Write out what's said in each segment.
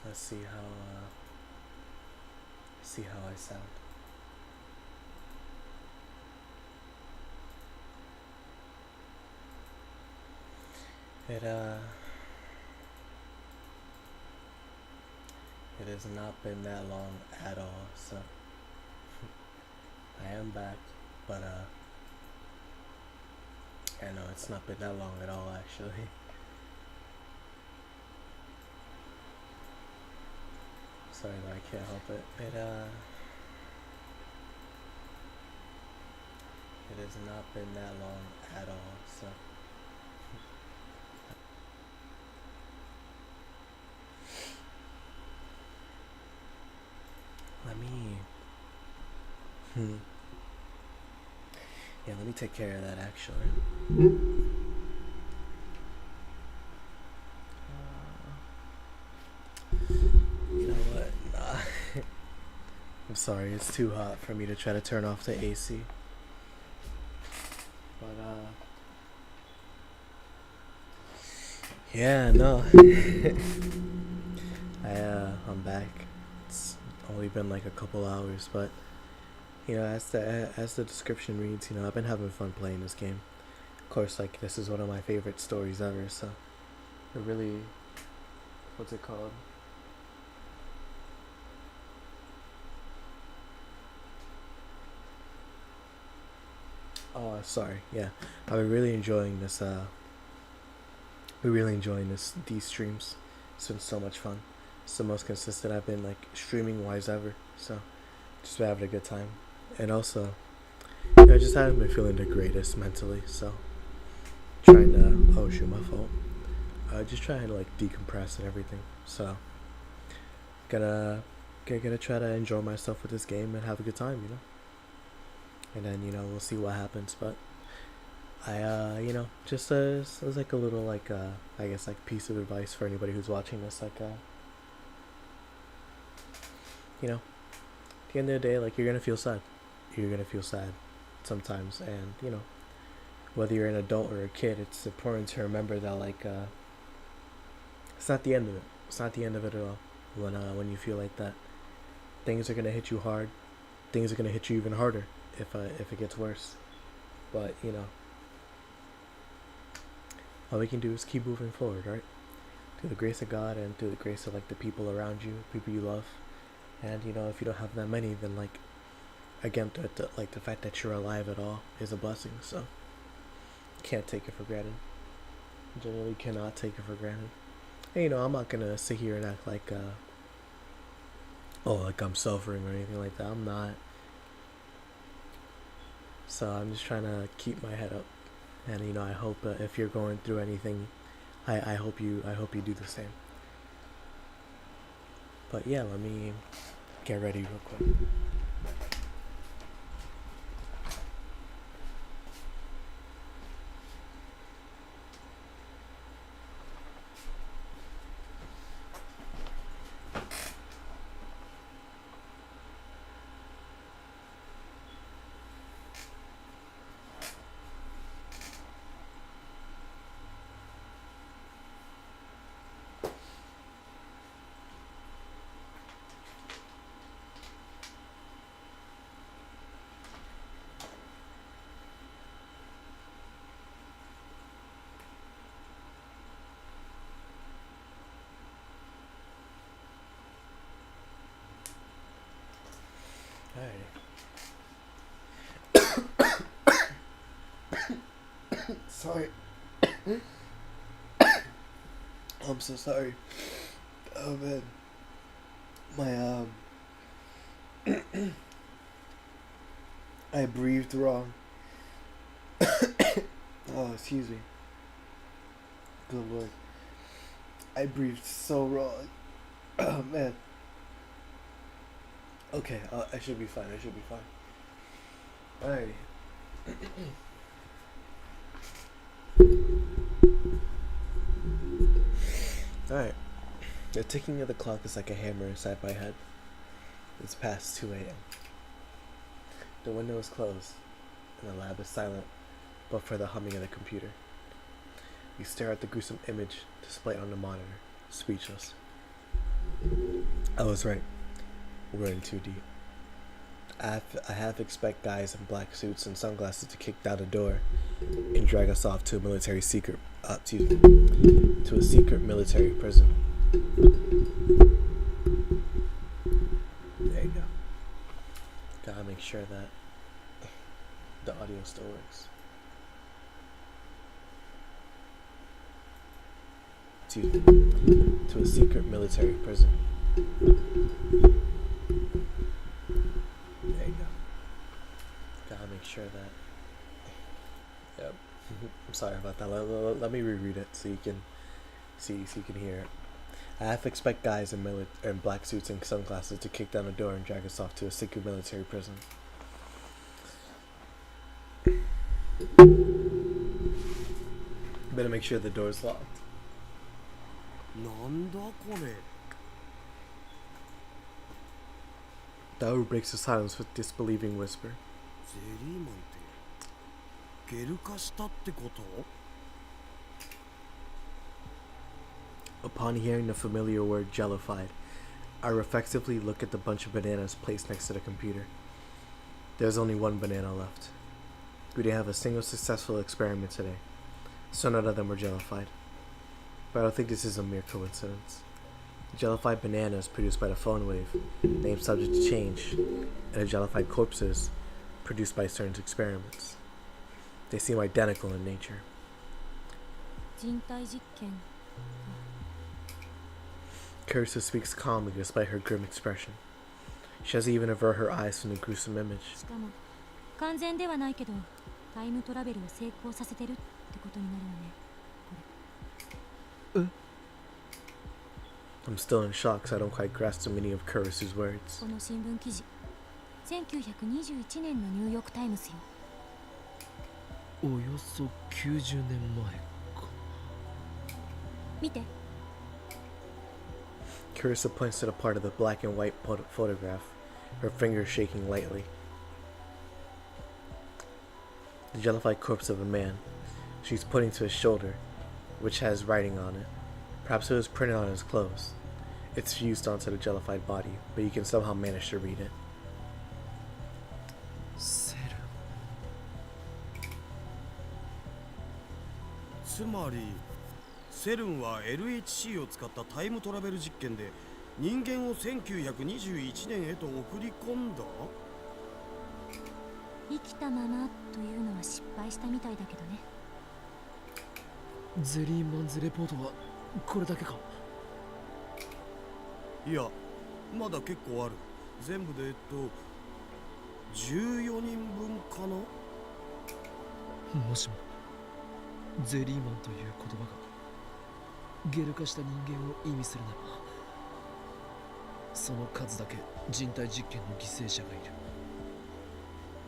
Let's see how I sound. It it has not been that long at all, so I am back, but I know it's not been that long at all actually. Sorry, but I can't help it. It has not been that long at all, so let me hmm. Yeah, let me take care of that actually. You know what? Nah. I'm sorry, it's too hot for me to try to turn off the AC. But yeah, no. I'm back. It's only been like a couple hours, but you know, as the description reads, you know, I've been having fun playing this game. Of course, like this is one of my favorite stories ever, so it really, what's it called? Oh, sorry. Yeah, I've been really enjoying this. We're really enjoying these streams. It's been so much fun. It's the most consistent I've been like streaming wise ever. So just been having a good time, and also I just haven't been feeling the greatest mentally. So trying to shoot my fault. Just trying to like decompress and everything. So gonna gonna try to enjoy myself with this game and have a good time. You know, and then we'll see what happens. But I just it was like a little like I guess like piece of advice for anybody who's watching this. Like you know, at the end of the day, like you're gonna feel sad. You're gonna feel sad sometimes, and whether you're an adult or a kid, it's important to remember that like it's not the end of it. It's not the end of it at all. When you feel like that, things are gonna hit you hard. Things are gonna hit you even harder if it gets worse. But all we can do is keep moving forward, right? Through the grace of God and through the grace of like the people around you, people you love, and if you don't have that many, then like again, like the fact that you're alive at all is a blessing. So can't take it for granted. Generally, cannot take it for granted. And, I'm not gonna sit here and act like like I'm suffering or anything like that. I'm not. So I'm just trying to keep my head up, and I hope if you're going through anything, I hope you do the same. But yeah, let me get ready real quick. Alright. Sorry. I'm so sorry. Oh man. My I breathed wrong. Oh, excuse me. Good lord. I breathed so wrong. Oh man. Okay, I should be fine. I should be fine. Alright. Alright. The ticking of the clock is like a hammer inside my head. It's past 2 a.m. The window is closed, and the lab is silent, but for the humming of the computer. You stare at the gruesome image displayed on the monitor, speechless. I was right. We're in too deep. I half expect guys in black suits and sunglasses to kick down a door and drag us off to a military secret, to a secret military prison. There you go. Gotta make sure that the audio still works. To a secret military prison. There you go. Gotta make sure that. Yep. I'm sorry about that. Let me reread it so you can see, so you can hear it. I half expect guys in black suits and sunglasses to kick down a door and drag us off to a secret military prison. Better make sure the door's locked. なんだこれ Daru breaks the silence with disbelieving whisper. ゼリーマンってゲル化したってこと Upon hearing the familiar word jellified, I reflexively look at the bunch of bananas placed next to the computer. There's only one banana left. We didn't have a single successful experiment today, so none of them were jellified. But I don't think this is a mere coincidence. Jellified bananas produced by the phone wave, named subject to change, and the jellified corpses produced by Stern's experiments. They seem identical in nature. 人体実験 Cursa speaks calmly despite her grim expression. She doesn't even avert her eyes from the gruesome image. しかも完全ではないけどタイムトラベルを成功させてるってことになるわね I'm still in shock, so I don't quite grasp the meaning of Kurisu's words. この新聞記事1921年のニューヨークタイムズよおよそ90年前か見て Kurisa points to the part of the black and white photograph, her fingers shaking lightly. The jellified corpse of a man. She's pointing to his shoulder, which has writing on it. Perhaps it was printed on his clothes. It's fused onto the jellified body, but you can somehow manage to read it. セルつまりセルンは LHC を使ったタイムトラベル実験で人間を1921年へと送り込んだ生きたままというのは失敗したみたいだけどねゼリーマンズレポートはこれだけかいやまだ結構ある全部で14人分かなもしもゼリーマンという言葉がゲル化した人間を意味するならその数だけ人体実験の犠牲者がいる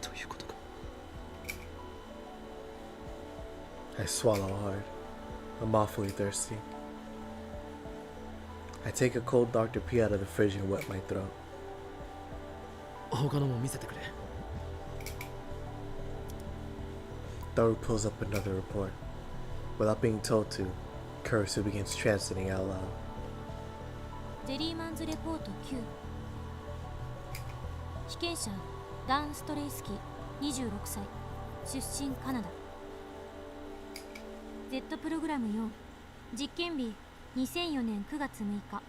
ということか I swallow hard. I'm awfully thirsty. I take a cold Dr. P out of the fridge and wet my throat. 他のも見せてくれ Daru pulls up another report. Without being told to, Kurisu begins translating out loud. ゼリーマンズレポート9被験者ダン・ストレイスキ26歳出身カナダ Z プログラム4実験日2004年9月6日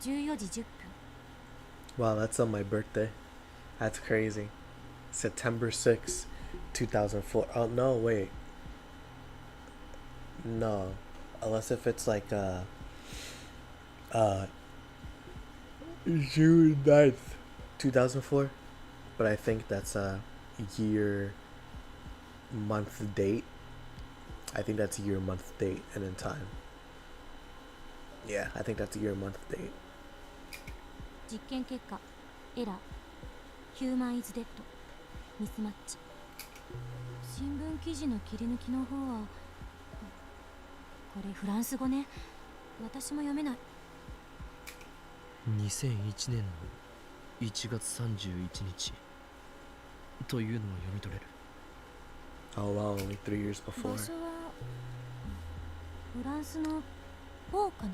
14時10分 Wow, that's on my birthday. That's crazy. September 6th, 2004. Oh, no, wait. No. Unless if it's like, June 9th, 2004. But I think that's year, month, date. I think that's year, month, date, and then time. Yeah, I think that's year, month, date. 実験結果エラーヒューマンイズデッドミスマッチ新聞記事の切り抜きの方はこれフランス語ね私も読めない2001年の1月31日というのを読み取れる Oh wow, only 3 years 場 before. 所はフランスのポーかな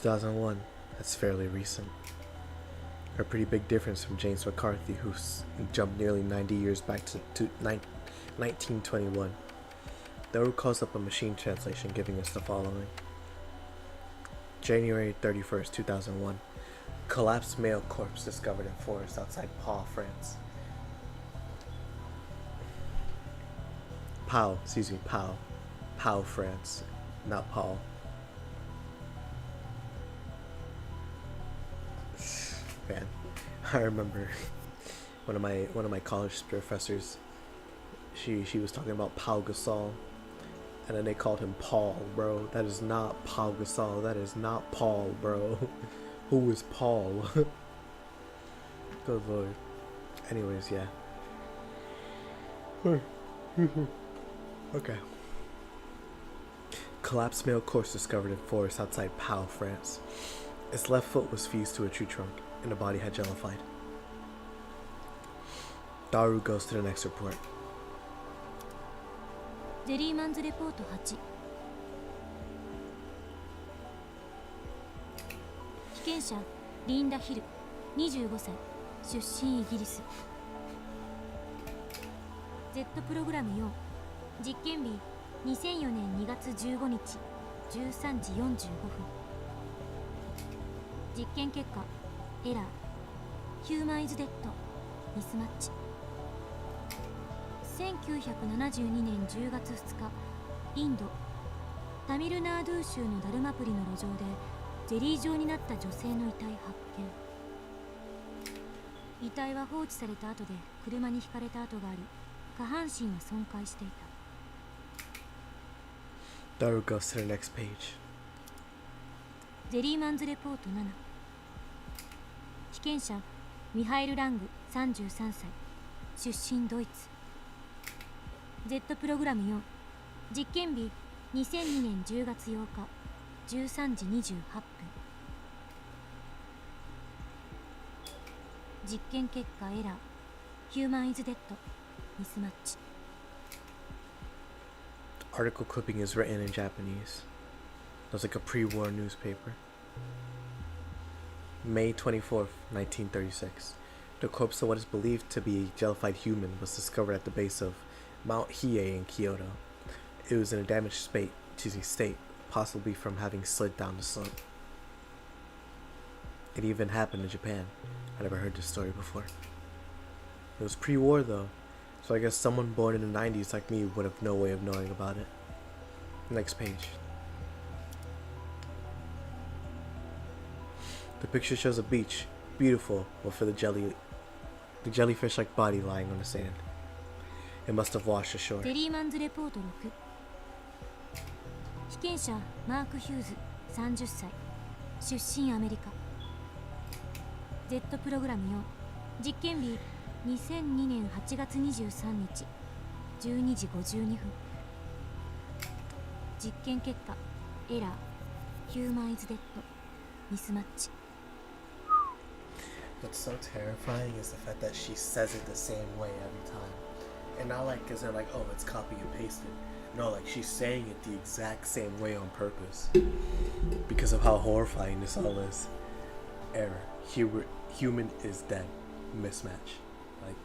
2001, that's fairly recent. A pretty big difference from James McCarthy, who's jumped nearly 90 years back to 1921. Daru calls up a machine translation giving us the following. January 31st, 2001. Collapsed male corpse discovered in forest outside Pau, France. Pau, France, not Paul. Man, I remember one of my college professors. She was talking about Pau Gasol, and then they called him Paul, bro. That is not Pau Gasol. That is not Paul, bro. Who is Paul? Good lord. Anyways, yeah. Okay. Collapsed male corpse discovered in forest outside Pau, France. Its left foot was fused to a tree trunk, and the body had jellified. Daru goes to the next report. ゼリーマンズレポート8。被験者リンダ・ヒル25歳出身イギリス。 Z プログラム4実験日2004年2月15日13時45分。実験結果エラーヒューマンイズデッドミスマッチ。1972年10月2日インドタミルナードゥ州のダルマプリの路上でゼリー状になった女性の遺体発見。遺体は放置された後で車にひかれた跡があり下半身は損壊していた。 Daru goes to the next page. ゼリーマンズレポート7。被験者ミハイル・ラング33歳出身ドイツ。 Z プログラム4実験日2002年10月8日13時28分。実験結果エラーヒューマンイズデッドミスマッチ。 Article clipping is written in Japanese. It was like a pre-war newspaper. May 24th, 1936. The corpse of what is believed to be a jellified human was discovered at the base of Mount Hiei in Kyoto. It was in a damaged state, possibly from having slid down the slope. It even happened in Japan. I never heard this story before. It was pre-war though, so I guess someone born in the 90s like me would have no way of knowing about it. Next page. The picture shows a beach, beautiful, but for the jellyfish-like body lying on the sand. It must have washed ashore. ゼリーマンズレポート6。被験者マーク・ヒューズ30歳出身アメリカ。 Z プログラム4実験日2002年8月23日12時52分。実験結果エラーヒューマンイズデッドミスマッチ。 What's so terrifying is the fact that she says it the same way every time. And not like, cause they're like, oh, it's copy and pasted. No, like she's saying it the exact same way on purpose. Because of how horrifying this all is. Error. Human is dead. Mismatch. Like,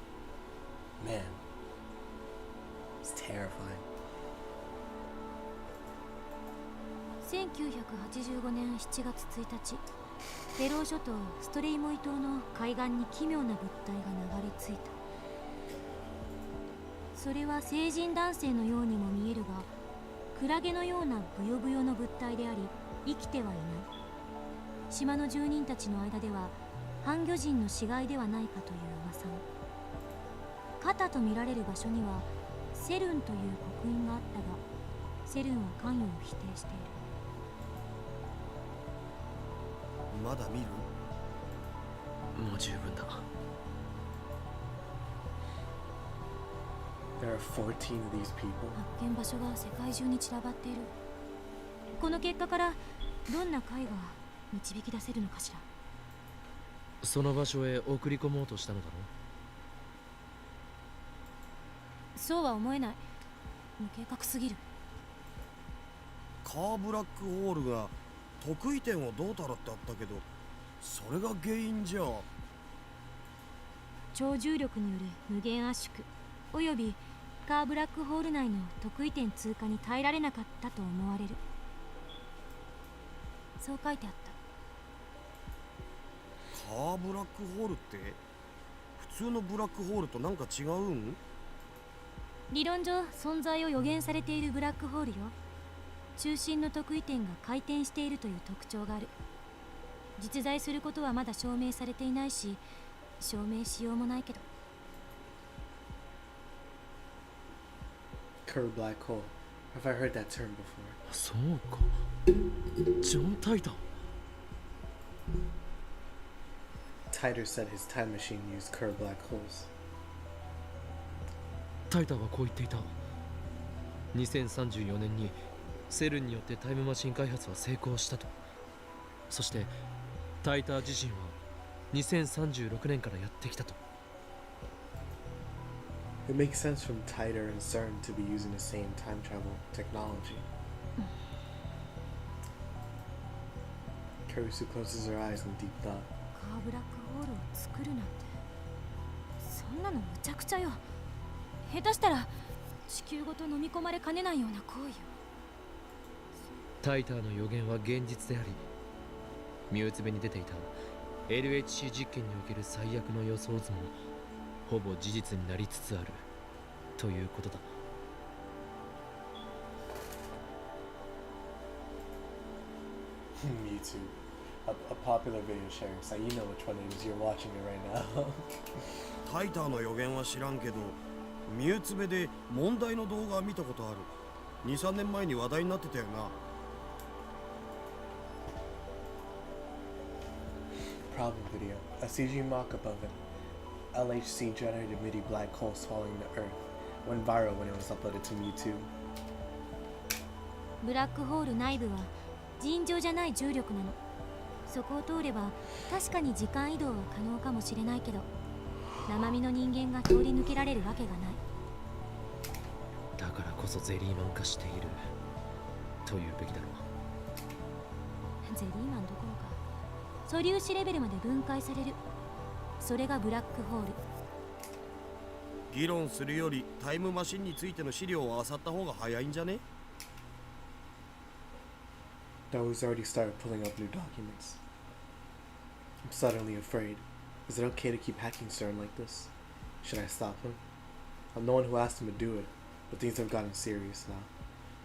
man. It's terrifying. 1985年7月1日フェロー諸島ストレイモイ島の海岸に奇妙な物体が流れ着いた。それは成人男性のようにも見えるがクラゲのようなブヨブヨの物体であり生きてはいない。島の住人たちの間では半魚人の死骸ではないかという噂も。肩と見られる場所にはセルンという刻印があったがセルンは関与を否定している。まだ見る？もう十分だ。There are 14 of these people. 発見場所が世界中に散らばっている。この結果からどんな解が導き出せるのかしら。その場所へ送り込もうとしたのだろう。そうは思えない。無計画すぎる。カーブラックホールが得意点をどうたらってあったけど、それが原因じゃ。超重力による無限圧縮およびカーブラックホール内の得意点通過に耐えられなかったと思われる。そう書いてあった。カーブラックホールって普通のブラックホールとなんか違うん？理論上存在を予言されているブラックホールよ。中心の得意点が回転しているという特徴がある。実在することはまだ証明されていないし、証明しようもないけど。 Curved black hole. Have I heard that term before? そうか、ジョン・タイター。Titer said his time machine used curved black holes. タイターはこう言っていた。2034年にセルンによってタイムマシン開発は成功したと。そしてタイター自身は2036年からやってきたと。It makes sense from Titer and CERN to be using the same time travel technology. Kurisu closes her eyes in deep thought. カーブラックホールを作るなんて、そんなのむちゃくちゃよ。下手したら地球ごと飲み込まれかねないような行為よ。タイターの予言は現実であり、身うつべに出ていた LHC 実験における最悪の予想図もほぼ事実になりつつあるということだ。Mewtwo. A popular video sharing site. You know which one it is. You're watching it right now. タイターの予言は知らんけど、ミュウツベで問題の動画見たことある。2、3年前に話題になってたよな。Problem video. A CG mock-up of an LHC generated MIDI black hole swallowing the Earth went viral when it was uploaded to Mewtwo. ブラックホール内部は尋常じゃない重力なの。そこを通れば確かに時間移動は可能かもしれないけど、生身の人間が通り抜けられるわけがない。だからこそゼリーマン化しているというべきだろう。ゼリーマンどころか素粒子レベルまで分解される。それがブラックホール。議論するよりタイムマシンについての資料を漁った方が早いんじゃね？ Those already started pulling up new documents. I'm suddenly afraid. Is it okay to keep hacking CERN like this? Should I stop him? I'm the one who asked him to do it, but things have gotten serious now.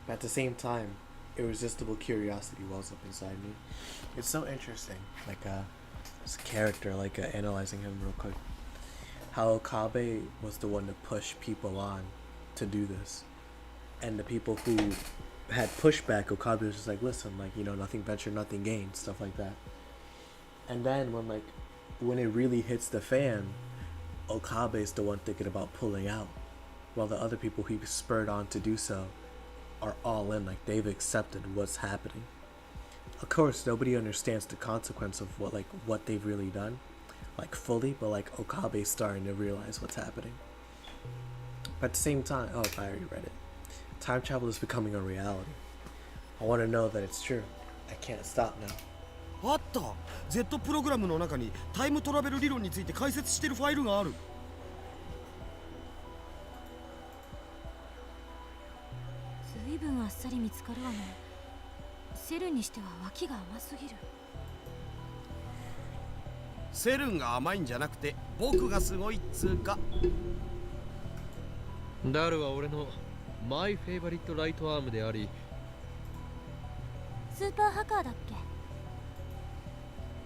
But at the same time, irresistible curiosity wells up inside me. It's so interesting, like this character, analyzing him real quick. How Okabe was the one to push people on to do this, and the people who had pushback, Okabe was just like, listen, nothing ventured, nothing gained, stuff like that. And then when it really hits the fan, Okabe's the one thinking about pulling out, while the other people he spurred on to do so are all in, they've accepted what's happening. Of course, nobody understands the consequence of what they've really done, fully, but Okabe's starting to realize what's happening. But at the same time, oh, I already read it. Time travel is becoming a reality. I want to know that it's true. I can't stop now. あった。 Z プログラムの中にタイムトラベル理論について解説してるファイルがある。ずいぶんあっさり見つかるわね。セルンにしては脇が甘すぎる。セルンが甘いんじゃなくて僕がすごいっつうか。ダルは俺のマイフェイバリットライトアームであり、スーパーハッカーだっけ？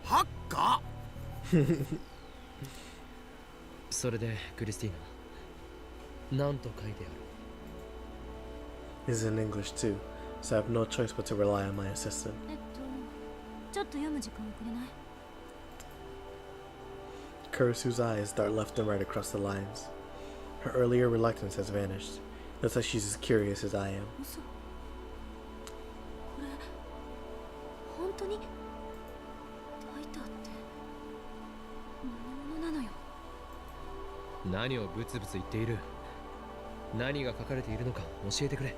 ハッカー？それでクリスティーナ、なんと書いてある？ This is in English too, so I have no choice but to rely on my assistant. ちょっと読む時間をくれない？ Kurisu's eyes dart left and right across the lines. Her earlier reluctance has vanished. Looks like she's as curious as I am. 嘘。これ本当にタイターって何者なのよ。何をブツブツ言っている？何が書かれているのか教えてくれ。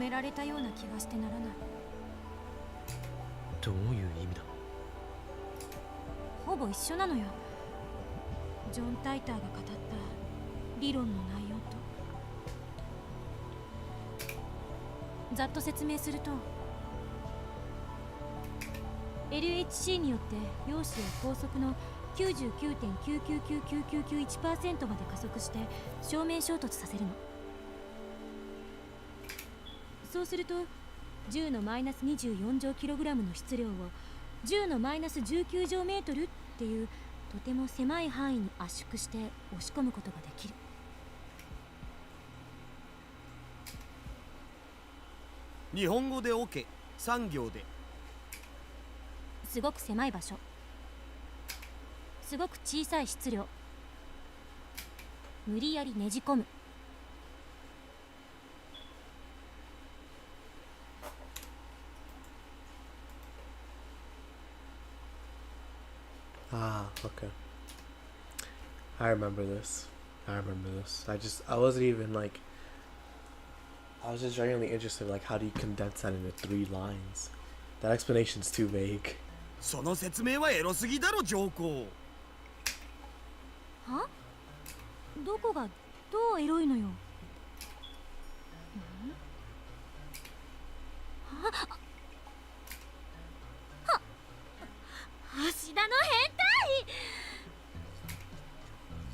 められたような気がしてならない。どういう意味だ。ほぼ一緒なのよ。ジョン・タイターが語った理論の内容と。ざっと説明すると、 LHC によって陽子や高速の 99.999991% まで加速して正面衝突させるの。そうすると10のマイナス24乗キログラムの質量を10のマイナス19乗メートルっていうとても狭い範囲に圧縮して押し込むことができる。日本語で OK、 3行で。すごく狭い場所、すごく小さい質量、無理やりねじ込む。Ah, okay. I remember this. I wasn't even like, I was just genuinely interested, like, how do you condense that into 3 lines? That explanation's too vague. その説明はエロすぎだろ上皇。は？どこがどうエロいのよ。芦田の変態。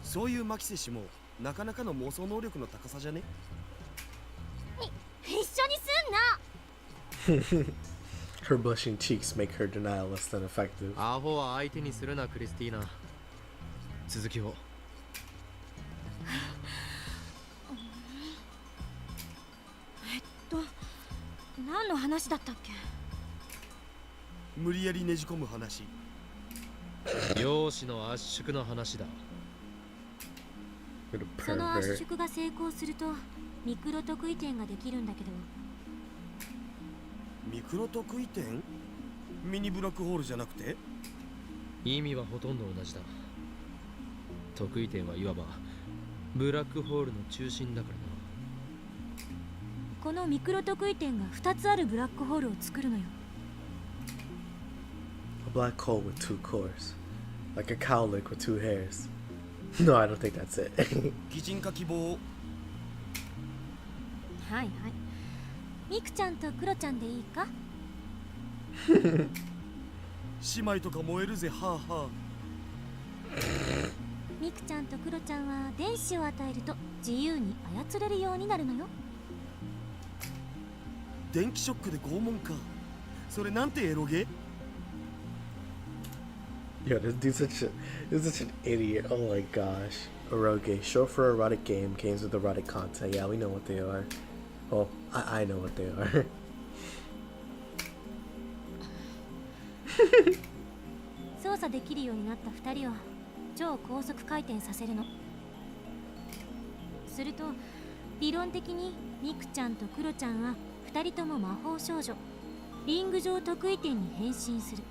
そういうマキセ氏もなかなかの妄想能力の高さじゃね。一緒にすんな。Her blushing cheeks make her denial less than effective. アホは相手にするなクリスティーナ。続きを。何の話だったっけ。無理やりねじ込む話。陽子の圧縮の話だ。その圧縮が成功するとミクロ特異点ができるんだけど。ミクロ特異点？ミニブラックホールじゃなくて？意味はほとんど同じだ。特異点はいわばブラックホールの中心だからな。このミクロ特異点が2つあるブラックホールを作るのよ。A black hole with 2 cores. Like a cowlick with 2 hairs. No, I don't think that's it. 擬人化希望。はいはい。ミクちゃんとクロちゃんでいいか。姉妹とか燃えるぜ、はあはあ。ミクちゃんとクロちゃんは電子を与えると自由に操れるようになるのよ。電気ショックで拷問か。それなんてエロゲ？ Yo, this such an idiot. Oh my gosh. Eroge, short for erotic game, games with erotic content. Yeah, we know what they are. Well, I know what they are. 操作できるようになった2人を超高速回転させるの。すると理論的にミクちゃんとクロちゃんは2人とも魔法少女リング上特異点に変身する。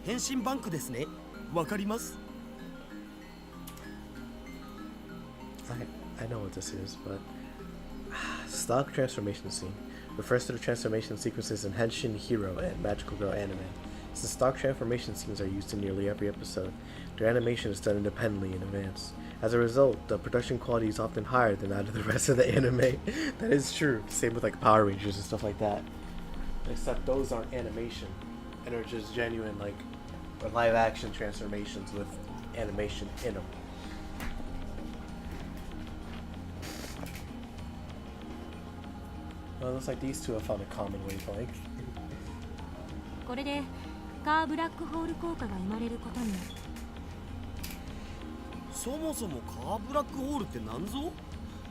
変身バンクですね。わかります。I know what this is, but stock transformation scene refers to the transformation sequences in Henshin Hero and Magical Girl anime. Since stock transformation scenes are used in nearly every episode, their animation is done independently in advance. As a result, the production quality is often higher than that of the rest of the anime. That is true. Same with like Power Rangers and stuff like that. Except those aren't animation, and are just genuine like live action transformations with animation in them. Well, it looks like these two have found a common wavelength. これでカーブラックホール効果が生まれることになる。そもそもカーブラックホールって何ぞ？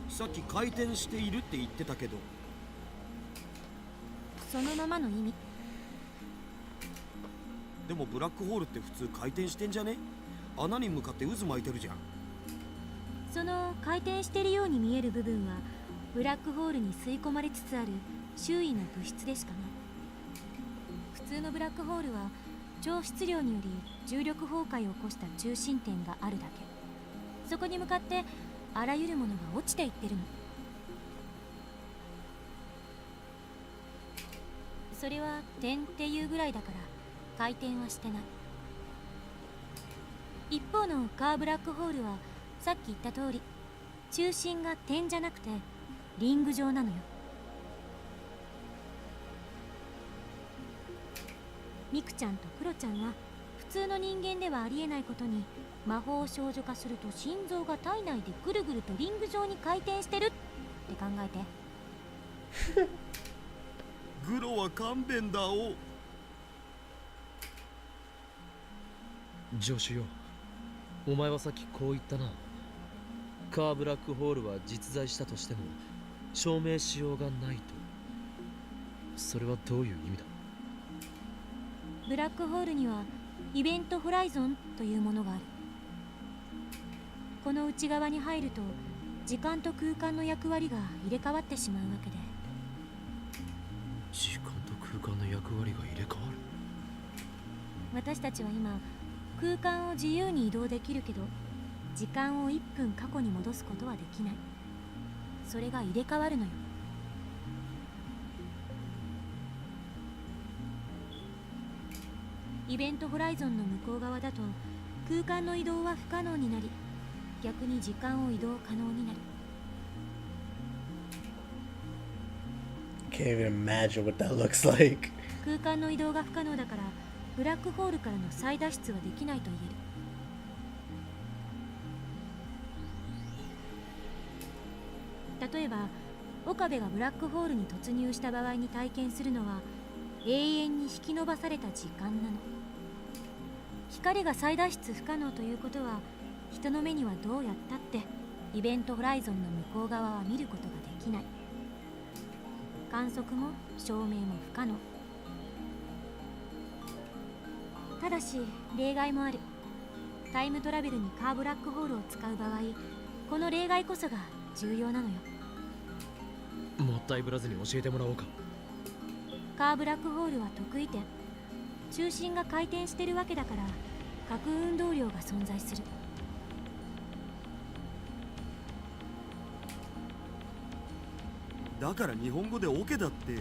さっき回転しているって言ってたけど。そのままの意味。でもブラックホールって普通回転してんじゃね？穴に向かって渦巻いてるじゃん。その回転してるように見える部分はブラックホールに吸い込まれつつある周囲の物質でしかない。普通のブラックホールは超質量により重力崩壊を起こした中心点があるだけ。そこに向かってあらゆるものが落ちていってるの。それは点っていうぐらいだから回転はしてない。一方のカーブラックホールはさっき言った通り中心が点じゃなくてリング状なのよ。ミクちゃんとクロちゃんは普通の人間ではありえないことに魔法を少女化すると心臓が体内でぐるぐるとリング状に回転してるって考えて。グロは勘弁だお。助手よ、お前はさっきこう言ったな。カーブラックホールは実在したとしても証明しようがないと。それはどういう意味だ？ブラックホールにはイベントホライゾンというものがある。この内側に入ると時間と空間の役割が入れ替わってしまうわけで。時間と空間の役割が入れ替わる？私たちは今空間を自由に移動できるけど時間を1分過去に戻すことはできない。それが入れ替わるのよ。イベントホライゾンの向こう側だと空間の移動は不可能になり逆に時間を移動可能になる。 Can't even imagine what that looks like. 空間の移動が不可能だからブラックホールからの再脱出はできないと言える。例えば岡部がブラックホールに突入した場合に体験するのは永遠に引き延ばされた時間なの。光が再脱出不可能ということは人の目にはどうやったってイベントホライゾンの向こう側は見ることができない。観測も照明も不可能。ただし例外もある。タイムトラベルにカーブラックホールを使う場合この例外こそが重要なのよ。もったいぶらずに教えてもらおうか。カーブラックホールは得意点。中心が回転してるわけだから核運動量が存在する。だから日本語でオケだって。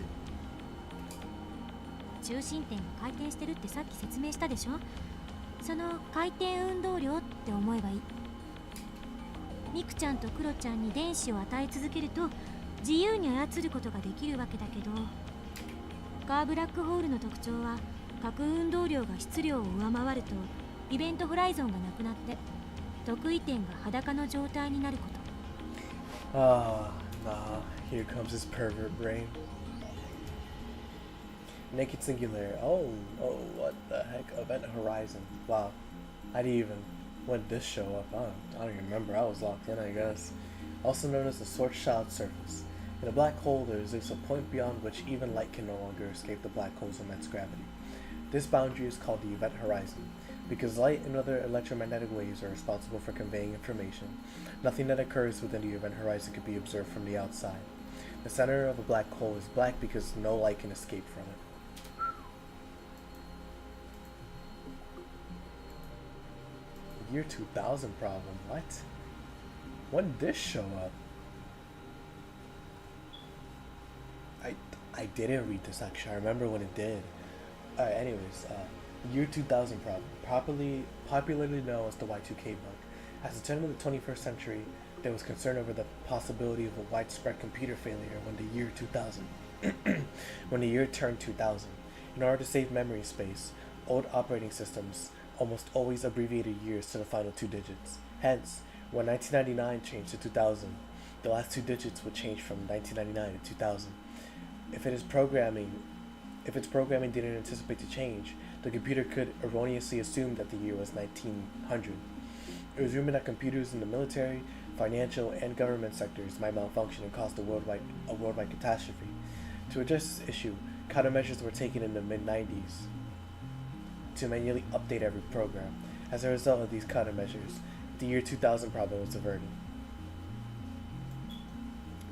中心点が回転してるってさっき説明したでしょ。その回転運動量って思えばいい。ミクちゃんとクロちゃんに電子を与え続けると自由に操ることができるわけだけどカーブラックホールの特徴は核運動量が質量を上回るとイベントホライゾンがなくなって得意点が裸の状態になること。Ah, nah. Here comes his pervert brain. Naked Singular. Oh, what the heck? Event Horizon. Wow. How do you even... When did this show up? I don't even remember. I was locked in, I guess. Also known as the Schwarzschild surface. In a black hole, there exists a point beyond which even light can no longer escape the black hole's immense gravity. This boundary is called the event horizon. Because light and other electromagnetic waves are responsible for conveying information, nothing that occurs within the event horizon can be observed from the outside. The center of a black hole is black because no light can escape from it. Year 2000 problem, what? When did this show up? I didn't read this actually, I remember when it did. Alright, anyways, Year 2000 problem, popularly known as the Y2K bug. At the turn of the 21st century, there was concern over the possibility of a widespread computer failure when the year 2000, when the year turned 2000. In order to save memory space, old operating systems almost always abbreviated years to the final two digits. Hence, when 1999 changed to 2000, the last two digits would change from 1999 to 2000. If its programming didn't anticipate the change, the computer could erroneously assume that the year was 1900. It was rumored that computers in the military, financial, and government sectors might malfunction and cause a worldwide catastrophe. To address this issue, countermeasures were taken in the mid-90s to manually update every program. As a result of these countermeasures, the year 2000 problem was averted.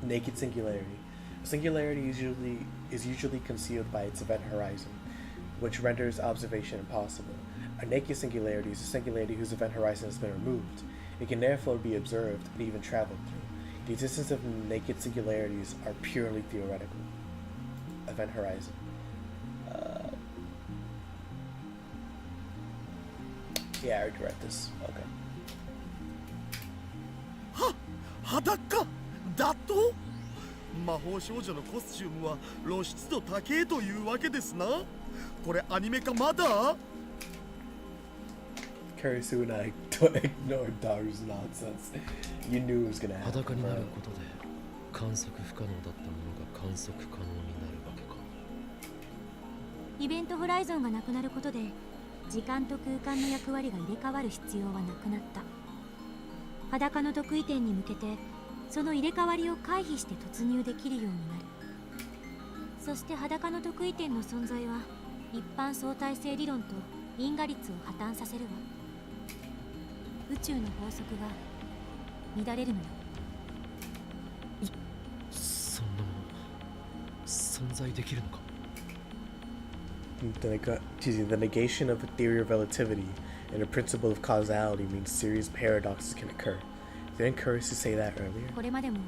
Naked Singularity. Singularity is usually concealed by its event horizon, which renders observation impossible. A naked singularity is a singularity whose event horizon has been removed. It can therefore be observed and even traveled through. The existence of naked singularities are purely theoretical. Event horizon. Yeah, I already read this. Okay. 裸だと魔法少女のコスチュームは露出度高えというわけですな。これアニメ化まだ Kurisu and I don't ignore Daru's nonsense. You knew it was gonna happen. 裸になることで観測不可能だったものが観測可能になるわけか。イベントホライゾンがなくなることで時間と空間の役割が入れ替わる必要はなくなった。裸の得意点に向けてその入れ替わりを回避して突入できるようになる。そして裸の得意点の存在は一般相対性理論と因果率を破綻させるわ。宇宙の法則が乱れるのよ。そんなもの存在できるのか。The negation of a theory of relativity and a principle of causality means serious paradoxes can occur. Didn't Kurisu say that earlier? これまでも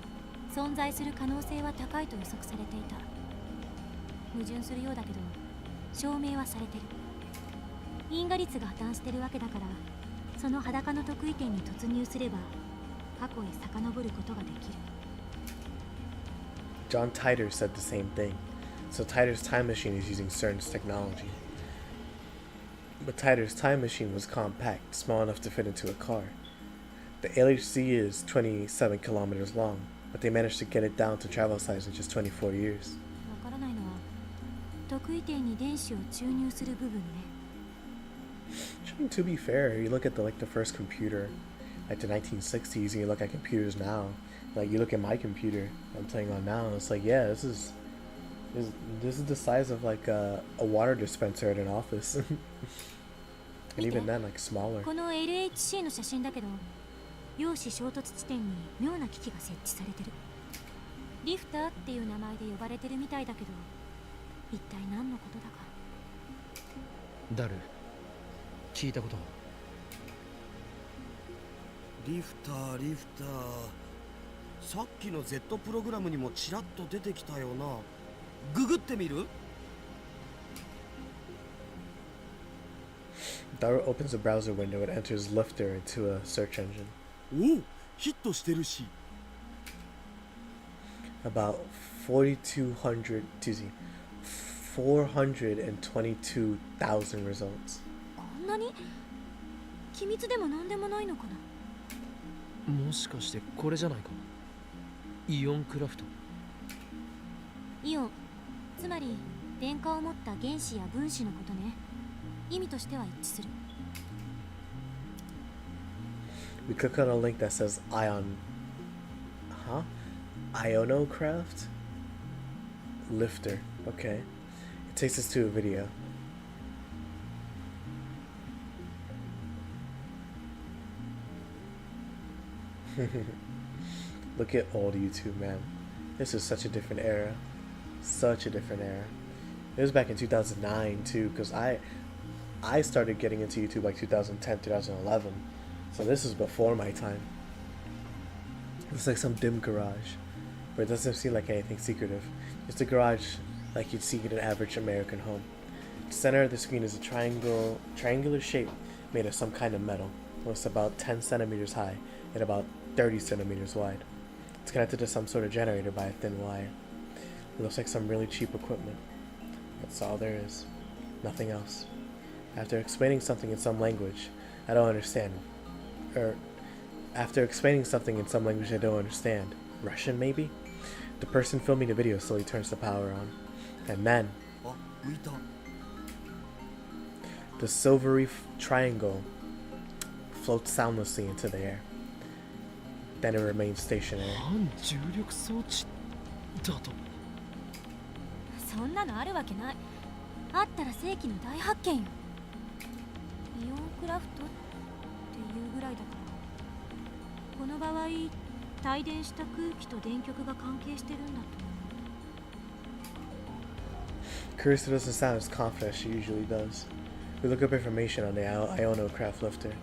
存在する可能性は高いと予測されていた。矛盾するようだけど証明はされてる。因果率が破綻してるわけだから、その裸の得意点に突入すれば過去へ遡ることができる。John Titor said the same thing. So Titor's time machine is using CERN's technology. But Titor's time machine was compact, small enough to fit into a car. The LHC is 27 kilometers long, but they managed to get it down to travel size in just 24 years. わからないのは得意点に電子を注入する部分ね。To be fair, you look at the first computer, like the 1960s, and you look at computers now. Like you look at my computer I'm playing on now, it's like, yeah, this is the size of like a water dispenser at an office. And even then, like smaller. この LHC の写真だけど、陽子衝突地点に妙な機器が設置されてる。リフターっていう名前で呼ばれてるみたいだけど、一体何のことだか。ダル、聞いたことは。リフターリフター、さっきの Z プログラムにもちらっと出てきたよな。ググってみる？ Daru opens a browser window and enters Lifter into a search engine. おお、ヒットしてるし。About 4,200, 422,000 results. こんなに？機密でも何でもないのかな。もしかしてこれじゃないか。イオンクラフト。イオン、つまり電荷を持った原子や分子のことね。意味としては一致する。We click on a link that says ionocraft? Lifter. Okay. It takes us to a video. Look at old YouTube, man. This is such a different era. Such a different era. It was back in 2009 too, because I started getting into YouTube like 2010, 2011. So this is before my time. It's like some dim garage, where it doesn't seem like anything secretive. It's a garage like you'd see in an average American home. The center of the screen is a triangular shape made of some kind of metal. It's about 10 centimeters high and about 30 centimeters wide. It's connected to some sort of generator by a thin wire. It looks like some really cheap equipment. That's all there is. Nothing else. After explaining something in some language I don't understand, Russian maybe? The person filming the video slowly turns the power on. And then, the silvery triangle floats soundlessly into the air. Then it remains stationary. 反重力装置だと。そんなのあるわけない。あったら世紀の大発見よ。イオンクラフトっていうぐらいだから、この場合帯電した空気と電極が関係してるんだと。Kurisu doesn't sound as confident as she usually does. We look up information on the ionocraft lifter.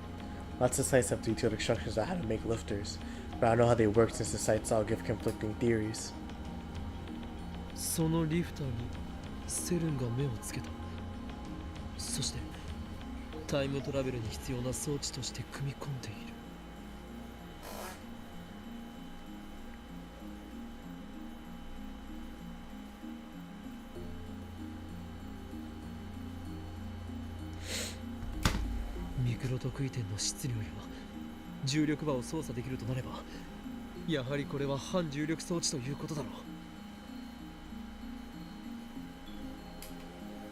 Lots of sites have detailed instructions on how to make lifters, but I don't know how they work since the sites all give conflicting theories. そのリフターにセルンが目をつけた。そしてタイムトラベルに必要な装置として組み込んでいる。ミクロ得意点の質量や重力場を操作できるとなれば、やはりこれは反重力装置ということだろう。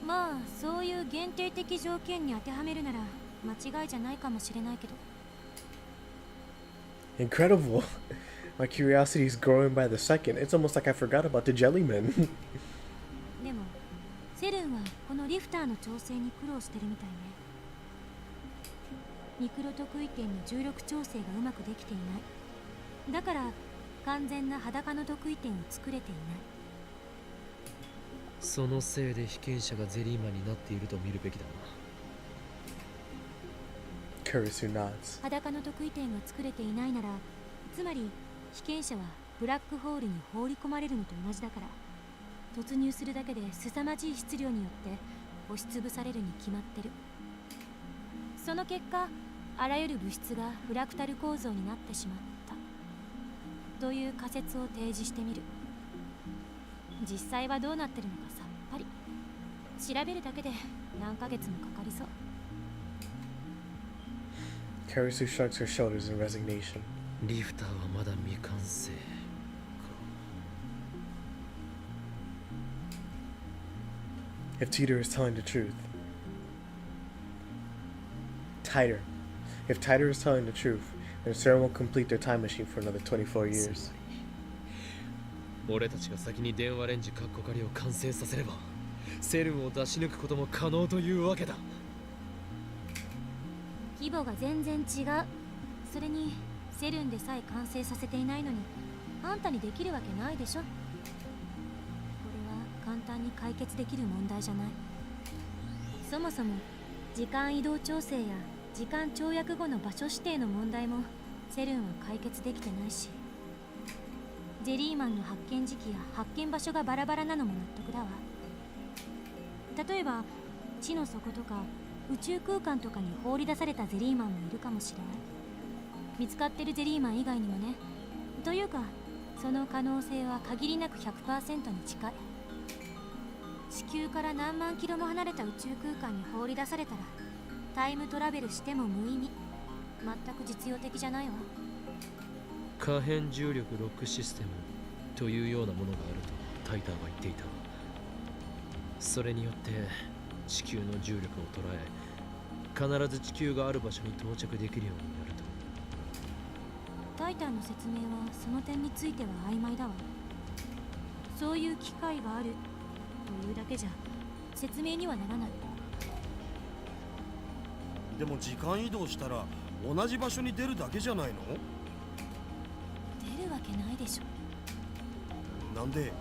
まあそういう限定的条件に当てはめるなら間違いじゃないかもしれないけど。 Incredible. My curiosity is growing by the second. It's almost like I forgot about the jellyman. でもセルンはこのリフターの調整に苦労してるみたいね。ミクロ得意点の重力調整がうまくできていない。だから完全な裸の得意点を作れていない。そのせいで被験者がゼリーマンになっていると見るべきだな。Kurisu nods. 裸の得意点が作れていないなら、つまり被験者はブラックホールに放り込まれるのと同じだから、突入するだけで凄まじい質量によって押しつぶされるに決まってる。その結果、あらゆる物質がフラクタル構造になってしまったという仮説を提示してみる。実際はどうなってるのかさっぱり。調べるだけで何ヶ月もかかりそう。 Kurisu shrugs her shoulders in resignation. リフターはまだ未完成か。If Teeter is telling the truth. Tighter. If Tighter is telling the truth, then Sarah will complete their time machine for another 24 years. 俺たちが先に電話レンジカッコ仮を完成させれば、セルンを出し抜くことも可能というわけだ。規模が全然違う。それにセルンでさえ完成させていないのにあんたにできるわけないでしょ。これは簡単に解決できる問題じゃない。そもそも時間移動調整や時間跳躍後の場所指定の問題もセルンは解決できてないし、ゼリーマンの発見時期や発見場所がバラバラなのも納得だわ。例えば地の底とか宇宙空間とかに放り出されたゼリーマンもいるかもしれない。見つかってるゼリーマン以外にもね。というかその可能性は限りなく 100% に近い。地球から何万キロも離れた宇宙空間に放り出されたらタイムトラベルしても無意味。全く実用的じゃないわ。可変重力ロックシステムというようなものがあるとタイターは言っていた。それによって地球の重力を捉え、必ず地球がある場所に到着できるようになると。タイターの説明はその点については曖昧だわ。そういう機会があるというだけじゃ説明にはならない。でも時間移動したら同じ場所に出るだけじゃないの？出るわけないでしょ。なんで？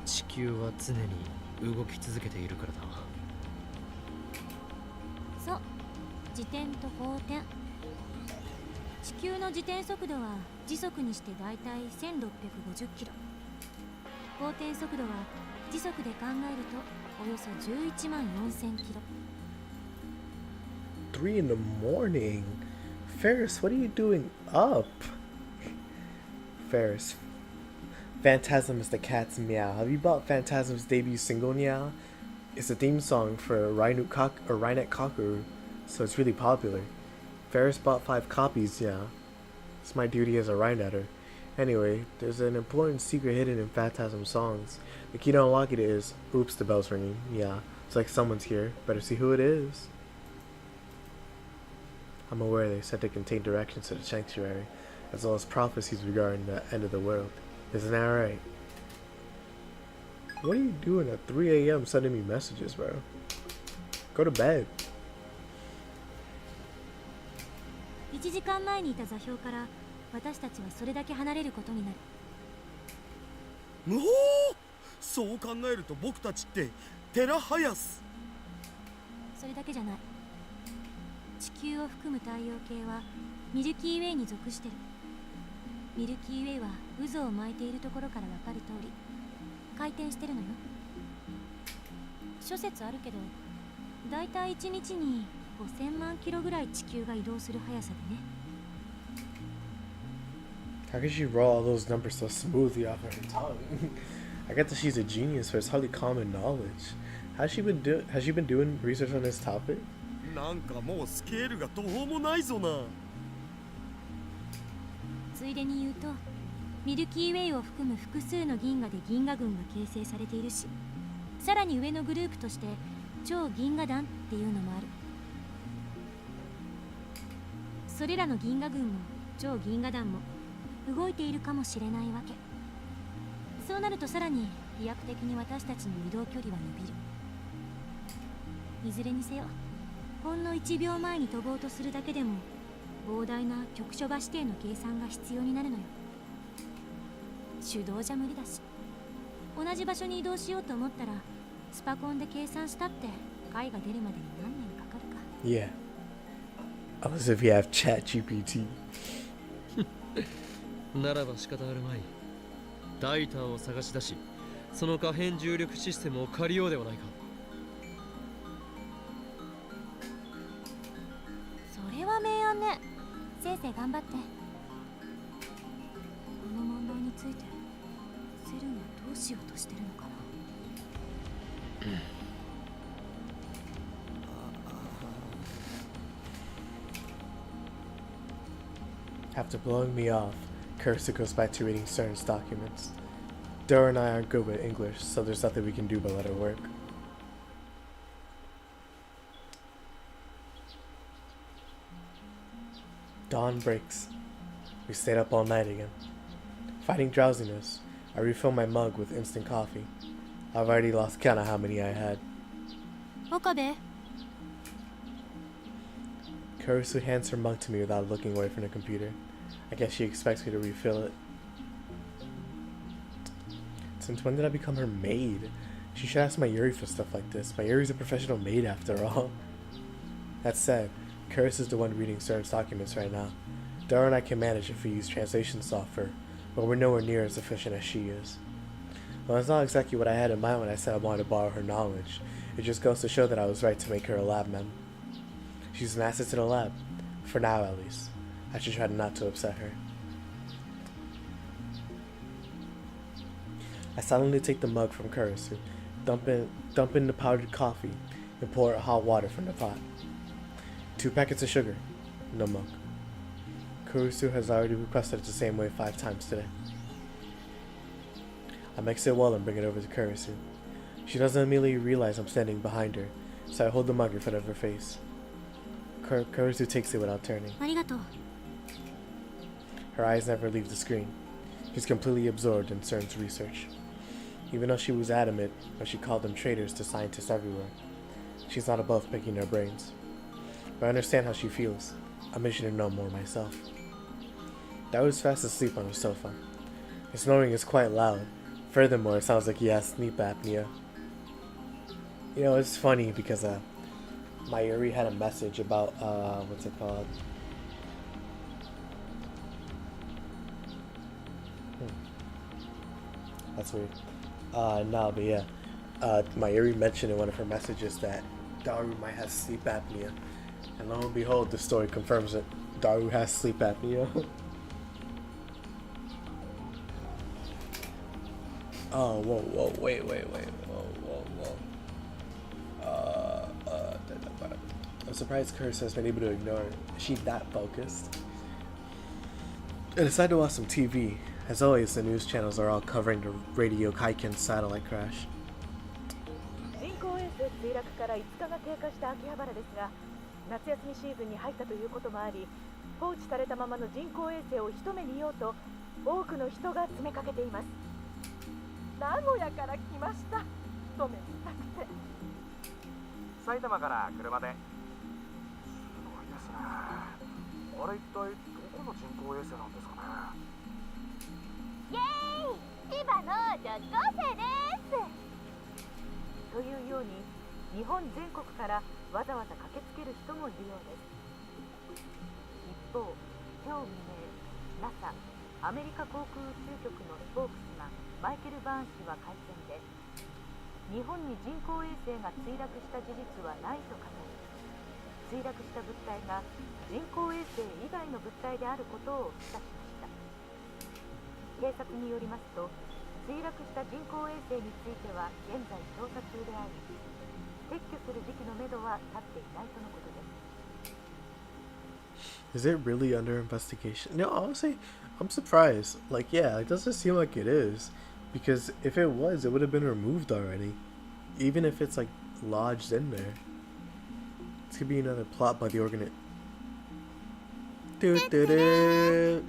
地球は常に動き続けているからだ。そう、自転と公転。地球の自転速度は時速にしてだいたい1650キロ。公転速度は時速で考えるとおよそ11万4000キロ。 3 in the morning. Ferris, what are you doing up? Ferris. Phantasm is the cat's meow. Have you bought Phantasm's debut single meow? It's a theme song for Rhinet Cocker, so it's really popular. Ferris bought 5 copies, yeah. It's my duty as a Rhinetter. Anyway, there's an important secret hidden in Phantasm songs. The key to unlock it is, oops, the bell's ringing. Yeah, it's like someone's here. Better see who it is. I'm aware they said to contain directions to the sanctuary, as well as prophecies regarding the end of the world. Isn't that right? What are you doing at 3 a.m. sending me messages, bro? Go to bed. 1時間前にいた座標から私たちはそれだけ離れることになる。むほー、そう考えると僕たちってテラハヤス。それだけじゃない。地球を含む太陽系はミルキーウェイに属してる。ミルキーウェイは渦を巻いているところから分かる通り回転してるのよ。諸説あるけど、だいたい1日に5000万キロぐらい地球が移動する速さでね。 How can she roll all those numbers so smoothly off of her tongue? I get that she's a genius, but it's hardly common knowledge. Has she been doing research on this topic? なんかもうスケールがどうもないぞな。ついでに言うと、ミルキーウェイを含む複数の銀河で銀河群が形成されているし、さらに上のグループとして超銀河団っていうのもある。それらの銀河群も超銀河団も動いているかもしれないわけ。そうなるとさらに飛躍的に私たちの移動距離は伸びる。いずれにせよ、ほんの1秒前に飛ぼうとするだけでも膨大な局所場指定の計算が必要になるのよ。手動じゃ無理だし、同じ場所に移動しようと思ったらスパコンで計算したって解が出るまでに何年かかるか。 Yeah. Unless if you have Chat GPT. ならば仕方あるまい。タイターを探し出し、その可変重力システムを借りようではないか。それは明暗ね。せいぜい頑張って。この問題についてセルンはどうしようとしてるのかな。After blowing me off, Cursor goes back to reading Stern's documents. Dora and I aren't good with English, so there's nothing we can do but let her work. Dawn breaks. We stayed up all night again. Fighting drowsiness, I refill my mug with instant coffee. I've already lost count of how many I had. 岡部、 Kurisu hands her mug to me without looking away from the computer. I guess she expects me to refill it. Since when did I become her maid? She should ask Mayuri for stuff like this. Mayuri's a professional maid after all. That said, Kurisu is the one reading Stern's documents right now. Dara and I can manage if we use translation software, but we're nowhere near as efficient as she is. Well, that's not exactly what I had in mind when I said I wanted to borrow her knowledge. It just goes to show that I was right to make her a lab mem. She's an asset to the lab, for now at least. I should try not to upset her. I silently take the mug from Kurisu, dump in the powdered coffee, and pour out hot water from the pot. 2 packets of sugar, no milk. Kurisu has already requested it the same way 5 times today. I mix it well and bring it over to Kurisu. She doesn't immediately realize I'm standing behind her, so I hold the mug in front of her face. Kurisu takes it without turning. ありがとう。 Her eyes never leave the screen. She's completely absorbed in CERN's research. Even though she was adamant when she called them traitors to scientists everywhere, she's not above picking their brains. But I understand how she feels. I'm itching to know more myself. Daru's fast asleep on the sofa. His snoring is quite loud. Furthermore, it sounds like he has sleep apnea. You know, it's funny because Mayuri had a message about what's it called? That's weird. No, but yeah. Mayuri mentioned in one of her messages that Daru might have sleep apnea. And lo and behold, the story confirms it. Daru has sleep apnea. Oh, whoa, wait, whoa. I'm surprised Curse has been able to ignore it. Is she that focused? I decided to watch some TV. As always, the news channels are all covering the Radio Kaiken satellite crash. 人工衛星墜落から5日が経過した秋葉原ですが、夏休みシーズンに入ったということもあり、放置されたままの人工衛星を一目見ようと多くの人が詰めかけています。名古屋から来ました。一目見たくて。埼玉から車で。すごいですね。あれ一体どこの人工衛星なんですかね。イエーイ！千葉の女子高生です。というように日本全国からわざわざ駆けつける人もいるようです。一方、今日未明、NASA アメリカ航空宇宙局のスポークスマンマイケル・バーン氏は会見で、日本に人工衛星が墜落した事実はないと語り、墜落した物体が人工衛星以外の物体であることを示唆しました。警察によりますと、墜落した人工衛星については現在調査中であり、撤去する時期のめどは立っていないとのことです。Is it really under investigation? No, honestly, I'm surprised. Like, yeah, it doesn't seem like it is. Because if it was, it would have been removed already. Even if it's, like, lodged in there. This could be another plot by the organ. Doo doo doo.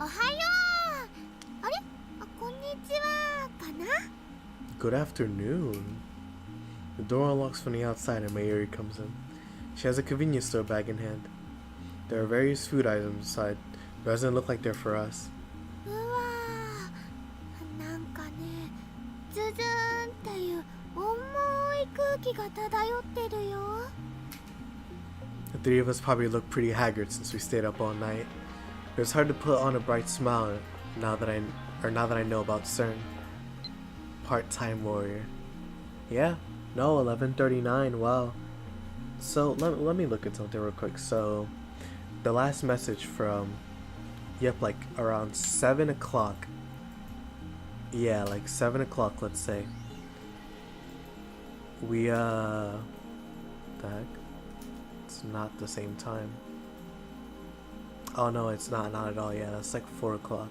Good afternoon. The door unlocks from the outside and Mayuri comes in. She has a convenience store bag in hand. There are various food items inside, but it doesn't look like they're for us. The three of us probably look pretty haggard since we stayed up all night. It was hard to put on a bright smile now that I know about CERN. Part-time warrior. Yeah, no, 11:39. Wow. So let me look at something real quick. So the last message from, yep, like around 7 o'clock. Yeah, like 7 o'clock, let's say. We the heck? It's not the same time. Oh no, it's not at all. Yeah, that's like 4 o'clock.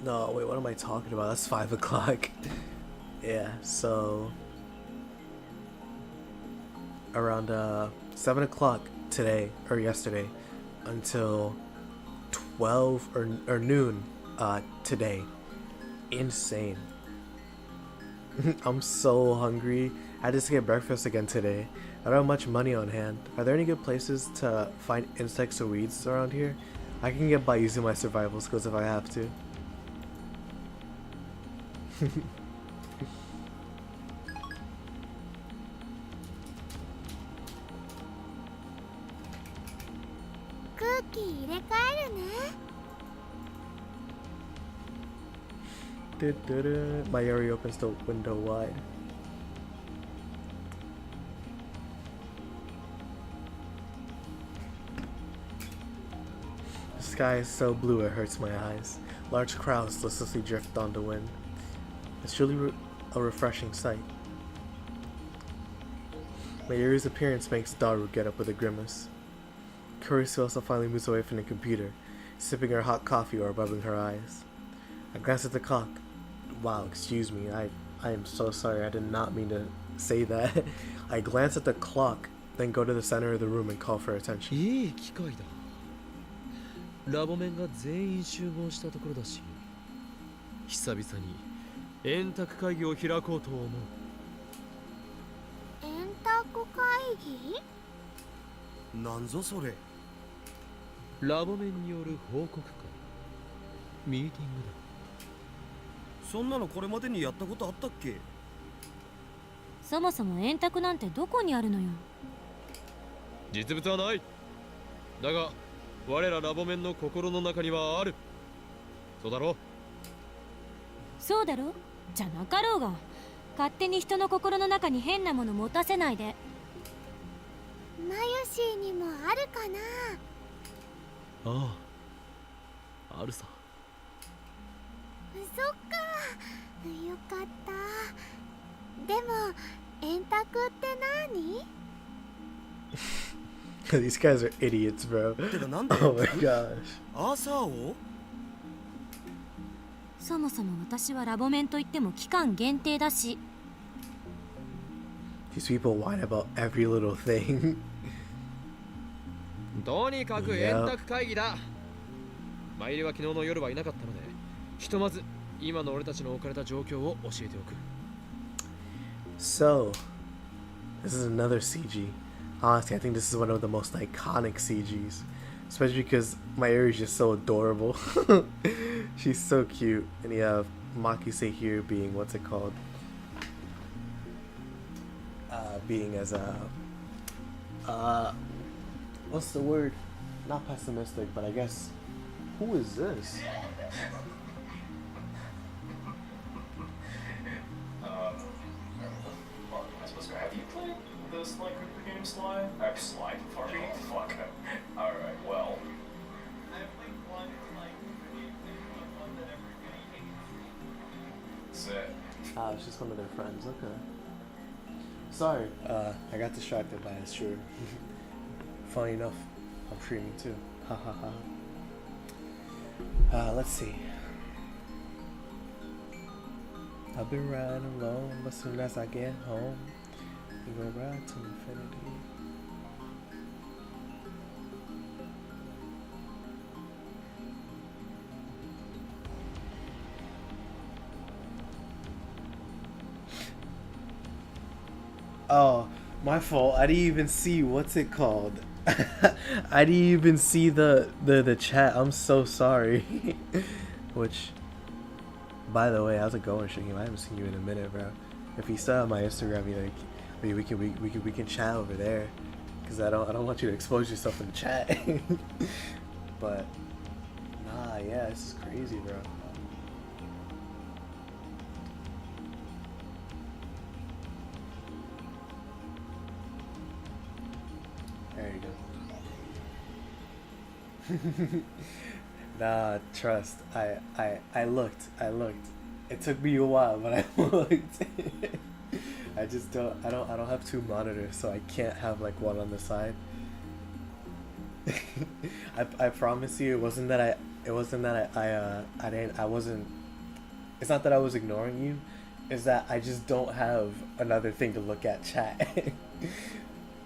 No, wait, what am I talking about? That's 5 o'clock. Yeah, so around 7 o'clock today or yesterday until 12 or noon today. Insane. I'm so hungry. I had to get breakfast again today. I don't have much money on hand. Are there any good places to find insects or weeds around here? I can get by using my survival skills if I have to. Mayuri opens the window wide. The sky is so blue it hurts my eyes. Large crowds listlessly drift on the wind. It's truly a refreshing sight. Mayuri's appearance makes Daru get up with a grimace. Kurisu also finally moves away from the computer, sipping her hot coffee or rubbing her eyes. I glance at the clock. Wow, excuse me, I am so sorry, I did not mean to say that. I glance at the clock, then go to the center of the room and call for attention. いい機会だ。ラボメンが全員集合したところだし、久々に円卓会議を開こうと思う。円卓会議？なんぞそれ。ラボメンによる報告会、ミーティングだ。そんなのこれまでにやったことあったっけ？そもそも円卓なんてどこにあるのよ。実物はない。だが我らラボメンの心の中にはある。そうだろう。そうだろうじゃなかろうが、勝手に人の心の中に変なもの持たせないで。マユシーにもあるかな。ああ、あるさ。そっか、よかった。でも円卓って何？ These guys are idiots, bro. Oh my gosh. 朝を？そもそも私はラボメンといっても期間限定だし。These people whine about every little thing. とにかく円卓会議だ。マイリは昨日の夜はいなかったので、ひとまず今の俺たちの置かれた状況を教えておく。So, this is another CG. Honestly, I think this is one of the most iconic CGs. Especially because Mayuri is just so adorable. She's so cute. And you have Makise here being, what's it called? Being as a... what's the word? Not pessimistic, but I guess... Who is this? Am I supposed to have you play the this like the game Sly? I've Sly before me. Fuck. Alright, well. That's it. Ah, it's just one of their friends. Okay. Sorry, I got distracted by his stream. Funny enough, I'm streaming too. Ha ha ha. Let's see. I've been riding alone, but soon as I get home, we will ride to infinity. Oh, my fault. I didn't even see what's it called. I didn't even see the chat. I'm so sorry. Which, by the way, how's it going, Shaheem? I haven't seen you in a minute, bro. If you saw my Instagram, you like, we can chat over there, cause I don't want you to expose yourself in the chat. But nah, yeah, this is crazy, bro. There you go. Nah, trust. I looked. It took me a while, but I looked. I don't have two monitors, so I can't have like one on the side. I promise you, it wasn't that I wasn't. It's not that I was ignoring you. It's that I just don't have another thing to look at, chat.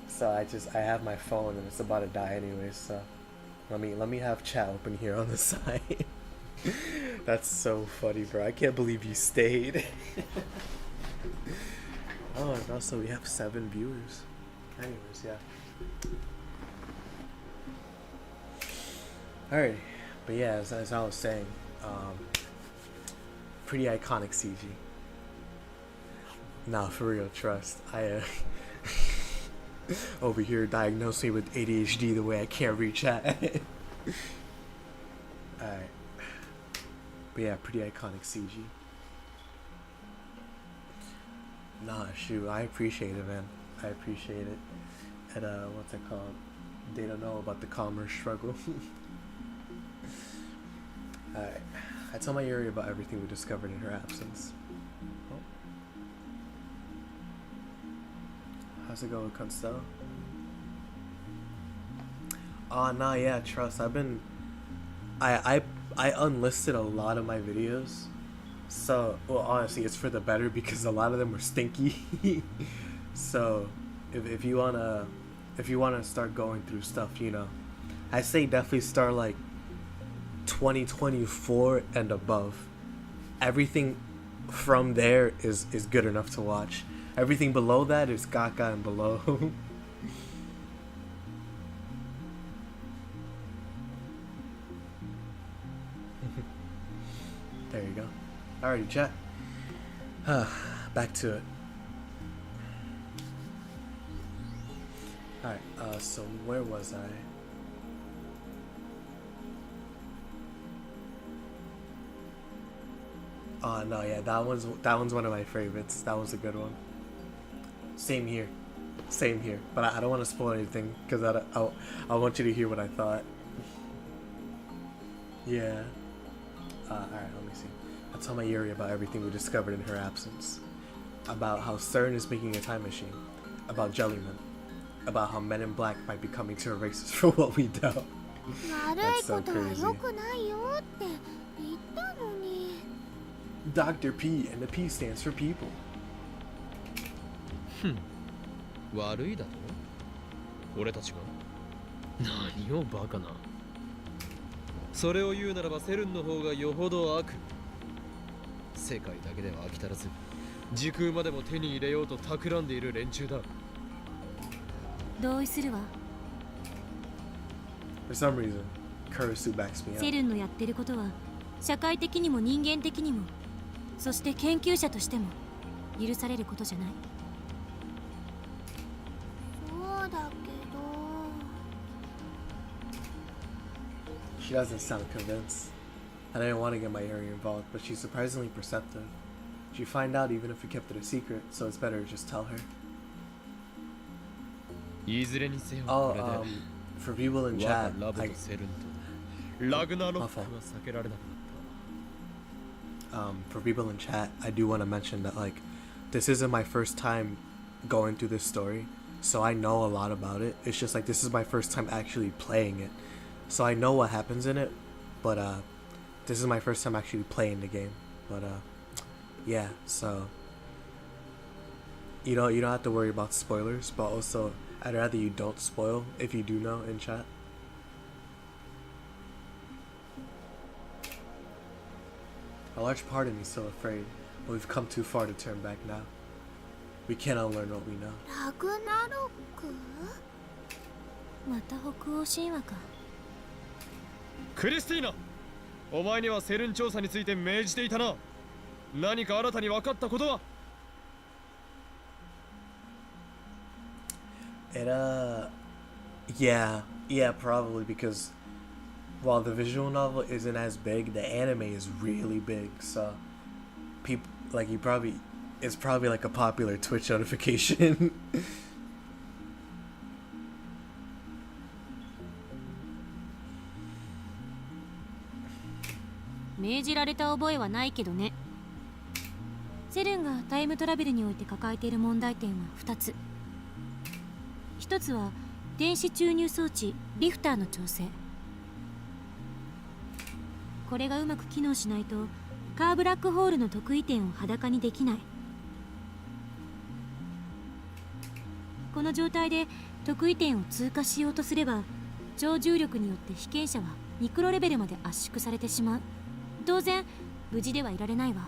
So I have my phone and it's about to die anyways, so let me have chat open here on the side. That's so funny, bro. I can't believe you stayed. Oh, and also we have 7 viewers. Anyways, yeah. Alright, but yeah, as I was saying, pretty iconic CG. Nah, for real, trust. I over here diagnosing with ADHD the way I can't read chat. Alright. But yeah, pretty iconic CG. Nah, shoot, I appreciate it, man. I appreciate it. And what's it called? They don't know about the commerce struggle. Alright. I tell Mayuri about everything we discovered in her absence. Oh. How's it going, Constell? Nah, yeah, trust. I unlisted a lot of my videos. So, well, honestly, it's for the better because a lot of them were stinky. So, if you wanna start going through stuff, you know, I say definitely start like 2024 and above. Everything from there is good enough to watch. Everything below that is gaga and below. There you go. Alrighty, chat. Back to it. Alright, so where was I? No, yeah, that one's one of my favorites. That was a good one. Same here. But I don't want to spoil anything because I want you to hear what I thought. Yeah. Alright, let me see. I'll tell Mayuri about everything we discovered in her absence. About how CERN is making a time machine. About Jellyman. About how Men in Black might be coming to erase us for what we do. That's so crazy. Dr. P, and the P stands for people. 悪いだと俺たちが何をバカなそれを言うならばセルンの方がよほど悪世界だけでは飽き足らず時空までも手に入れようと企んでいる連中だ同意するわ For some reason, Kurisu backs me up. セルンのやってることは社会的にも人間的にもそして研究者としても許されることじゃないそうだけど She doesn't sound convinced. I didn't want to get Mayuri involved, but she's surprisingly perceptive. She'd find out even if we kept it a secret, so it's better to just tell her. いずれにせよ Oh, これで for people in 我が chat, ラブ I, とセルンとラグナロックは避けられなくなった。 for people in chat, I do want to mention that like this isn't my first time going through this story, so I know a lot about it. It's just like this is my first time actually playing it, so I know what happens in it, but this is my first time actually playing the game. But yeah, so you don't have to worry about spoilers, but also I'd rather you don't spoil if you do know in chat. A large part of me is still afraid, but we've come too far to turn back now. We can't unlearn what we know. ラグナロック？また北欧神話か。クリスティーナ、お前にはセルン調査について命じていたな。何か新たに分かったことは？ It yeah, probably because while the visual novel isn't as big, the anime is really big. So people like it's probably like a popular Twitch notification. 命じられた覚えはないけどね。セルンがタイムトラベルにおいて抱えている問題点は2つ。1つは電子注入装置リフターの調整。これがうまく機能しないとカーブラックホールの特異点を裸にできない。この状態で特異点を通過しようとすれば超重力によって被験者はミクロレベルまで圧縮されてしまう。当然無事ではいられないわ。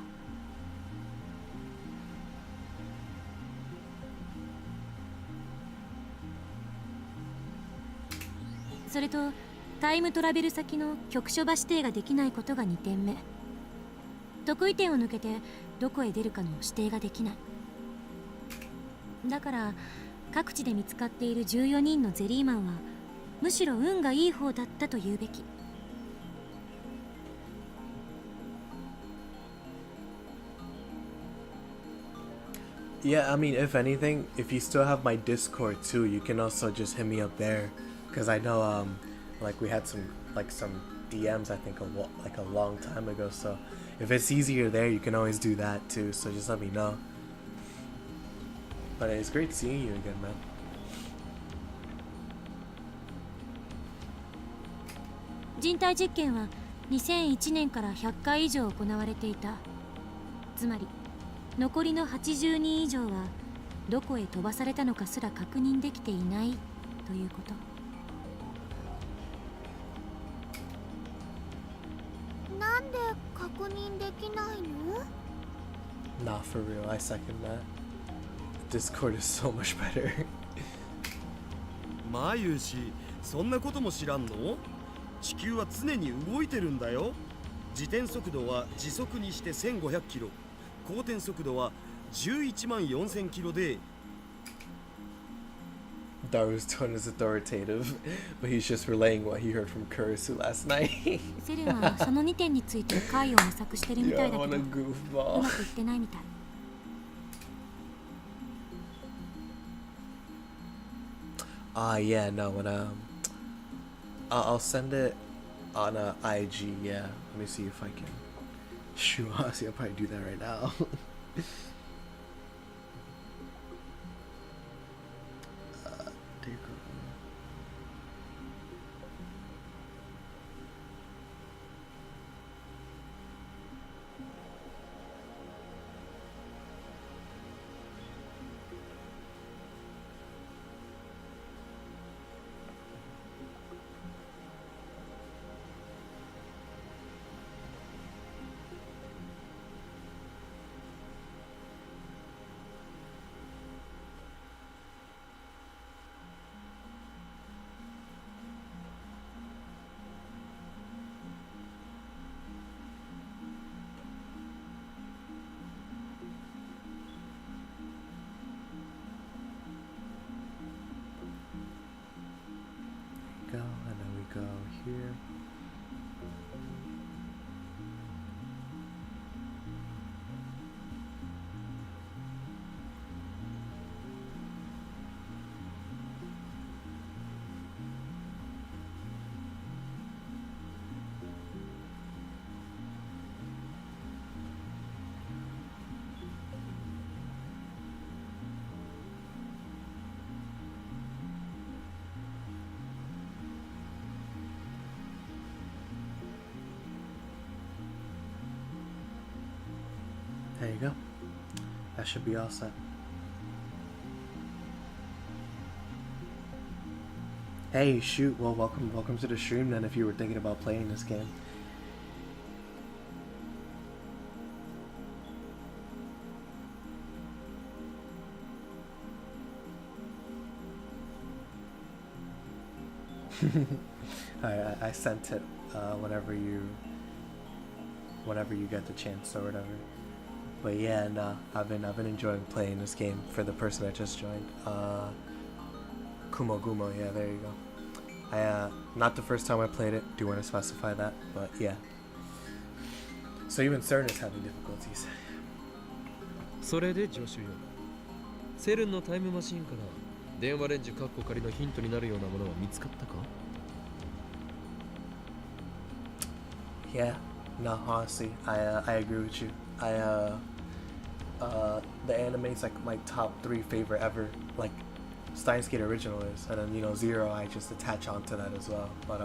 それとタイムトラベル先の局所場指定ができないことが2点目。特異点を抜けてどこへ出るかの指定ができない。だから各地で見つかっている14人のゼリーマンはむしろ運がいい方だったと言うべき。Yeah, I mean, if anything, if you still have my Discord too, you can also just hit me up there, because I know like we had some DMs I think a long time ago. So if it's easier there, you can always do that too. So just let me know. But it's great seeing you again, man. 人体実験は2001年から100回以上行われていた。つまり残りの80人以上はどこへ飛ばされたのかすら確認できていないということ。なんで確認できないの？ Nah, for real, I second that. Discord is so much better. マユシ、そんなことも知らんの？地球は常に動いてるんだよ。自転速度は時速にして1500キロ、公転速度は11万4000キロで。Daru's tone is authoritative, but he's just relaying what he heard from Kurisu last night. セルンはその2点について解を模索してるみたいだ Yeah, け what ど a う goofball. まくいってないみたい。Yeah, no, when I'll send it on IG. Yeah, let me see if I can. Shoot, honestly, I'll probably do that right now. There you go. Go, and then we go here. go. That should be all set. Hey, shoot. Well, welcome to the stream then if you were thinking about playing this game. I sent it whenever you get the chance or whatever. But yeah, and I've been enjoying playing this game for the person that just joined. Kumo Gumo, yeah, there you go. Not the first time I played it, do want to specify that, but yeah. So even CERN is having difficulties. それで助手よ。セルンのタイムマシンから電話レンジカッコ仮のヒントになるようなものは見つかったか? Yeah, no, honestly, I agree with you. The anime's like my top 3 favorite ever. Like Steins original is, and then, you know, Zero I just attach onto that as well. But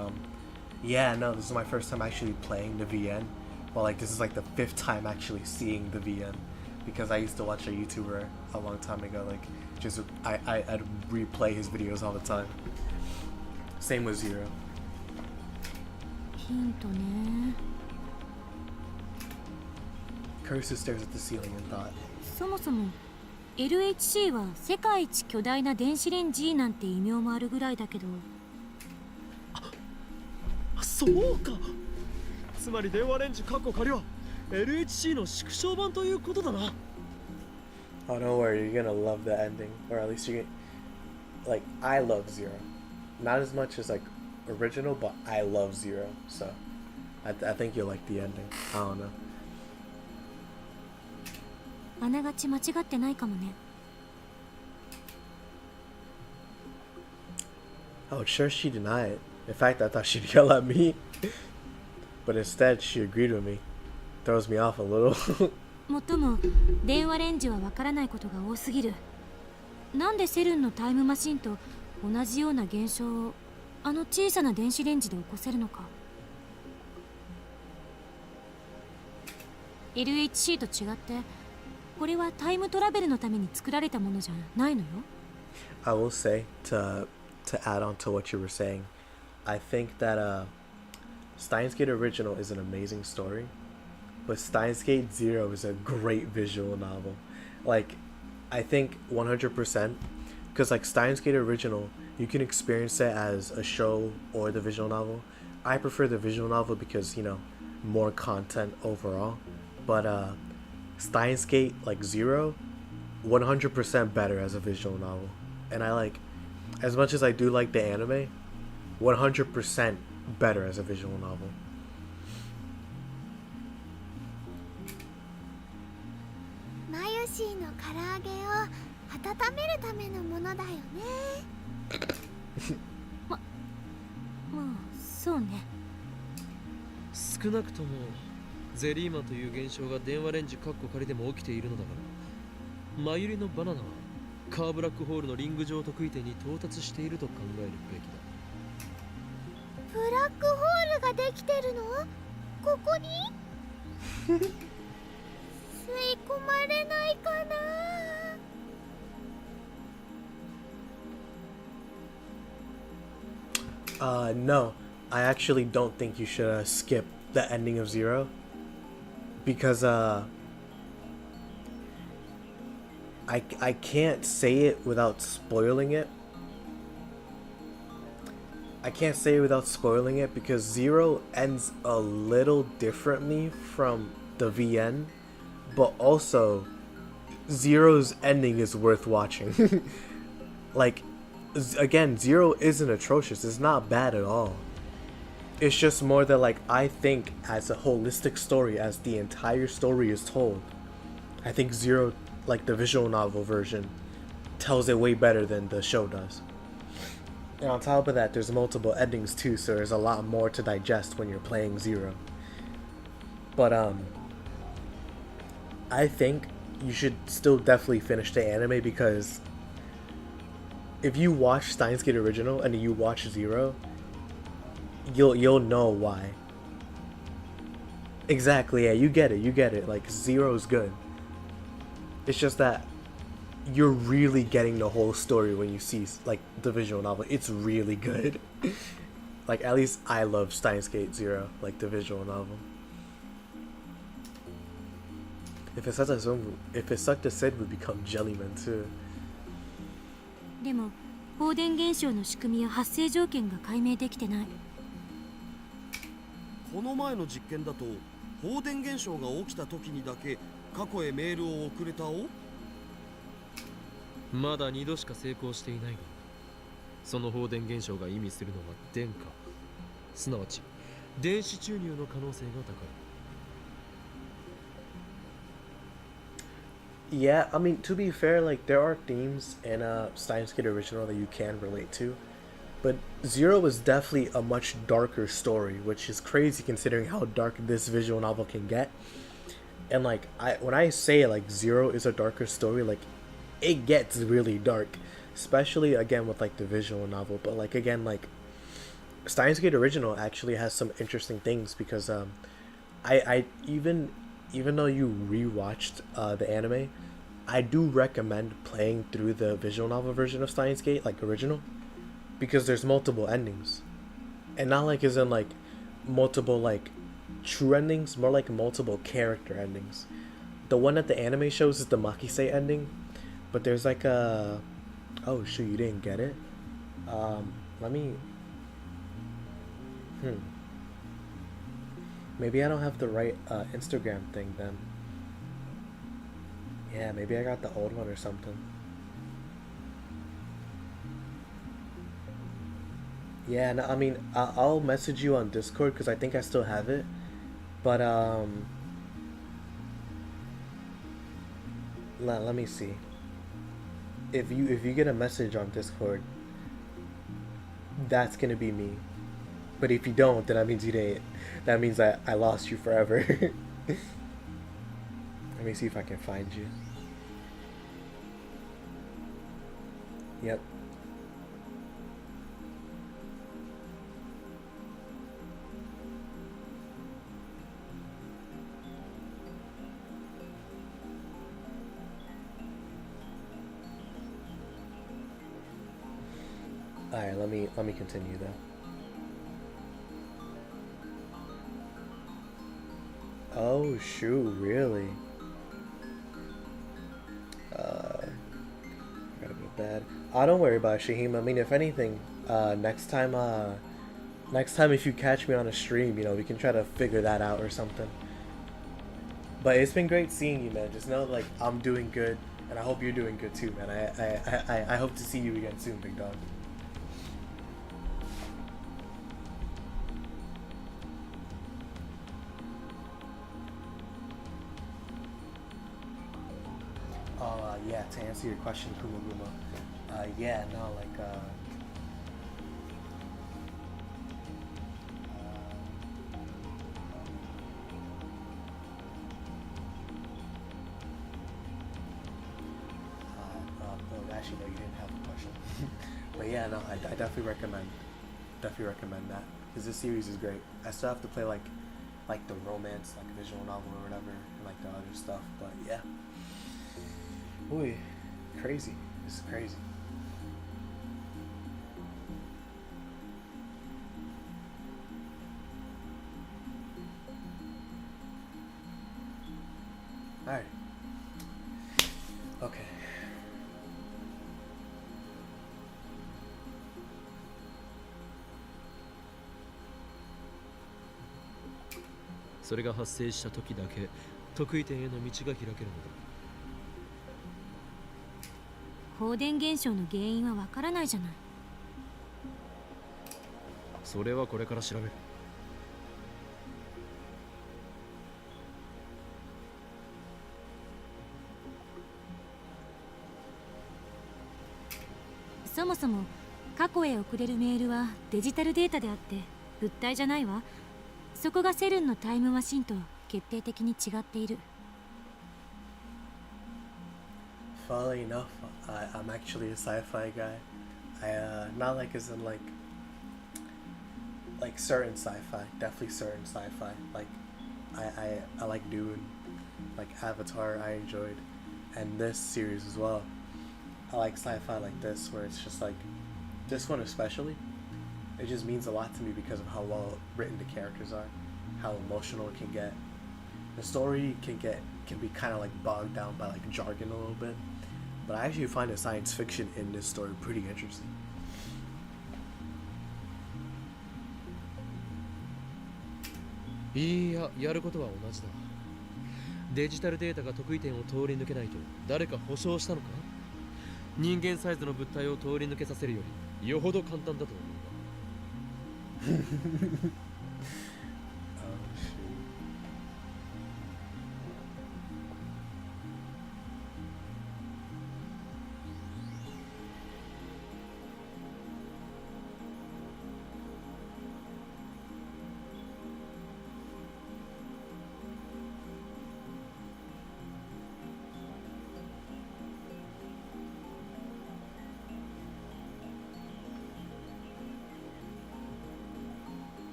yeah, no, this is my first time actually playing the VN. Well, like this is like the 5th time actually seeing the VN, because I used to watch a YouTuber a long time ago. Like just I'd replay his videos all the time. Same with Zero. ヒントね。 Curses stares at the ceiling and thought. そもそも LHC は世界一巨大な電子レンジなんて異名もあるぐらいだけど。そうか。つまり電話レンジカッコ仮は LHC の縮小版ということだな。 Oh, don't worry, you're gonna love the ending, or at least you're gonna, like, I love Zero, not as much as like original, but I love Zero, so I think you'll like the ending. I don't know. あながち間違ってないかもね。 Oh, sure, she denied it. In fact, I thought she'd yell at me, but instead she agreed with me. Throws me off a little. もっとも電話レンジはわからないことが多すぎる。なんでセルンのタイムマシンと同じような現象をあの小さな電子レンジで起こせるのか。 LHC と違ってこれはタイムトラベルのために作られたものじゃないのよ。 I will say, to add on to what you were saying, I think that Steins Original is an amazing story, but Steins Gate Zero is a great visual novel. Like, I think 100%, because like Steins Gate Original, you can experience it as a show or the visual novel. I prefer the visual novel because, you know, more content overall. But Steins Gate, like Zero, 100% better as a visual novel. And I like, as much as I do like the anime, 100% better as a visual novel. マユシーの唐揚げを温めるためのものだよね。まあそうね。少なくともゼリーマという現象が電話レンジカッコ仮でも起きているのだから、マユリのバナナはカーブラックホールのリング上特異点に到達していると考えるべきだ。ブラックホールができてるの？ここに？吸い込まれないかな？ No, I actually don't think you should skip the ending of Zero, because I can't say it without spoiling it. I can't say it without spoiling it because Zero ends a little differently from the VN, but also Zero's ending is worth watching. Like, again, Zero isn't atrocious. It's not bad at all. It's just more that, like, I think as a holistic story, as the entire story is told, I think Zero, like the visual novel version, tells it way better than the show does. And on top of that, there's multiple endings too, so there's a lot more to digest when you're playing Zero. But I think you should still definitely finish the anime, because if you watch Steins Gate Original and you watch Zero, you'll know why. Exactly, yeah, you get it. Like, Zero's good. It's just that you're really getting the whole story when you see like the visual novel. It's really good. Like at least I love Steins Gate Zero, like the visual novel. If it sucked a Sid would become Jellyman too. でも放電現象の仕組みや発生条件が解明できてない。この前の実験だと放電現象が起きた時にだけ過去へメールを送れたお。まだ2度しか成功していないが、その放電現象が意味するのは電荷、すなわち電子注入の可能性が高い。Yeah, I mean, to be fair, like, there are themes in Steins Gate Original that you can relate to. But Zero is definitely a much darker story, which is crazy considering how dark this visual novel can get. And, like, when I say, like, Zero is a darker story, like, it gets really dark. Especially, again, with, like, the visual novel. But, like, again, like, Steins Gate Original actually has some interesting things because, even though you rewatched the anime, I do recommend playing through the visual novel version of Steins Gate, like original, because there's multiple endings, and not like as in like multiple like true endings, more like multiple character endings. The one that the anime shows is the Makise ending, but there's like a oh shoot, you didn't get it. Let me. Maybe I don't have the right Instagram thing then. Yeah, maybe I got the old one or something. Yeah, no, I mean, I'll message you on Discord because I think I still have it. But, let me see. If you get a message on Discord, that's gonna be me. But if you don't, then that means you didn't. That means I lost you forever. Let me see if I can find you. Yep. Alright, let me continue though. Oh shoot, really? Gotta go bad. Oh, don't worry about it, Shaheem. I mean, if anything, next time if you catch me on a stream, you know, we can try to figure that out or something. But it's been great seeing you, man. Just know, like, I'm doing good, and I hope you're doing good too, man. I hope to see you again soon, big dog. Yeah, to answer your question, Kuma Guma, yeah, no, like, actually, no, you didn't have a question. But yeah, no, I definitely recommend that, because this series is great. I still have to play, like the romance, like, visual novel or whatever, and, like, the other stuff, but yeah. Boy, crazy. This is crazy. Alright. Okay.それが発生した時だけ得意点への道が開けるのだ。放電現象の原因はわからないじゃない。それはこれから調べる。そもそも過去へ送れるメールはデジタルデータであって物体じゃないわ。そこがセルンのタイムマシンと決定的に違っている。Funnily enough, I'm actually a sci-fi guy. Not like as in like certain sci-fi, definitely certain sci-fi. Like I like Dune, like Avatar I enjoyed, and this series as well. I like sci-fi like this, where it's just like this one especially. It just means a lot to me because of how well written the characters are, how emotional it can get. The story can be kind of like bogged down by like jargon a little bit, but I actually find the science fiction in this story pretty interesting. いや、やることは同じだ。デジタルデータが得意点を通り抜けないと誰か保証したのか？人間サイズの物体を通り抜けさせるよりよほど簡単だと思うが。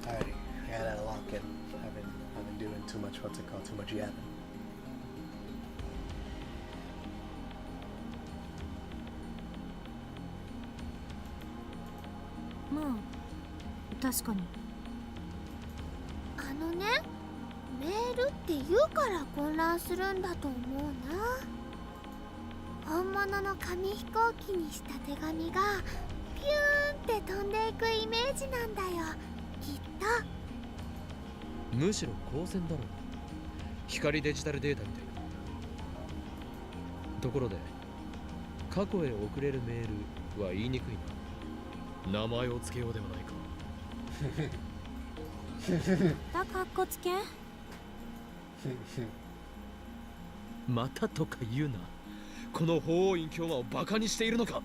Alrighty, I got that lock in. I've been doing too much, what's it called? Too much yapping. Meru って言うから混乱するんだと思うな。本物の紙飛行機にした手紙がピューンって飛んでいくイメージなんだよ、きっと。むしろ光線だろう。光デジタルデータみたいな。ところで過去へ送れるメールは言いにくいな。名前を付けようではないか。だかっこつけまたとか言うな。この法王院教魔をバカにしているのか。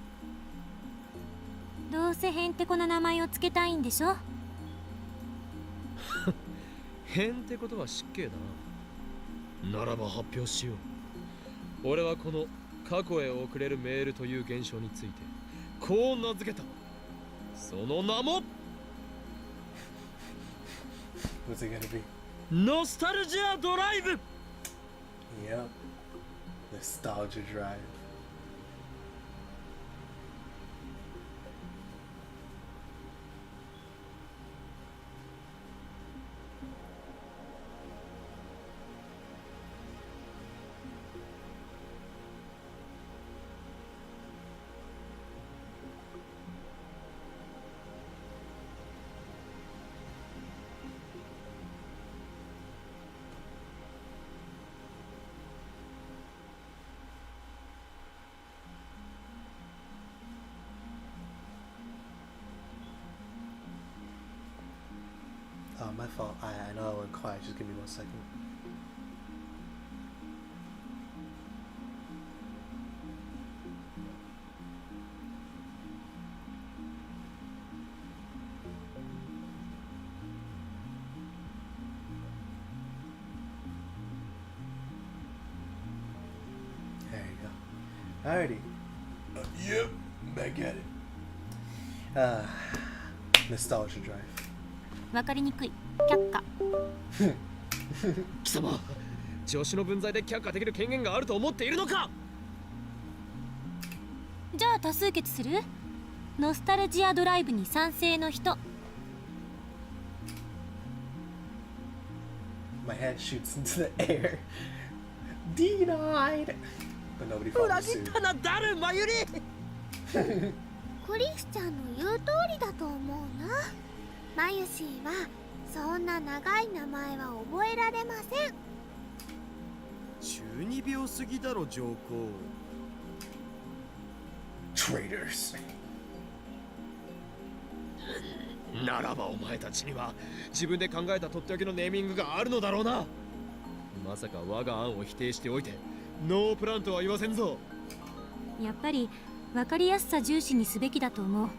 どうせへんてこな名前をつけたいんでしょ。へんってことは失敬だな。ならば発表しよう。俺はこの過去へ送れるメールという現象についてこう名付けた。その名も What's it gonna be? ノスタルジアドライブ。 Yep. Nostalgia drive. Oh, my fault. I know I went quiet. Just give me 1 second. There you go. Alrighty. Yep, back at it. Nostalgia drive. わかりにくい。却下。貴様、助手の分際で却下できる権限があると思っているのか。じゃあ多数決する？ノスタルジアドライブに賛成の人。My hand shoots into the air. Denied. But nobody follows suit. 裏切ったな、誰、マユリ。クリスちゃんの言う通りだと思うな。マユシーはそんな長い名前は覚えられません。中二病すぎだろ上皇。Traitors. ならばお前たちには自分で考えたとっておきのネーミングがあるのだろうな。まさか我が案を否定しておいてノープランとは言わせんぞ。やっぱり分かりやすさ重視にすべきだと思う。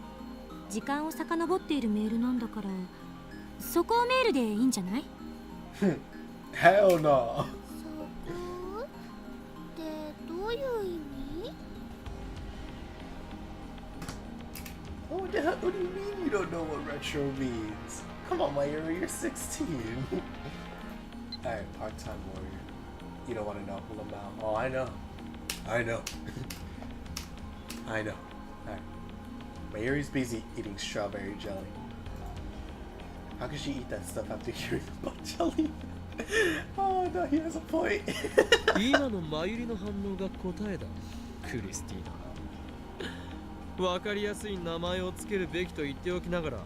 時間を遡っているメールなんだから、そこをメールでいいんじゃない？ Hell no. そこってどういう意味？ Oh, what the hell? What do you mean you don't know what retro means? Come on, Mayuri, you're 16. Alright, part-time warrior. You don't want to know. Lamau. Oh, I know. I know. I know. Alright. Mayuri's busy eating strawberry jelly. How could she eat that stuff after hearing about jelly? Oh no, he has a point. 今のマユリの反応が答えだ、クリスティーナ。わかりやすい名前をつけるべきと言っておきながら、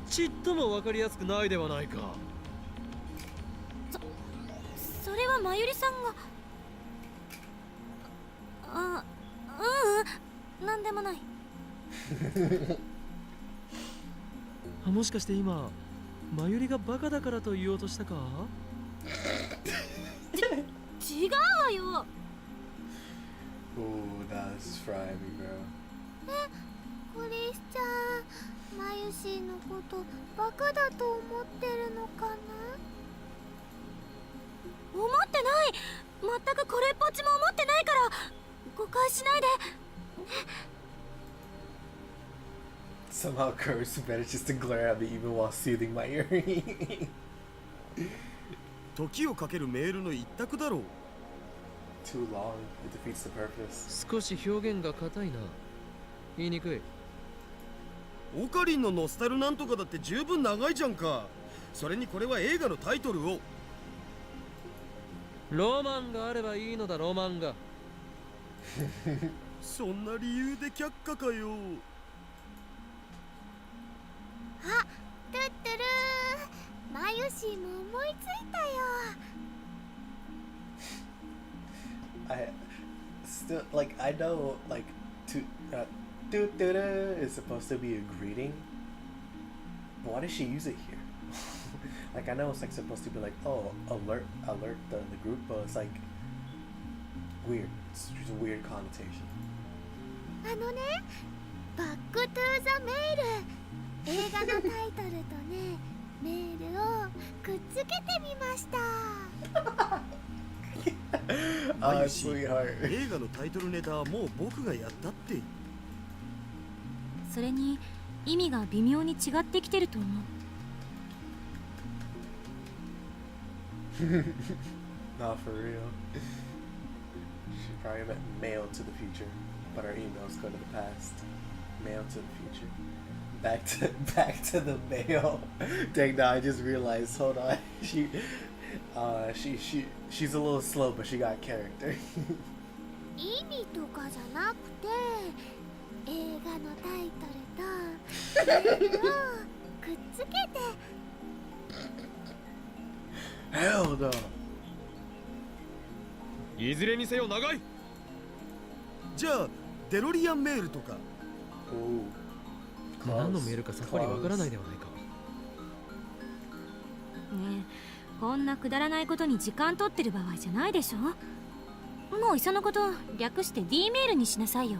ちっともわかりやすくないではないか。それはマユリさんが。あ、なんでもない。もしかして今、マユリがバカだからと言おうとしたか？違うわよ。Ooh, that's frying me, bro. クリスちゃん、マユシーのことバカだと思ってるのかな？思ってない。全くこれっぽっちも思ってないから誤解しないで。Somehow Curse manages to glare at me even while soothing my earring. 時をかけるメールの一択だろう。 Too long, it defeats the purpose. 少し表現が硬いな。言いにくい。オカリンのノスタルなんとかだって十分長いじゃんか。それにこれは映画のタイトルを。ロマンがあればいいのだ、ロマンが。そんな理由で却下かよ。あ、トゥットゥルー、マユシーも思いついたよ。I still like I know like do is supposed to be a greeting, but why does she use it here? Like I know it's like supposed to be like, oh, alert the group, but it's like weird. It's just a weird connotation. あのね、バックトゥーザメール、映画のタイトルとね、メールをくっつけてみました。マユシ、 sweetheart. 映画のタイトルネタはもう僕がやったって。それに意味が微妙に違ってきてると思う。Not for real. She probably meant mail to the future, but our emails go to the past. Mail to the future. Back to the mail. Dang, now I just realized. Hold on. She's a little slow, but she got character. 意味とかじゃなくて、映画のタイトルとメールをくっつけて。Hell no. いずれにせよ長い。じゃあデロリアンメールとか。何のメールかさっぱりわからないではないか。ねえ、こんなくだらないことに時間取ってる場合じゃないでしょ。もういっそのこと略して D メールにしなさいよ。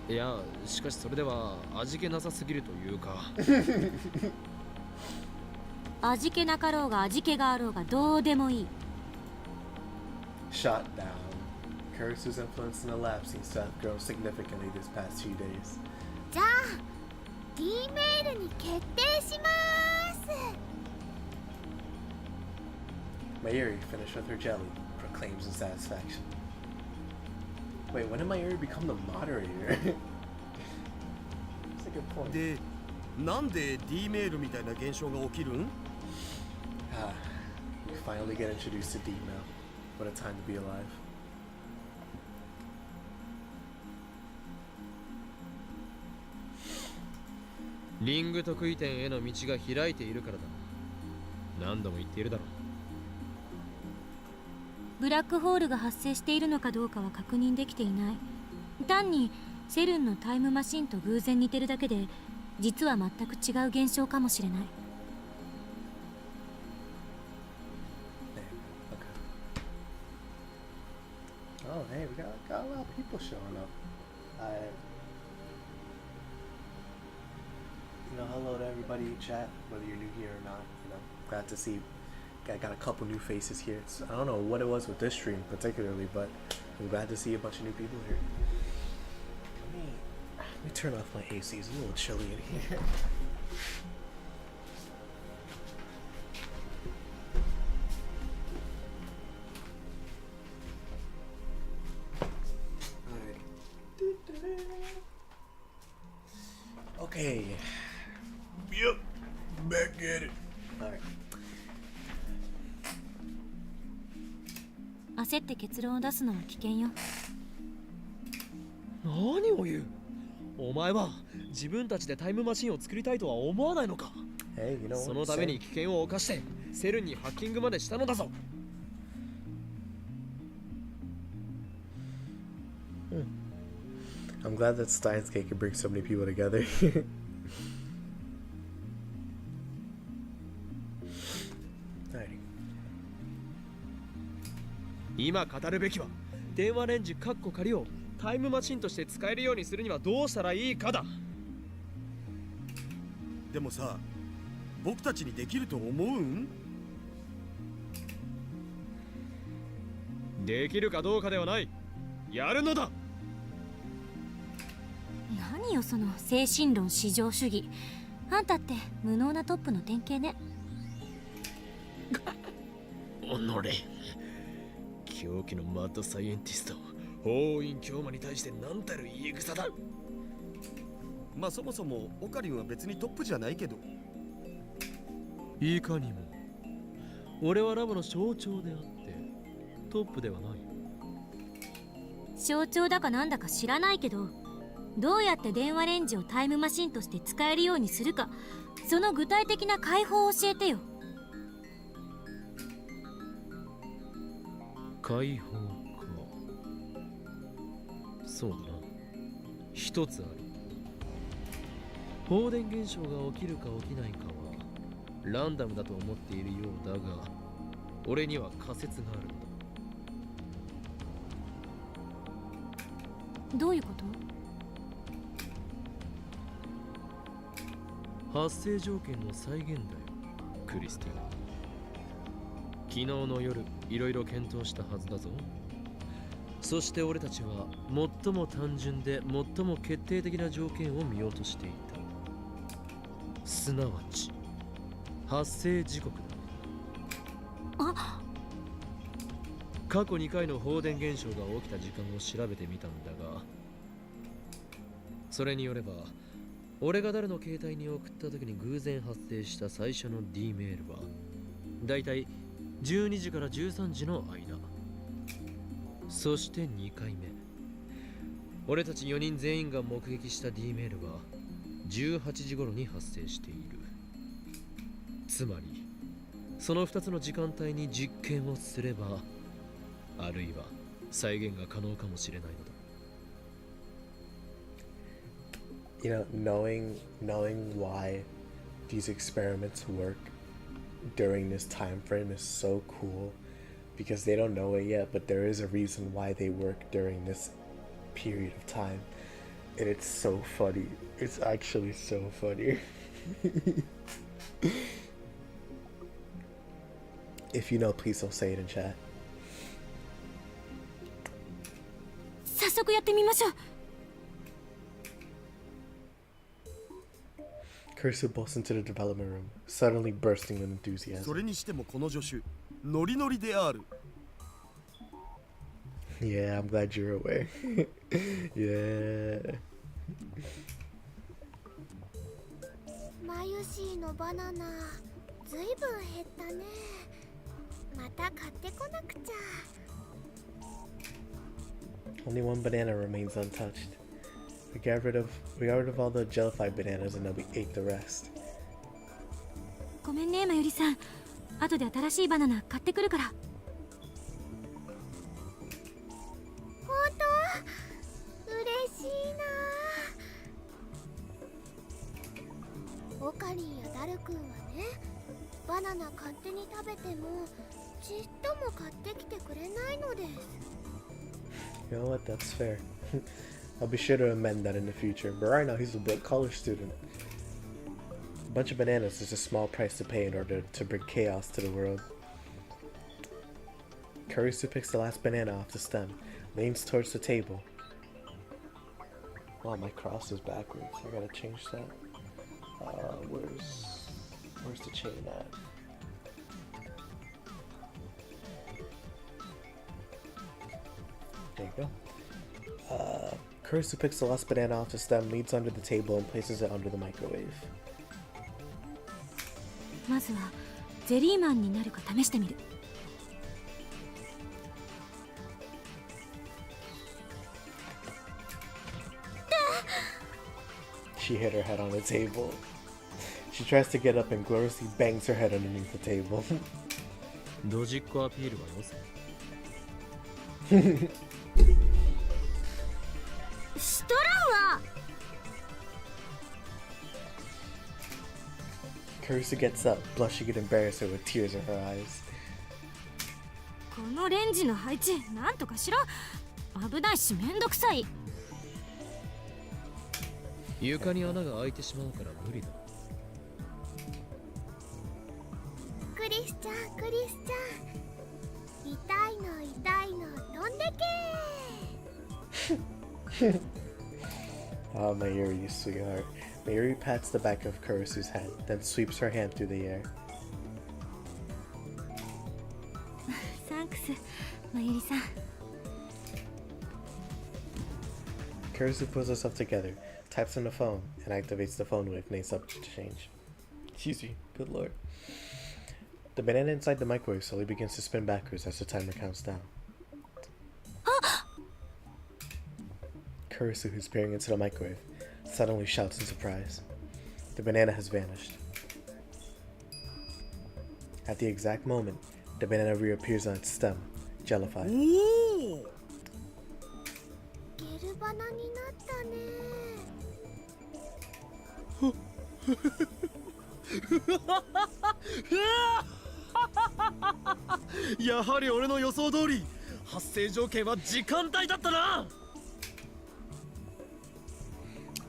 いや、しかしそれでは味気なさすぎるというか。味気なかろうが味気があろうがどうでもいい。 Shot down. Kurisu's influence in the lab seems to have grown significantly this past few days. じゃあ D メールに決定します。 Mayuri, finished with her jelly, proclaims in satisfaction. Wait, when did Mayuri become the moderator? That's a good point. で、なんで D メールみたいな現象が起きるん？ We finally get introduced to D now. What a time to be alive. リング得意点への道が開いているからだ。何度も言っているだろう。ブラックホールが発生しているのかどうかは確認できていない。単にセルンのタイムマシンと偶然似てるだけで、実は全く違う現象かもしれない。Oh, hey, we got a lot of people showing up. Hello to everybody in chat, whether you're new here or not. Glad to see. I got a couple new faces here. I don't know what it was with this stream particularly, but I'm glad to see a bunch of new people here. turn off my AC. It's a little chilly in here. Okay. Yep. Back at it. Alright. 焦って結論を出すのは危険よ。何を言う。お前は自分たちでタイムマシンを作りたいとは思わないのか。 Hey, you know そ what の I'm ため saying? に危険を冒してセルンにハッキングまでしたのだぞ。I'm glad that Steins can bring so many people together. 今語るべきは電話レンジカッコ仮をタイムマシンとして使えるようにするにはどうしたらいいかだ。でもさ、僕たちにできると思うん？できるかどうかではない。やるのだ。何よその精神論至上主義。あんたって無能なトップの典型ね。おのれ、狂気のマッドサイエンティスト法院教魔に対して何たる言い草だ。まあそもそもオカリンは別にトップじゃないけど。いかにも俺はラボの象徴であってトップではない。象徴だかなんだか知らないけど、どうやって電話レンジをタイムマシンとして使えるようにするか、その具体的な解法を教えてよ。解放か。そうだな、一つある。放電現象が起きるか起きないかはランダムだと思っているようだが、俺には仮説があるのだ。どういうこと？発生条件の再現だよ、クリスティン。昨日の夜いろいろ検討したはずだぞ。そして俺たちは最も単純で最も決定的な条件を見ようとしていた。すなわち発生時刻だ。あ、過去2回の放電現象が起きた時間を調べてみたんだが、それによれば俺が誰の携帯に送った時に偶然発生した最初の D メールはだいたい12時から13時の間。そして2回目、俺たち4人全員が目撃した D メールは18時頃に発生している。つまりその2つの時間帯に実験をすれば、あるいは再現が可能かもしれないのだ。You know, knowing why these experiments work during this time frame is so cool, because they don't know it yet, but there is a reason why they work during this period of time, and it's so funny. It's actually so funny. If you know, please don't say it in chat. 早速やってみましょう。Cursor busts into the development room, suddenly bursting with enthusiasm. それにしてもこの助手、ノリノリである。Yeah, I'm glad you're aware. Yeah. マユシーのバナナずいぶん減ったね。また買ってこなくちゃ。 Only one banana remains untouched. We got rid of all the jellified bananas and then we ate the rest. ごめんね、マユリさん。後で新しいバナナ買ってくるから。本当？嬉しいな。オカリンやダル君はね、バナナ勝手に食べてもちっとも買ってきてくれないのです。 You know what? That's fair. I'll be sure to amend that in the future. But right now, he's a black college student. A bunch of bananas is a small price to pay in order to bring chaos to the world. Kurisu picks the last banana off the stem, leans towards the table. Oh, my cross is backwards. I gotta change that. Where's the chain at? There you go. Kurisu picks the last banana off the stem, leads under the table, and places it under the microwave. まずはゼリーマンになるか試してみる。She hit her head on the table. She tries to get up and gloriously bangs her head underneath the table. ドジっ子アピールはよせ。しとらんわ。 Kurisu gets up, blushing and embarrassed her with tears in her eyes. このレンジの配置なんとかしろ。危ないしめんどくさい。床に穴が開いてしまうから無理だ。クリスちゃん、クリスちゃん、痛いの痛いの飛んでけ。Oh, Mayuri, you sweetheart. Mayuri pats the back of Kurisu's head, then sweeps her hand through the air. サンクス、まゆりさん。Kurisu pulls herself together, types on the phone, and activates the phone with main subject to change. Excuse me, good lord. The banana inside the microwave slowly begins to spin backwards as the timer counts down. Kurisu, who's peering into the microwave, suddenly shouts in surprise. The banana has vanished. At the exact moment, the banana reappears on its stem, jellified. ゲルバナになったね。やはり俺の予想通り発生条件は時間帯だったな。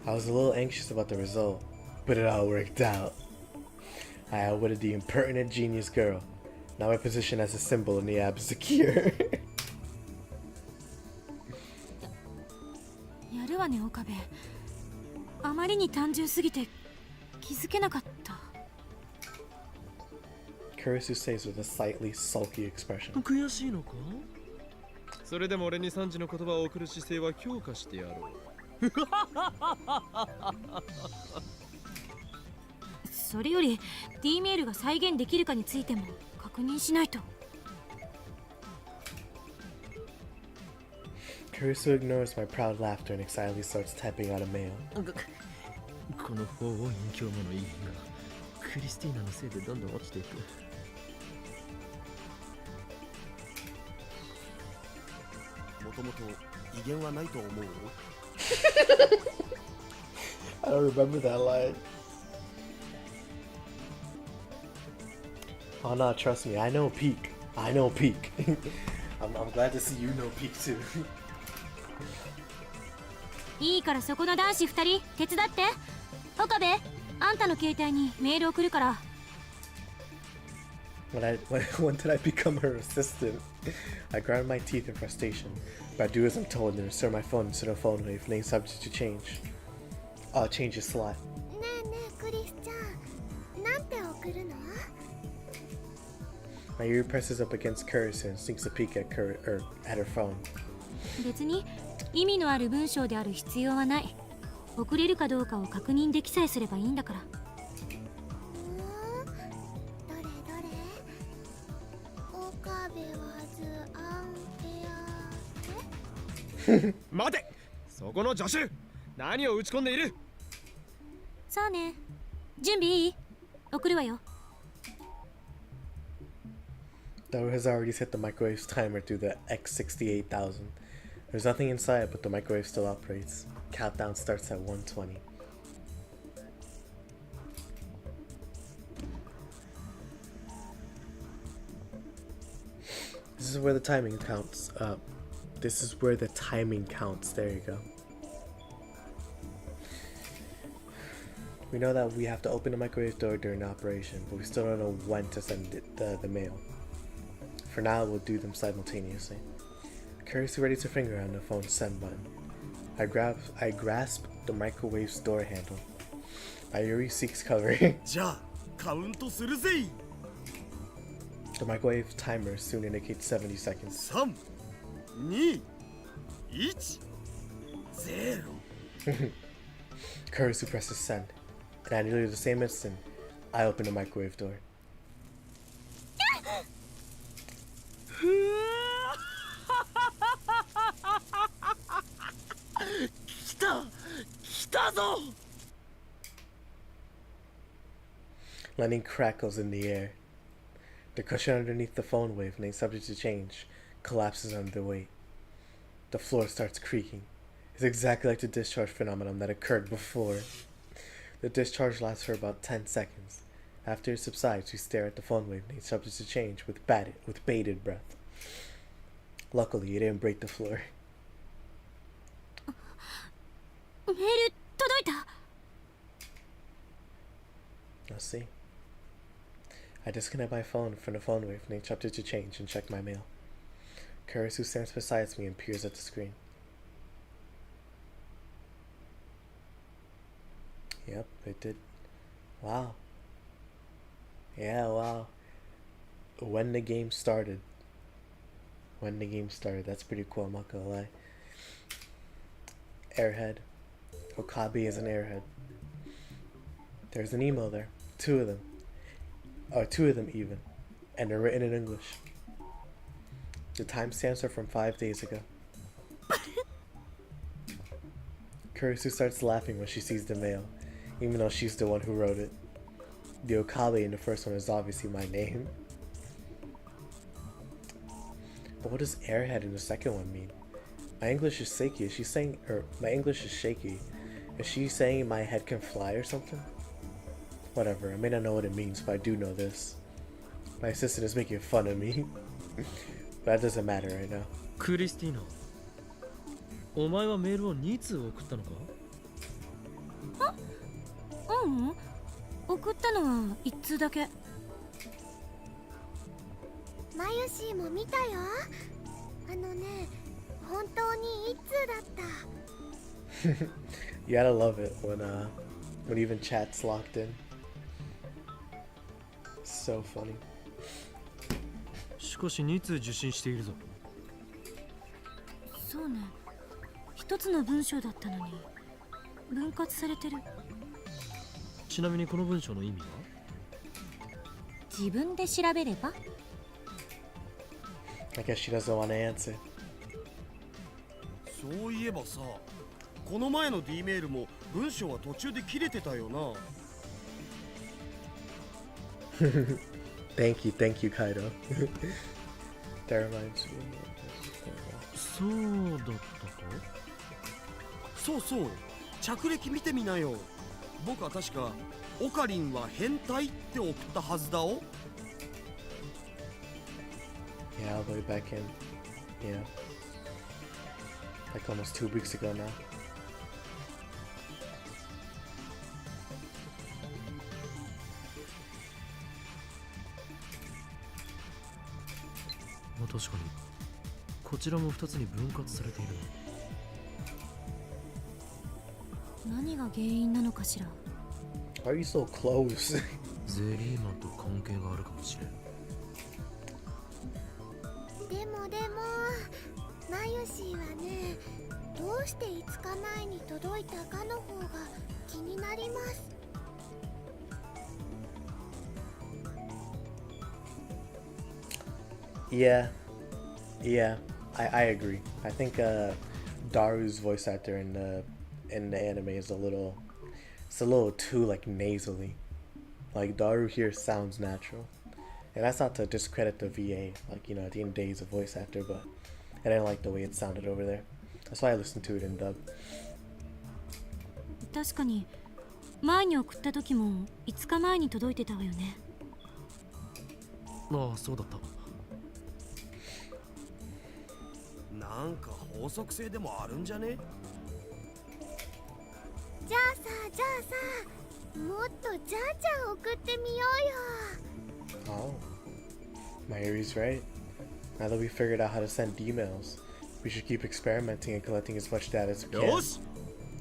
I was a little anxious about the result, but it all worked out. I outwitted the impertinent genius girl. Now my position as a symbol in the app is secure. やるわね岡部。あまりに単純すぎて気づけなかった。 Kurisu says with a slightly sulky expression. 悔しいのか？それでも俺に3時の言葉を送る姿勢は強化してやろう。それより D メールが再現できるかについても確認しないと。 Kurisu ignores my proud laughter and excitedly starts typing out a mail. この法音教母の威厳がクリスティーナのせいでどんどん落ちていく。もともと威厳はないと思う。 I don't remember that line. Oh no, trust me, I know peak. I know peak. I'm glad to see you know peak too. いいからそこの男子2人手伝って。岡部、あんたの携帯にメール送るから。When did I become her assistant? I grind my teeth in frustration, but I do as I'm told and insert my phone into the phone wave, name subject to change. Change your slot. ねえねえクリスちゃん、なんて送るの？ Mayuri presses up against Kurisu and sneaks a peek at her phone. 別に意味のある文章である必要はない。送れるかどうかを確認できさえすればいいんだから。どれどれ？岡部はずアンペア。待て、そこの助手、何を打ち込んでいる？そうね。準備いい？送るわよ。 Dora has already set the microwave's timer through the X68000. There's nothing inside, but the microwave still operates. Countdown starts at 1:20. This is where the timing counts. This is where the timing counts. There you go. We know that we have to open the microwave door during the operation, but we still don't know when to send the mail. For now, we'll do them simultaneously. Kurisu readies her finger on the phone's send button. I grasp the microwave's door handle. Mayuri seeks cover. じゃあカウントするぜ。 The microwave timer soon indicates 70 seconds. 3、2、1、0。 Kurisu presses send, and at nearly the same instant, I open the microwave door. 来たぞ。 Lightning crackles in the air. The cushion underneath the phone wave, named subject to change, collapses under the weight. The floor starts creaking. It's exactly like the discharge phenomenon that occurred before. The discharge lasts for about 10 seconds. After it subsides, we stare at the phone wave, named subject to change, with bated breath. Luckily, it didn't break the floor. メール届いた。 Let's see. I disconnect my phone from the phone wave, named subject to change, and check my mail. Kurisu stands beside me and peers at the screen. Yep, it did. Wow. Yeah, wow. When the game started. That's pretty cool, I'm not gonna lie. Airhead. Okabe is an airhead. There's an email there. Two of them even. And they're written in English. The timestamps are from 5 days ago. Kurisu starts laughing when she sees the mail, even though she's the one who wrote it. The Okabe in the first one is obviously my name. But what does airhead in the second one mean? My English is shaky. Is she saying, or my English is shaky? Is she saying my head can fly or something? Whatever, I may not know what it means, but I do know this. My assistant is making fun of me. But that doesn't matter right now. クリスティーナ、お前はメールを2通送ったのか？ううん、送ったのは1通だけ。マユシーも見たよ。あのね、本当に1通だった。 You gotta love it when even chat's locked in. So funny. しかし2通受信しているぞ。そうね、一つの文章だったのに分割されてる。ちなみにこの文章の意味は？自分で調べれば。 I guess she doesn't want to answer. そういえばさ、この前の D メールも文章は途中で切れてたよな。Thank you, Kaido. That reminds me. そうだったか？そうそう、着歴見てみなよ。僕は確かオカリンは変態って送ったはずだお。 Yeah, all the way back in. Yeah. Like almost 2 weeks ago now. 確かにこちらも2つに分割されている。何が原因なのかしら。 Why are you so close? ゼリーマンと関係があるかもしれん。でもマユシーはね、どうして5日前に届いたかの方が気になります。 Yeah, I agree. I think Daru's voice actor in the anime is a little too like nasally. Like Daru here sounds natural, and that's not to discredit the VA. Like, you know, at the end of the day he's a voice actor, but I didn't like the way it sounded over there. That's why I listened to it in dub. 確かに前に送った時も5日前に届いてたわよね。ああ、そうだった。なんか法則性でもあるんじゃね？じゃあさ、もっとじゃあちゃん送ってみようよ。 Oh, Mayuri's right. Now that we figured out how to send emails, We should keep experimenting and collecting as much data as we よ can. し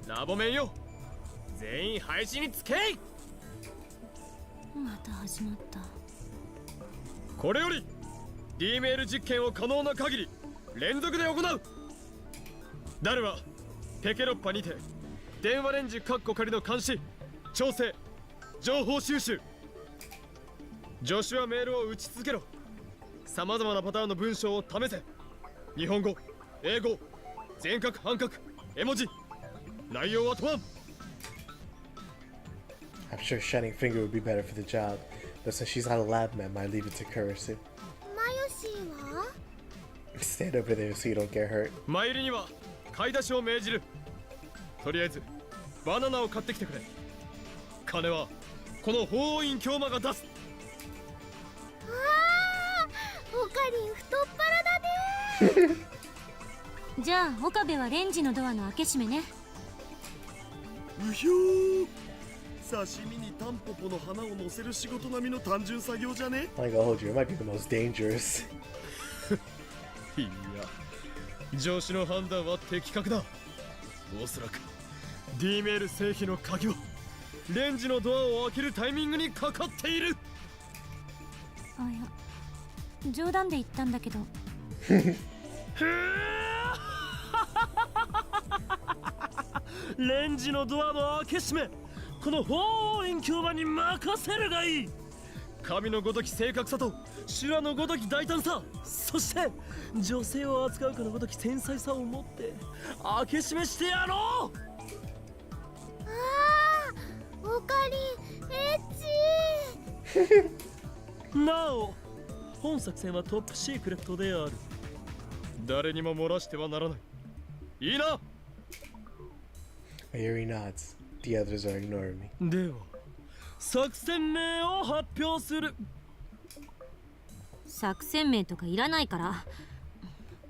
ラボメンよ全員配置につけい。また始まった。これより D メール実験を可能な限り連続で行う。ダルはペケロッパにて電話レンジカッコ仮の監視調整情報収集。助手はメールを打ち続けろ。さまざまなパターンの文章を試せ。日本語英語全角半角絵文字内容は問わん。 I'm sure Shining Finger would be better for the job, but since she's not a lab man, might leave it to Kurisu. マヨシーは Stand over there so you don't get hurt. マユリには買い出しを命じる。とりあえずバナナを買ってきてくれ。金はこの法王院京馬が出す。オカリン太っ腹だね。じゃあ岡部はレンジのドアの開け閉めね。うひょー、刺身にタンポポの花を乗せる仕事並みの単純作業じゃね。 I'm gonna hold you. It might be the most dangerous. いや上司の判断は的確だ。おそらく D メール製品の鍵はレンジのドアを開けるタイミングにかかっている。あ、いや冗談で言ったんだけど。レンジのドアの開け閉めこの法王院京馬に任せるがいい。神のごとき正確さと修羅のごとき大胆さ、そして女性を扱うかのごとき繊細さを持って開け閉めしてやろう。オカリンエッチ。なお本作戦はトップシークレットである。誰にも漏らしてはならない。いいな。 Mayuri nods. The others are ignoring me. では作戦名を発表する。作戦名とかいらないから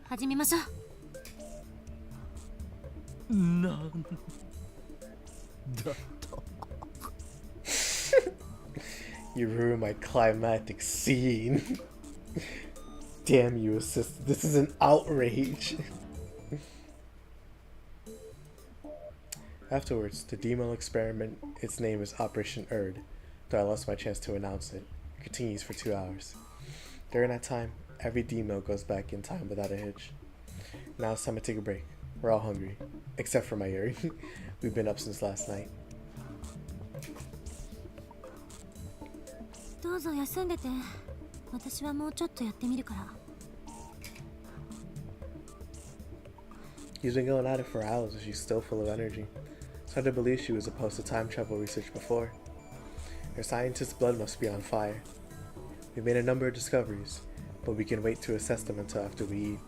始めましょう。なんだと。You ruined my climactic scene. Damn you, assistant. This is an outrage. Afterwards, the demo experiment, its name is Operation Erd, though I lost my chance to announce it, continues for 2 hours. During that time, every demo goes back in time without a hitch. Now it's time to take a break. We're all hungry, except for Mayuri. We've been up since last night. どうぞ休んでて。私はもうちょっとやってみるから。She's been going at it for hours and she's still full of energy. It's hard to believe she was opposed to time travel research before. Her scientist's blood must be on fire. We made a number of discoveries, but we can wait to assess them until after we eat.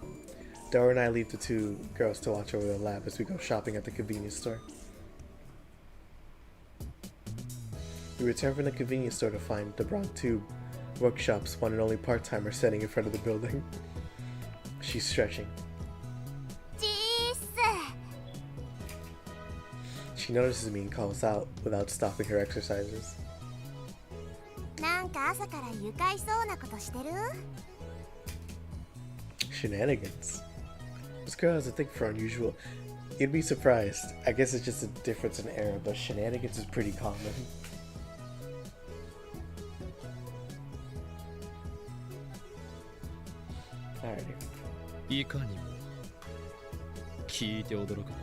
Dora and I leave the 2 girls to watch over the lab as we go shopping at the convenience store. We return from the convenience store to find the Bronx Tube Workshop's one and only part-timer sitting in front of the building. She's stretching. チース。 She notices me and calls out without stopping her exercises. なんか朝から愉快そうなことしてる？ Shenanigans. This girl has a thing for unusual. You'd be surprised. I guess it's just a difference in era, but shenanigans is pretty common. Alrighty. いかにも聞いて驚くな。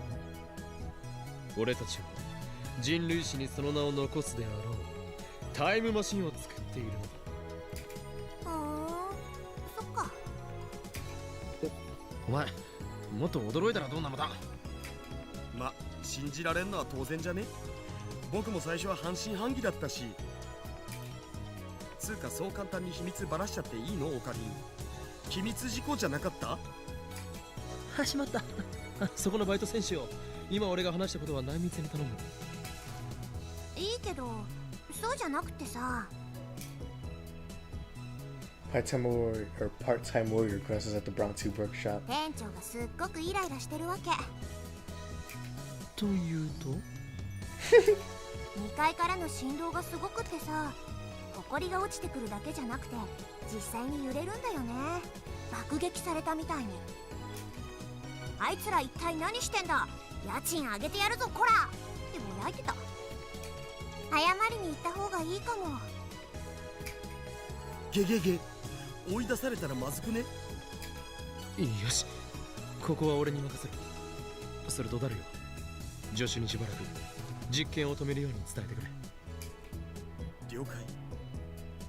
俺たちは人類史にその名を残すであろうタイムマシンを作っているのだ。そっか。お前もっと驚いたらどうなのだ。ま、信じられんのは当然じゃね。僕も最初は半信半疑だったし。つうかそう簡単に秘密ばらしちゃっていいの？オカリン。機密事項じゃなかった？始まった。そこのバイト選手よ。今俺が話したことは内密に頼む。いいけど、そうじゃなくてさ。Part-time warrior classes at the Bronx Tube Workshop. 店長がすっごくイライラしてるわけ。というと2階からの振動がすごくってさ、埃が落ちてくるだけじゃなくて実際に揺れるんだよね。爆撃されたみたいに。あいつら一体何してんだ、家賃あげてやるぞこらってぼやいてた。謝りに行った方がいいかも。ゲゲゲ、追い出されたらまずくね。よし、ここは俺に任せる。それとダルよ、助手にしばらく実験を止めるように伝えてくれ。了解。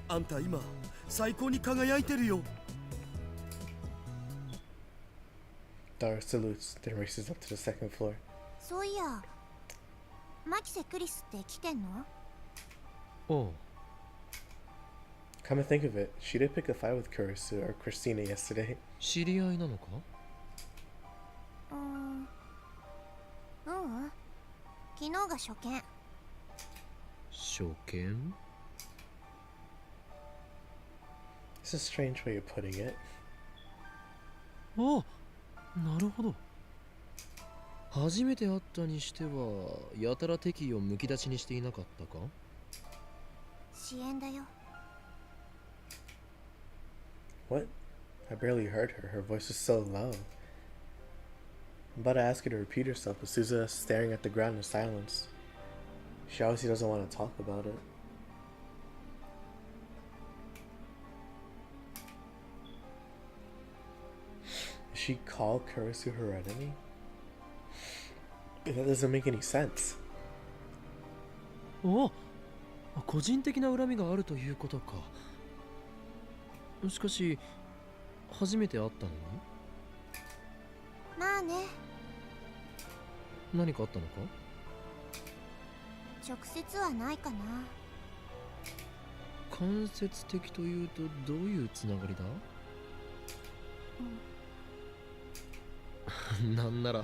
あんた今最高に輝いてるよ。Dara salutes, then races up to the second floor. そういや、マキセクリスって来てんの？おう。Come to think of it, she did pick a fight with Kurisu or Christina yesterday. 知り合いなのか？ううん、昨日が初見。初見？ It's a strange way of putting it. あ、なるほど。初めて会ったにしてはやたら敵意をむき出しにしていなかったか？支援だよ。What? I barely heard her. Her voice was so low. I'm about to ask her to repeat herself, but Suzuha is staring at the ground in silence. She obviously doesn't want to talk about it. Did she call Kurisu her enemy? That doesn't make any sense. お、個人的な恨みがあるということか。しかし初めて会ったのに？まあね。何かあったのか？直接はないかな。間接的というとどういうつながりだ？なんなら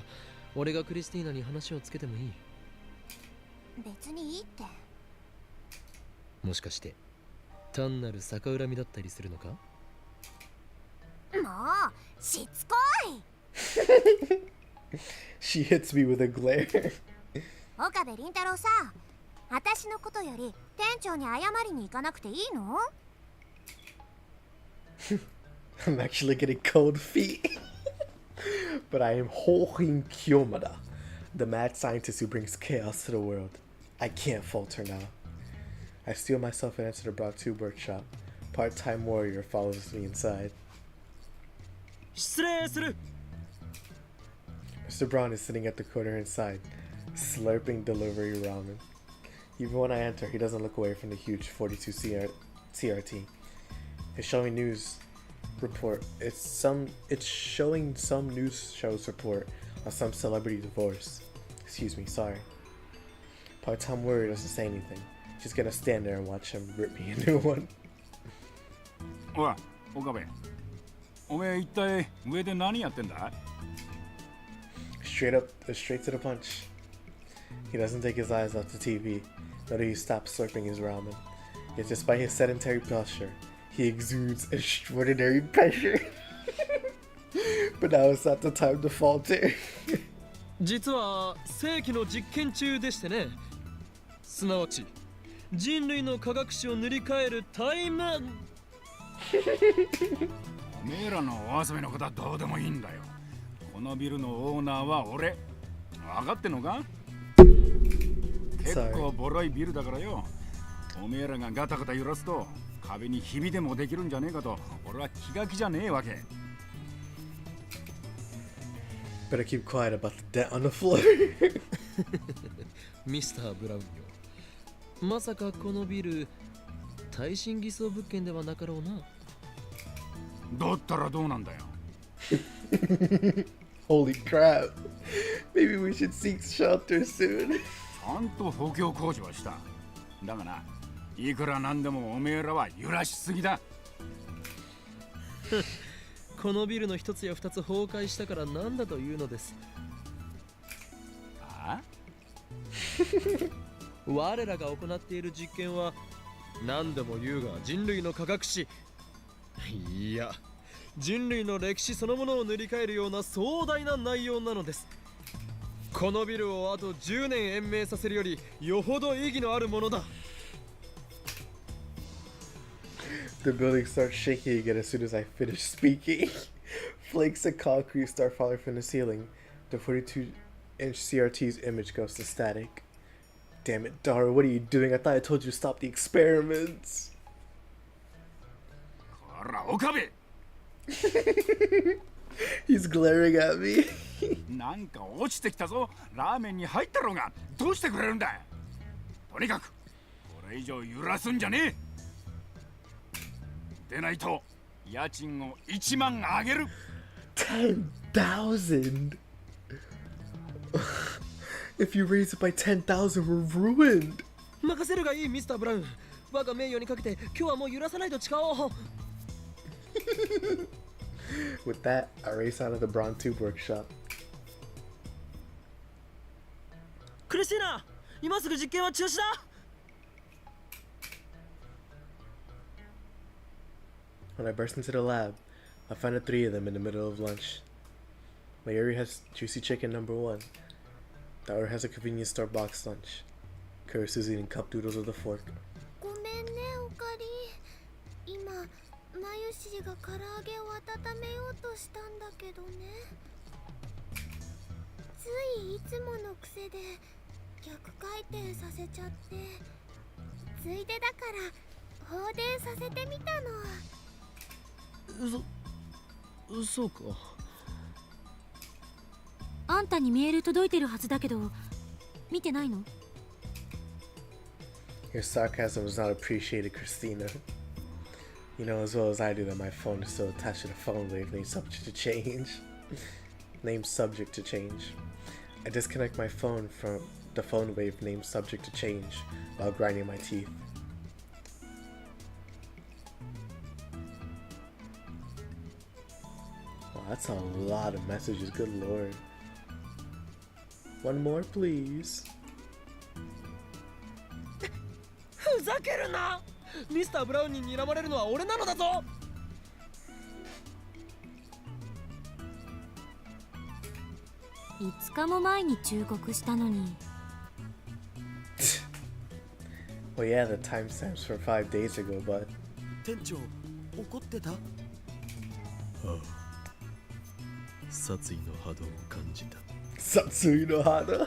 俺がクリスティーナに話をつけてもいい。別にいいって。もしかして単なる逆恨みだったりするのか？もうしつこい。She hits me with a glare. 岡部倫太郎さ、私のことより店長に謝りに行かなくていいの？ I'm actually getting cold feet. But I am Hohin Kyomada, the mad scientist who brings chaos to the world. I can't falter now. I steel myself and enter the Broad Tube workshop. Part-time warrior follows me inside. 失礼する。 Mr. Braun is sitting at the corner inside, slurping delivery ramen. Even when I enter, he doesn't look away from the huge 42 CRT. It's showing news report. It's showing some news shows report on some celebrity divorce. Excuse me, sorry. Part-time warrior doesn't say anything. Just gonna stand there and watch him rip me a new one. おい、岡部。おめえ一体上で何やってんだ？ Straight to the punch. He doesn't take his eyes off the TV, nor do he stop slurping his ramen. Yet despite his sedentary posture, he exudes extraordinary pressure. But now is not the time to falter. 実は世紀の実験中でしてね。すなわち人類の科学史を塗り替えるタイム。おめえらのお遊びのことはどうでもいいんだよ。このビルのオーナーは俺。分かってんのか？結構ボロいビルだからよ。おめえらがガタガタ揺らすと壁にひびでもできるんじゃねえかと俺は気が気じゃねえわけ。Better keep quiet about the dent on the floor. ミスター・ブラウンよ。まさかこのビル耐震偽装物件ではなかろうな。だったらどうなんだよ。Holy crap. Maybe we should seek shelter soon. ちゃんと補強工事はした。だがな、いくらなんでもおめえらは揺らしすぎだ。このビルの一つや二つ崩壊したからなんだというのです。あ？我らが行っている実験は何でも言うが人類の科学史、いや人類の歴史そのものを塗り替えるような壮大な内容なのです。このビルをあと10年延命させるよりよほど意義のあるものだ。The building starts shaking again as soon as I finish speaking. Flakes of concrete start falling from the ceiling. The 42-inch CRT's image goes to static. Damn it, Dara, what are you doing? I thought I told you to stop the experiments. こら岡部 He's glaring at me. なんか落ちてきたぞ。ラーメンに入ったろうがどうしてくれるんだ。とにかくこれ以上揺らすんじゃねえ。でないと家賃を1万あげる。 10,000. If you raise it by 10,000, we're ruined. 任せるがいいミスター・ブラウン。我が名誉にかけて今日はもう揺らさないと誓おう。With that, I race out of the Braun Tube workshop. クリスティーナ、今すぐ実験は中止だ。When I burst into the lab, I find the three of them in the middle of lunch. Mayuri has juicy chicken number 1. Dara has a convenience store box lunch. Curse is eating cup noodles with a fork. ごめんねおかり。今マユシリが唐揚げを温めようとしたんだけどね。ついいつもの癖で逆回転させちゃって、ついでだから放電させてみたの。そうか。あんたにメール届いてるはずだけど、見てないの？ Your sarcasm was not appreciated, Christina. You know as well as I do that my phone is still attached to the phone wave named subject to change. Named subject to change. I disconnect my phone from the phone wave named subject to change while grinding my teeth. Wow, that's a lot of messages, good lord. One more, please. ふざけるな。ミスター・ブラウンに睨まれるのは俺なのだぞ。5日も前に忠告したのに。Well, yeah, the timestamps for 5 days ago, but 店長怒ってた？殺意の波動を感じた。 Satsui no Hana.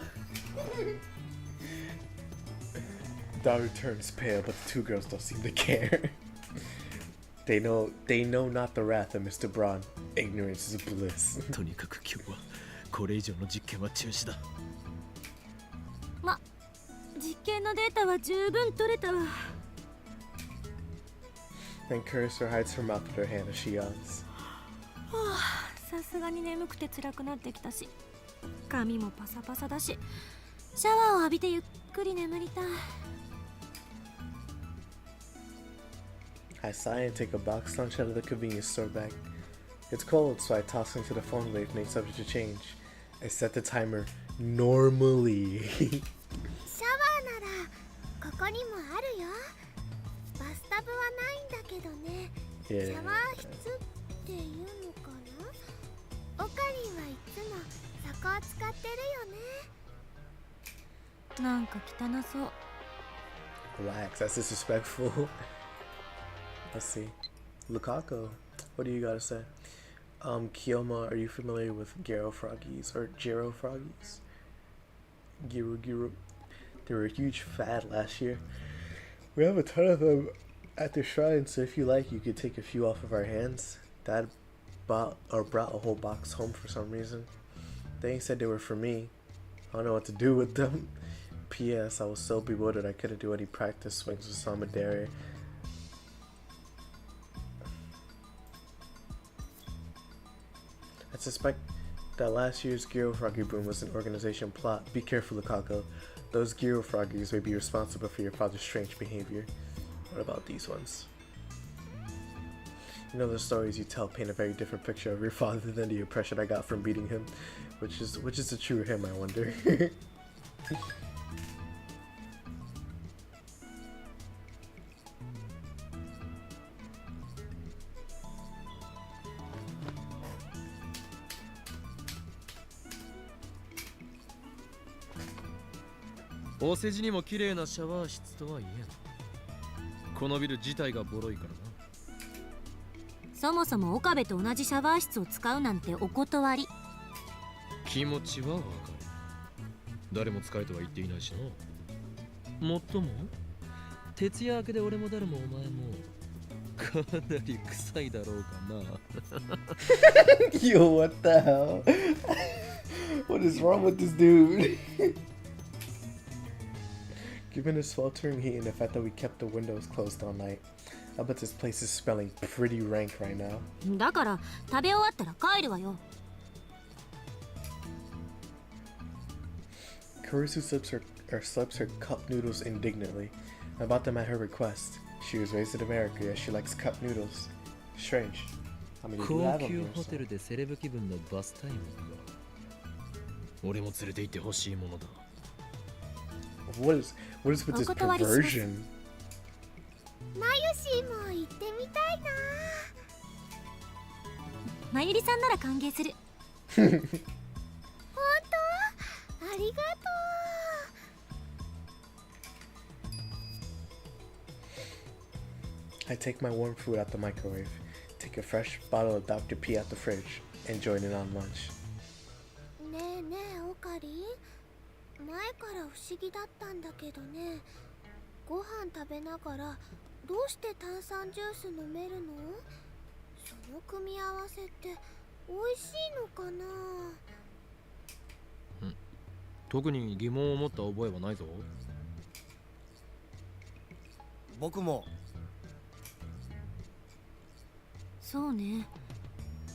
Daru turns pale, but the two girls don't seem to care. They know not the wrath of Mr. Braun. Ignorance is bliss. とにかく今日はこれ以上の実験は中止だ。実験のデータは十分取れたわ。Then Cursor hides her mouth with her hand as she yawns. さすがに眠くて辛くなってきたし、髪もパサパサだし、シャワーを浴びてゆっくり眠りたい。I sigh and take a box lunch out of the convenience store bag. It's cold, so I toss into the phone wave named subject to change. I set the timer normally. シャワーならここにもあるよ。バスタブはないんだけどね。シ Yeah. ャワー室っていうのかな。オカリンはいつもそこを使ってるよね。なんか汚そう。 Relax, that's disrespectful. Let's see. Lukaku, what do you gotta say? Kiyoma, are you familiar with Gero froggies or Gero froggies? Giru. They were a huge fad last year. We have a ton of them at the shrine, so if you like, you could take a few off of our hands. Dad brought a whole box home for some reason. They said they were for me. I don't know what to do with them. P.S. I was so bewildered I couldn't do any practice swings with Samadere. I suspect that last year's Gyro Froggy boom was an organization plot. Be careful, Lukaku. Those Gyro Froggies may be responsible for your father's strange behavior. What about these ones? You know, the stories you tell paint a very different picture of your father than the impression I got from beating him. Which is the true him, I wonder.「お世辞にも綺麗なシャワー室とは言えん。このビル自体がボロいからな。そもそも岡部と同じシャワー室を使うなんてお断り。気持ちはわかる。誰も使えとは言っていないしな。もっとも徹夜明けで俺も誰もお前もかなり臭いだろうかな。Yo, what the hell? What is wrong with this dude? Given the sweltering heat and the fact that we kept the windows closed all night, I bet this place is smelling pretty rank right now. だから食べ終わったら帰るわよ。Kurisu slips her cup noodles indignantly. I bought them at her request. She was raised in America, yet she likes cup noodles. Strange. I mean, you do 高 have them 級 here, ホテ so. ルでセレブ気分のバスタイムか。俺も連れて行ってほしいものだ。What is with this perversion? マユシーも行ってみたいな。まゆりさんなら歓迎する。本当？ありがとう。I take my warm food out the microwave, take a fresh bottle of Dr. P out the fridge, and join in on lunch. ねえねえオカリン、前から不思議だったんだけどね、ご飯食べながらどうして炭酸ジュース飲めるの？その組み合わせって美味しいのかな？特に疑問を持った覚えはないぞ。僕も。そうね。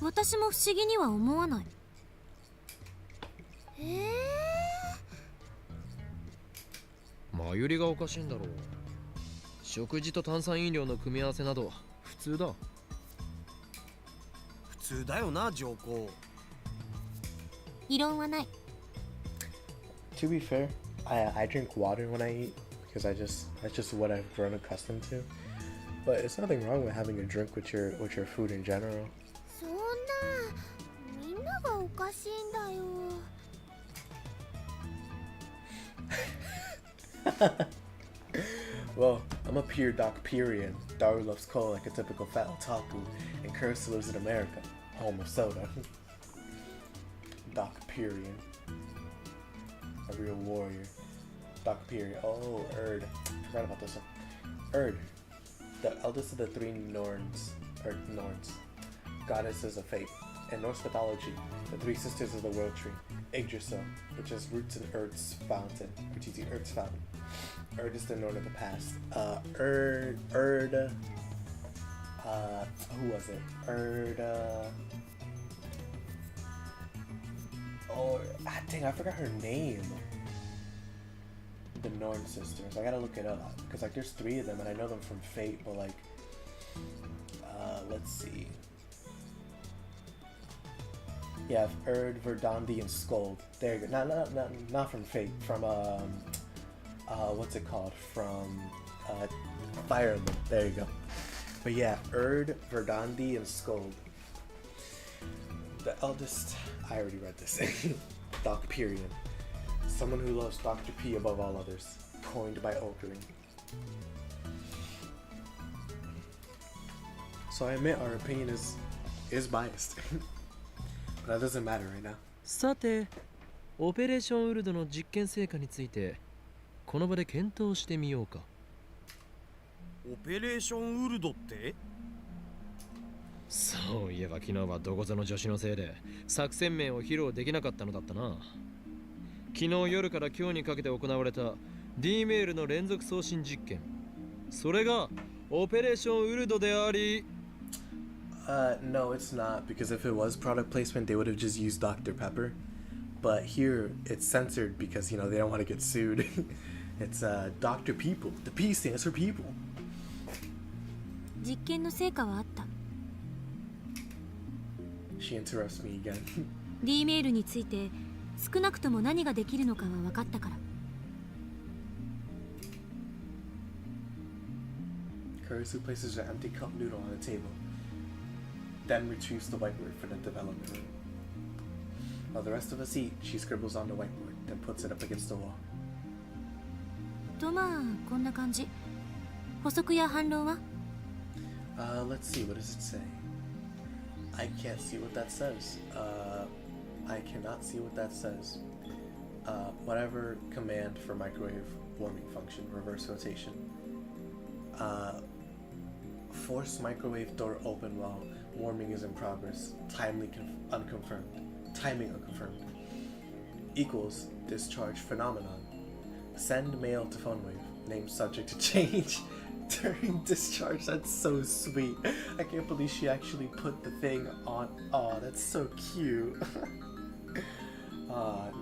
私も不思議には思わない。まゆりがおかしいんだろう。食事と炭酸飲料の組み合わせなど普通だ。普通だよな、上皇。異論はない。To be fair, I drink water when I eat because that's just what I've grown accustomed to. But it's nothing wrong with having a drink with your food in general. そんな、みんながおかしいんだよ。Well, I'm a pure Docperian. Daru loves cola like a typical fat otaku, and Curse lives in America, home of soda. Docperian. A real warrior. Docperian. Oh, Erd. Forgot about this one. Erd. The eldest of the three Norns. Goddesses of fate. In Norse mythology, the three sisters of the world tree. Yggdrasil, which has roots in Erd's fountain. Erd's fountain. Erd is the Norn of the past. Erd. Who was it? Erd. Oh, dang! I forgot her name. The Norn sisters. I gotta look it up because like there's three of them and I know them from Fate, but like, let's see. Yeah, Erd, Verdandi, and Scold. There you go. Not from Fate. From what's it called? From Fire Emblem. There you go. But yeah, Erd, Verdandi, and Scold. The eldest. I already read this. Docperian. Someone who loves Dr. P above all others. Coined by Okering. So I admit our opinion is biased. But that doesn't matter right now. さて、オペレーションウルドの実験成果についてこの場で検討してみようか。オペレーションウルドって？そういえば昨日はどこぞの助手のせいで作戦名を披露できなかったのだったな。昨日夜から今日にかけて行われた D メールの連続送信実験、それがオペレーションウルドであり。No, it's not, because if it was product placement, they would have just used Dr. Pepper. But here, it's censored because, you know, they don't want to get sued. It's Dr. People. The P stands for people. 実験の成果はあった。She interrupts me again. D メールについて少なくとも何ができるのかは分かったから。Kurisu places an empty cup noodle on the table, then retrieves the whiteboard for the development room. While the rest of us eat, she scribbles on the whiteboard, then puts it up against the wall. とまあこんな感じ。補足や反論は？ Let's see, what does it say? I can't see what that says. I cannot see what that says. Whatever command for microwave warming function, reverse rotation. Force microwave door open while warming is in progress. Timing unconfirmed. Equals discharge phenomenon. Send mail to phone wave. Name subject to change during discharge. That's so sweet. I can't believe she actually put the thing on. Oh, that's so cute.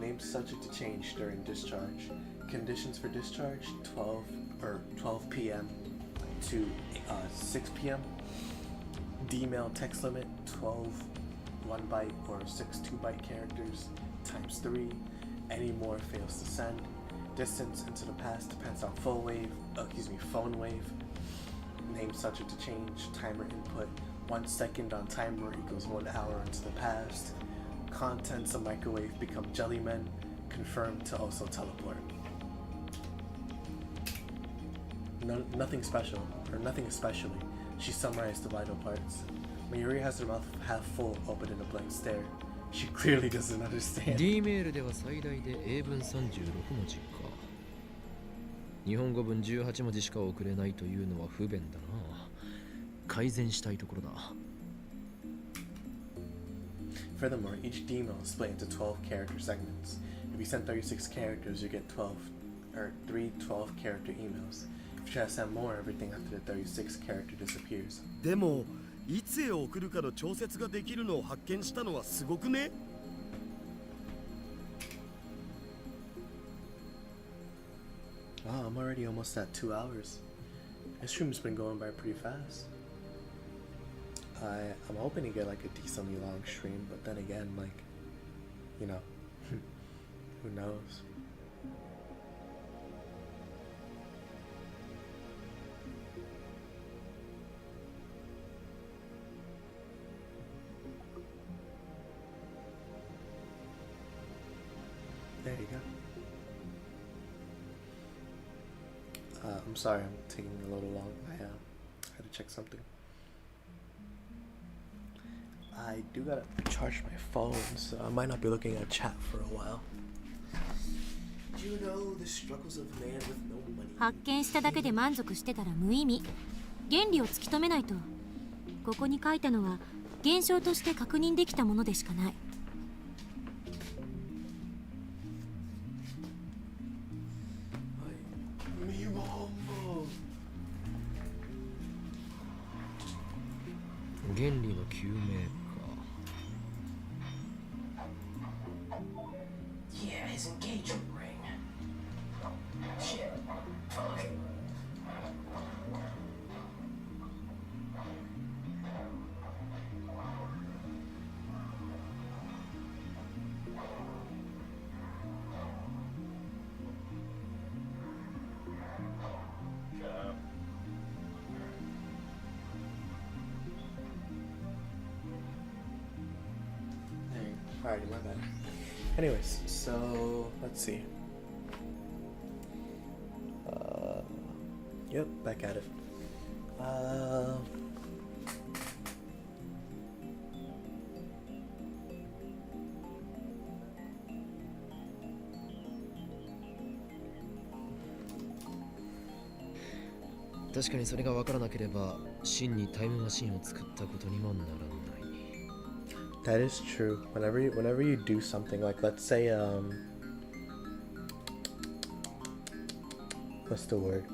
Name subject to change during discharge. Conditions for discharge 12 p.m. to 6 p.m. D-mail text limit 12 1 byte or 6 2-byte characters times 3. Any more fails to send. Distance into the past depends on phone wave. Name subject to change. Timer input 1 second on timer equals 1 hour into the past. Contents of microwave become jellymen. Confirmed to also teleport. Nothing special, or nothing especially. She summarized the vital parts. Mayuri has her mouth half full, open in a blank stare. She clearly doesn't understand. D メールでは最大で英文36文字か。日本語文18文字しか送れないというのは不便だな。改善したいところだ。Furthermore, each D-mail is split into 12 character segments. If you send 36 characters, you get 3 12-character emails. If you try to send more, everything after the 36 character disappears. でもいつへ送るかの調節ができるのを発見したのはすごくね。Wow, I'm already almost at 2 hours. This stream's been going by pretty fast. I'm hoping to get like a decently long stream, but then again, like, you know, who knows? There you go. I'm sorry, I'm taking a little long. I had to check something. I do gotta charge my phone, so I might not be looking at chat for a while. You know the struggles of man with no money. 発見しただけで満足してたら無意味。原理を突き止めないと。ここに書いたのは現象として確認できたものでしかない。原理の究明か。Yeah, his engagement ring. Shit. Fuck. Alrighty, my bad. Anyways, so let's see. Yep, back at it.確かにそれが分からなければ真にタイムマシンを作ったことにもならない。That is true. Whenever you do something like, let's say, what's the word?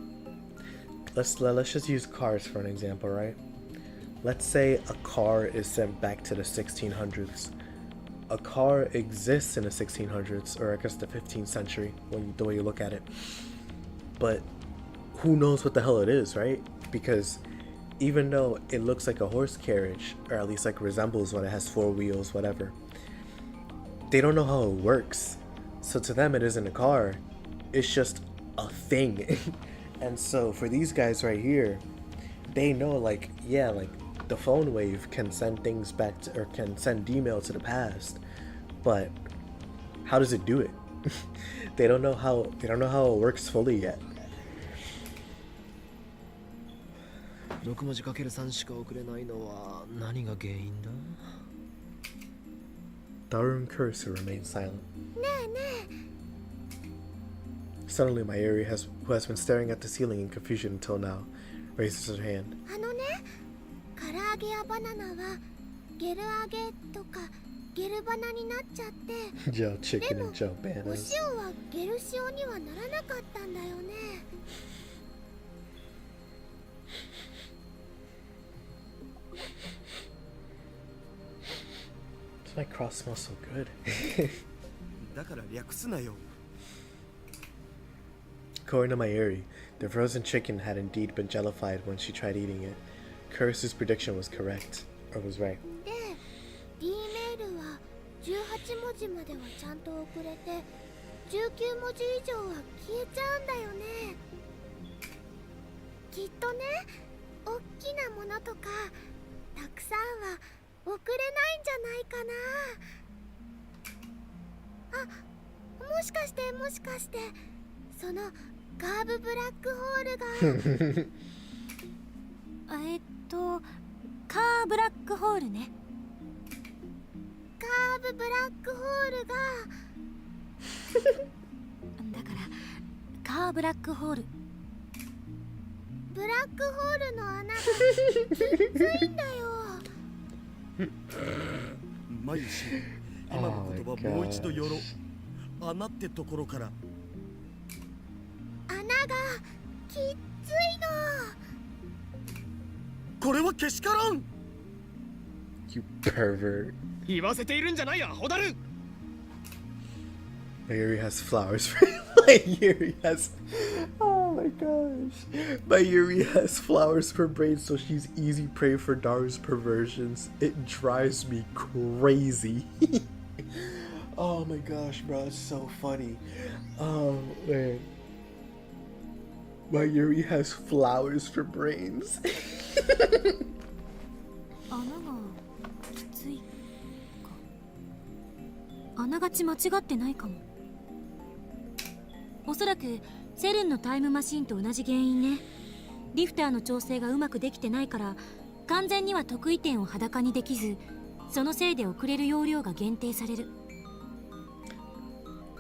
Let's just use cars for an example, right? Let's say a car is sent back to the 1600s. A car exists in the 1600s, or I guess the 15th century, the way you look at it. But who knows what the hell it is, right? Because even though it looks like a horse carriage, or at least like resembles one, it has 4 wheels, whatever, they don't know how it works. So to them, it isn't a car, it's just a thing. And so for these guys right here, they know, like, yeah, like the phone wave can send things back to, or can send email to the past, but how does it do it? They don't know how it works fully yet. 6文字 ×3 しか送れないのは何が原因だ？ Daru and Kurisu remain silent. Suddenly, Mayuri, who has been staring at the ceiling in confusion until now, raises her hand. あのね、唐揚げやバナナはゲル揚げとかゲルバナになっちゃって Joe Chicken でも and Joe お Bananas. 塩はゲル塩にはならなかったんだよね。 My cross smells so good. だから略すなよ。 According to Mayuri, the frozen chicken had indeed been jellified when she tried eating it. Kurisu's prediction was correct, or was right. で D メールは18文字まではちゃんと送れて19文字以上は消えちゃうんだよね。きっとね、おっきなものとかたくさんは送れないんじゃないかな。あ、もしかしてそのカーブブラックホールがカーブラックホールね。カーブブラックホールがだからカーブラックホール。ブラックホールの穴がきついんだよ。マユシ、今の言葉もう一度よろ。穴ってところから。穴がきついの。これはけしからん。 You pervert. 言わせているんじゃないや、ホダル。 Mayuri has flowers for Mayuri has. Oh my gosh. Mayuri has flowers for brains, so she's easy prey for Daru's perversions. It drives me crazy. Oh my gosh, bro, it's so funny. Oh man. Mayuri has flowers for brains. 穴がきついか。あながち間違ってないかも。おそらくセルンのタイムマシンと同じ原因ね。リフターの調整がうまくできてないから完全には得意点を裸にできず、そのせいで送れる容量が限定される。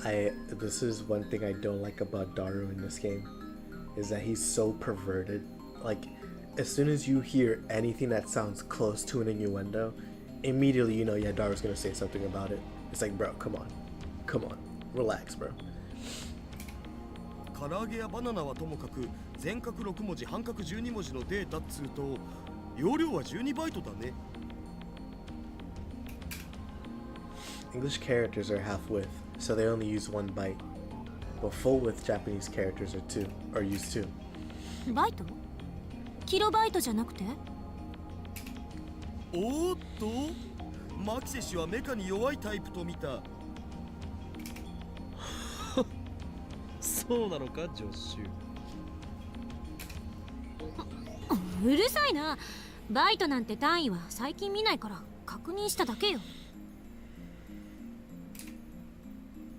This is one thing I don't like about Daru in this game, is that he's so perverted. Like, as soon as you hear anything that sounds close to an innuendo, immediately you know, yeah, Daru's gonna say something about it. It's like, bro, come on, relax, bro. 唐揚げやバナナはともかく全角6文字半角12文字のデータっつうと容量は12バイトだね。 English characters are half width, so they only use 1 byte. But full width Japanese characters are used 2. バイト？キロバイトじゃなくて？おーっと、マキセ氏はメカに弱いタイプと見た。そうなのか、ジョッシュ。うるさいな。バイトなんて単位は最近見ないから確認しただけよ。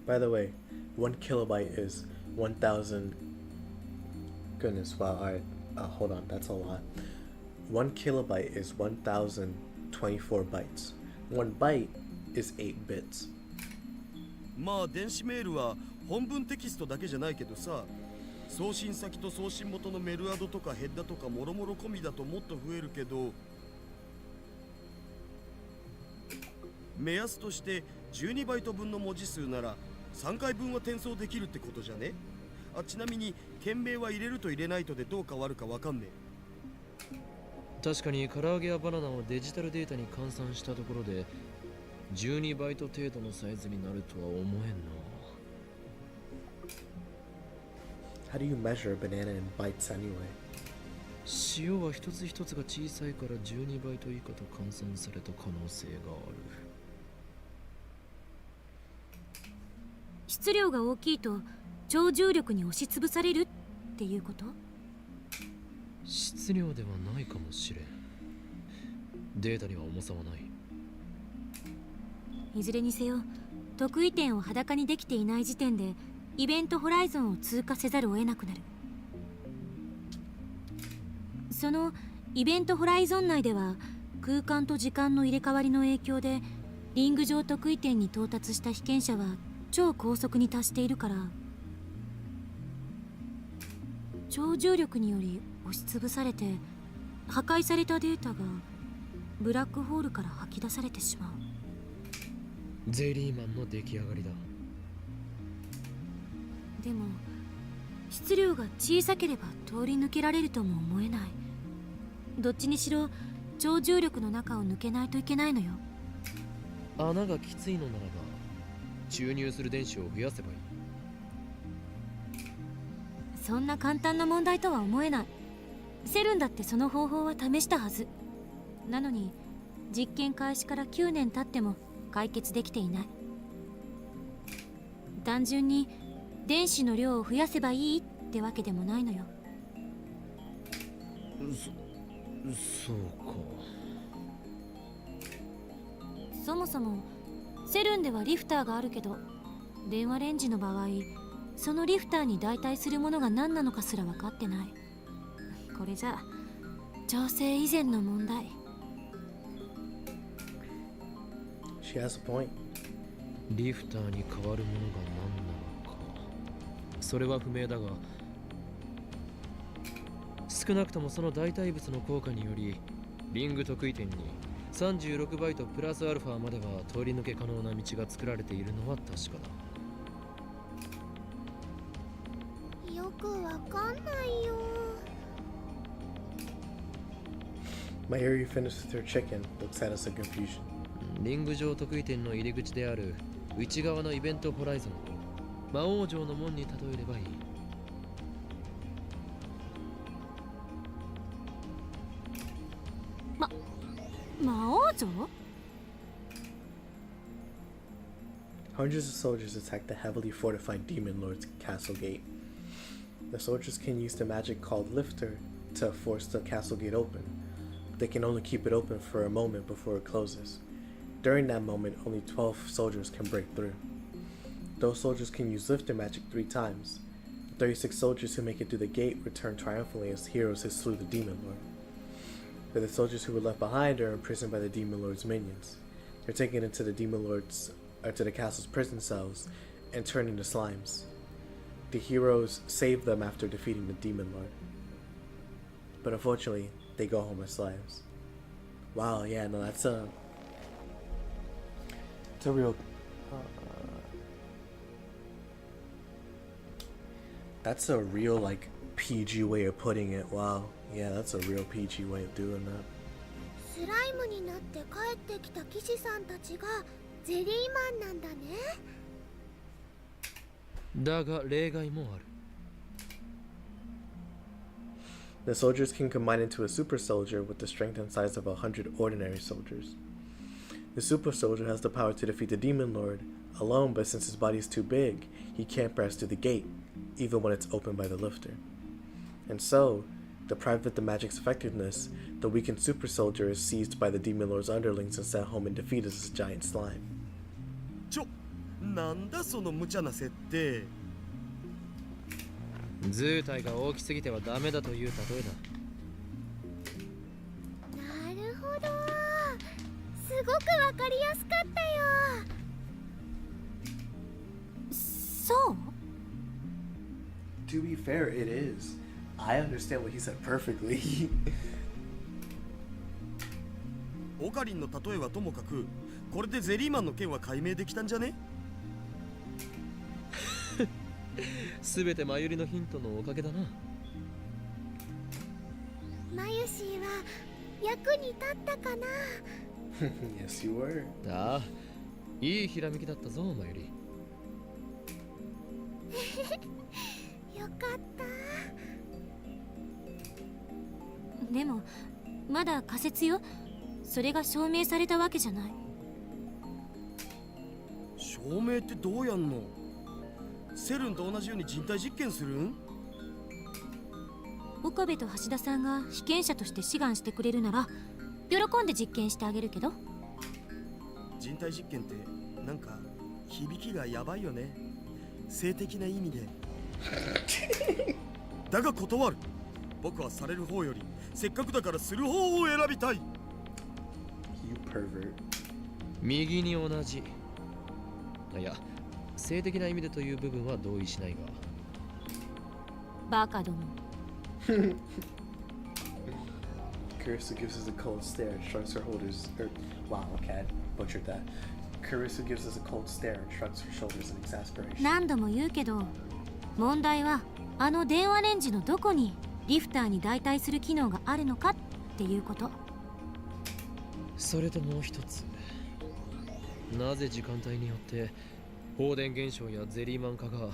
By the way, 1 kilobyte is 1000. Goodness, wow, alright. Hold on, that's a lot. 1 kilobyte is 1024 bytes. 1 byte is 8 bits. まあ電子メールは本文テキストだけじゃないけどさ、送信先と送信元のメルアドとかヘッダとかもろもろ込みだともっと増えるけど、目安として12バイト分の文字数なら3回分は転送できるってことじゃね？ちなみに件名は入れると入れないとでどう変わるかわかんねえ。確かに唐揚げやバナナをデジタルデータに換算したところで12バイト程度のサイズになるとは思えんな。 How do you measure a banana in bytes anyway? 塩は一つ一つが小さいから12バイト以下と換算された可能性がある。質量が大きいと超重力に押しつぶされるっていうこと？質量ではないかもしれん。データには重さはない。いずれにせよ得意点を裸にできていない時点でイベントホライゾンを通過せざるを得なくなる。そのイベントホライゾン内では空間と時間の入れ替わりの影響でリング上得意点に到達した被験者は超高速に達しているから、超重力により押しつぶされて破壊されたデータがブラックホールから吐き出されてしまう。ゼリーマンの出来上がりだ。でも質量が小さければ通り抜けられるとも思えない。どっちにしろ超重力の中を抜けないといけないのよ。穴がきついのならば注入する電子を増やせばいい。そんな簡単な問題とは思えない。セルンだってその方法は試したはずなのに、実験開始から9年経っても解決できていない。単純に電子の量を増やせばいいってわけでもないのよ。そうか。そもそもセルンではリフターがあるけど、電話レンジの場合そのリフターに代替するものが何なのかすら分かってない。これじゃ調整以前の問題。 She has a point. リフターに変わるものが何なのか、それは不明だが、少なくともその代替物の効果によりリング得意点に36バイトプラスアルファまでは通り抜け可能な道が作られているのは確かだ。よくわかんないよ。 Mayuri finishes her chicken, looks at us in confusion. リング上得意点の入り口である内側のイベントホライゾンを魔王城の門に例えればいい。魔王城？ Hundreds of soldiers attack the heavily fortified Demon Lord's castle gate. The soldiers can use the magic called Lifter to force the castle gate open. They can only keep it open for a moment before it closes. During that moment, only 12 soldiers can break through. Those soldiers can use Lifter magic 3 times. The 36 soldiers who make it through the gate return triumphantly as heroes who slew the Demon Lord. But the soldiers who were left behind are imprisoned by the Demon Lord's minions. They're taken into the to the castle's prison cells and turned into slimes. The heroes save them after defeating the Demon Lord. But unfortunately, they go home as slimes. Wow, yeah, no, it's a real that's a real like PG way of putting it. Wow, yeah, that's a real PG way of doing that. スライムになって帰ってきた騎士さんたちがゼリーマンなんだね。だが例外もある。The soldiers can combine into a super soldier with the strength and size of 100 ordinary soldiers. The super soldier has the power to defeat the Demon Lord alone, but since his body is too big, he can't pass through the gate, even when it's opened by the lifter. And so, deprived of the magic's effectiveness, the weakened super soldier is seized by the Demon Lord's underlings and sent home and defeated as a giant slime. なんだその無茶な設定。図体が大きすぎてはダメだという例えだ。なるほど、すごくわかりやすかったよ。そう？ To be fair, it is. I understand what he said perfectly. オカリンの例えはともかく、これでゼリーマンの件は解明できたんじゃね？すべてマユリのヒントのおかげだな。マユシーは役に立ったかな。Yes, you were. ああ、いいひらめきだったぞ、マユリ。よかった。でもまだ仮説よ。それが証明されたわけじゃない。証明ってどうやんの？セルンと同じように人体実験するん？岡部と橋田さんが被験者として志願してくれるなら喜んで実験してあげるけど。人体実験ってなんか響きがやばいよね。性的な意味で。だが断る。僕はされる方よりせっかくだからする方を選びたい。 You pervert. 右に同じ。いや、性的な意味でという部分は同意しないが。バカども。Carissa gives us a cold stare and shrugs her shoulders. Wow, okay, I butchered that. Carissa gives us a cold stare and shrugs her shoulders in exasperation. 何度も言うけど、問題はあの電話レンジのどこにリフターに代替する機能があるのかっていうこと。それともう一つ、なぜ時間帯によって放電現象やゼリーマン化が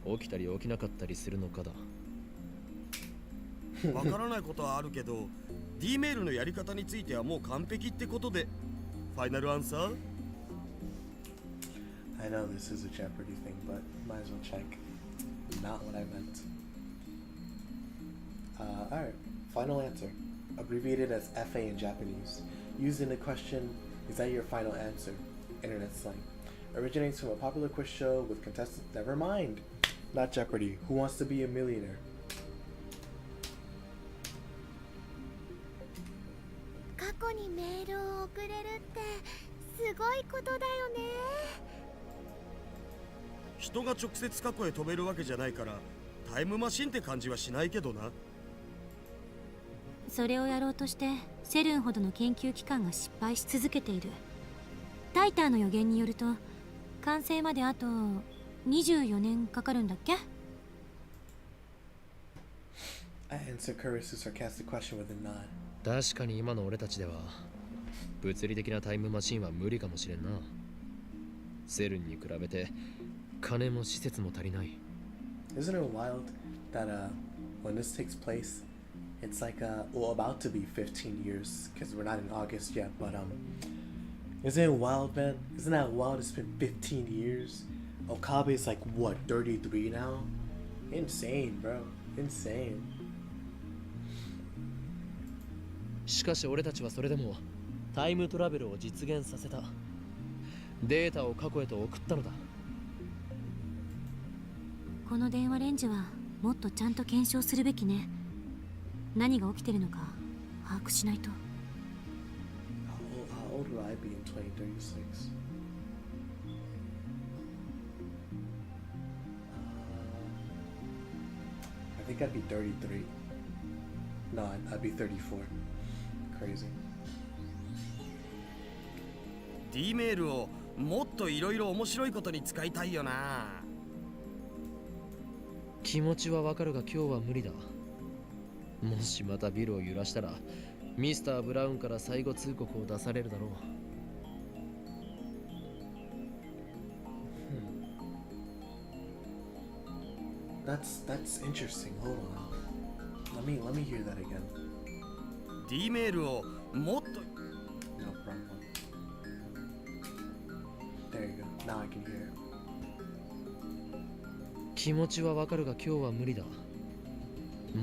起きたり起きなかったりするのかだ。わからないことはあるけど D メールのやり方についてはもう完璧ってことでファイナルアンサー。 I know this is a Jeopardy thing, but might as well check. Not what I meant. Alright, final answer. Abbreviated as FA in Japanese. Used in the question, is that your final answer? Internet slang. Originates from a popular quiz show with contestants. Never mind! Not Jeopardy. Who Wants to Be a Millionaire? 過去にメールを送れるってすごいことだよね。人が直接過去へ飛べるわけじゃないからタイムマシンって感じはしないけどな。それをやろうとしてセルンほどの研究機関が失敗し続けている。タイターの予言によると完成まであと24年かかるんだっけ。 I answer Carissa's sarcastic question with a nod. 確かに今の俺たちでは物理的なタイムマシンは無理かもしれんな。セルンに比べて金も施設も足りない。 Isn't it wild that when this takes place, it's like well, about to be 15 years because we're not in August yet, but isn't it wild, man? Isn't that wild? It's been 15 yees. Okabe's like what, 33 now? Insane, bro. Insane. しかし俺たちはそれでもタイムトラベルを実現させた。データを過去へと送ったのだ。この電話レンジはもっとちゃんと検証するべきね。何が起きてるのか把握しないと。 How old will I be in 2036? I think I'd be 33. No, I'd be 34. Crazy. D メールをもっといろいろ面白いことに使いたいよな。気持ちはわかるが今日は無理だ。もしまたビルを揺らしたらミスター・ブラウンから最後通告を出されるだろう。That's interesting. Hold on. Let me hear that again. D メールをもっと No, wrong one. There you go. Now I can hear it. 気持ちはわかるが今日は無理だ。も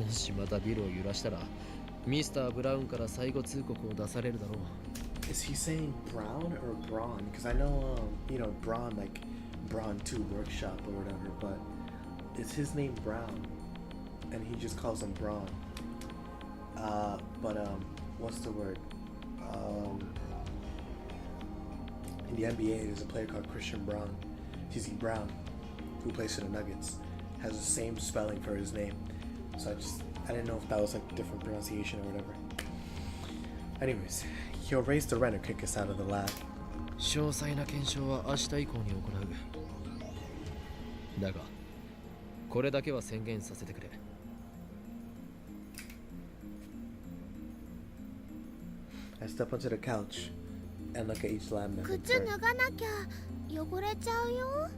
しまたビルを揺らしたらミスター・ブラウンから最後通告を出されるだろう。Is he saying Brown or Braun? Because I know, Braun, like Braun 2 Workshop or whatever, but is his name Brown? And he just calls him Braun. But what's the word? In the NBA, there's a player called Christian Braun, TC Brown, who plays for the Nuggets, has the same spelling for his name. So I didn't know if that was like different pronunciation or whatever. Anyways, he'll raise the rent or kick us out of the lab. 詳細な検証は明日以降に行う。だが、これだけは宣言させてくれ。I step onto the couch and look at each lab member. 靴脱がなきゃ汚れちゃうよ。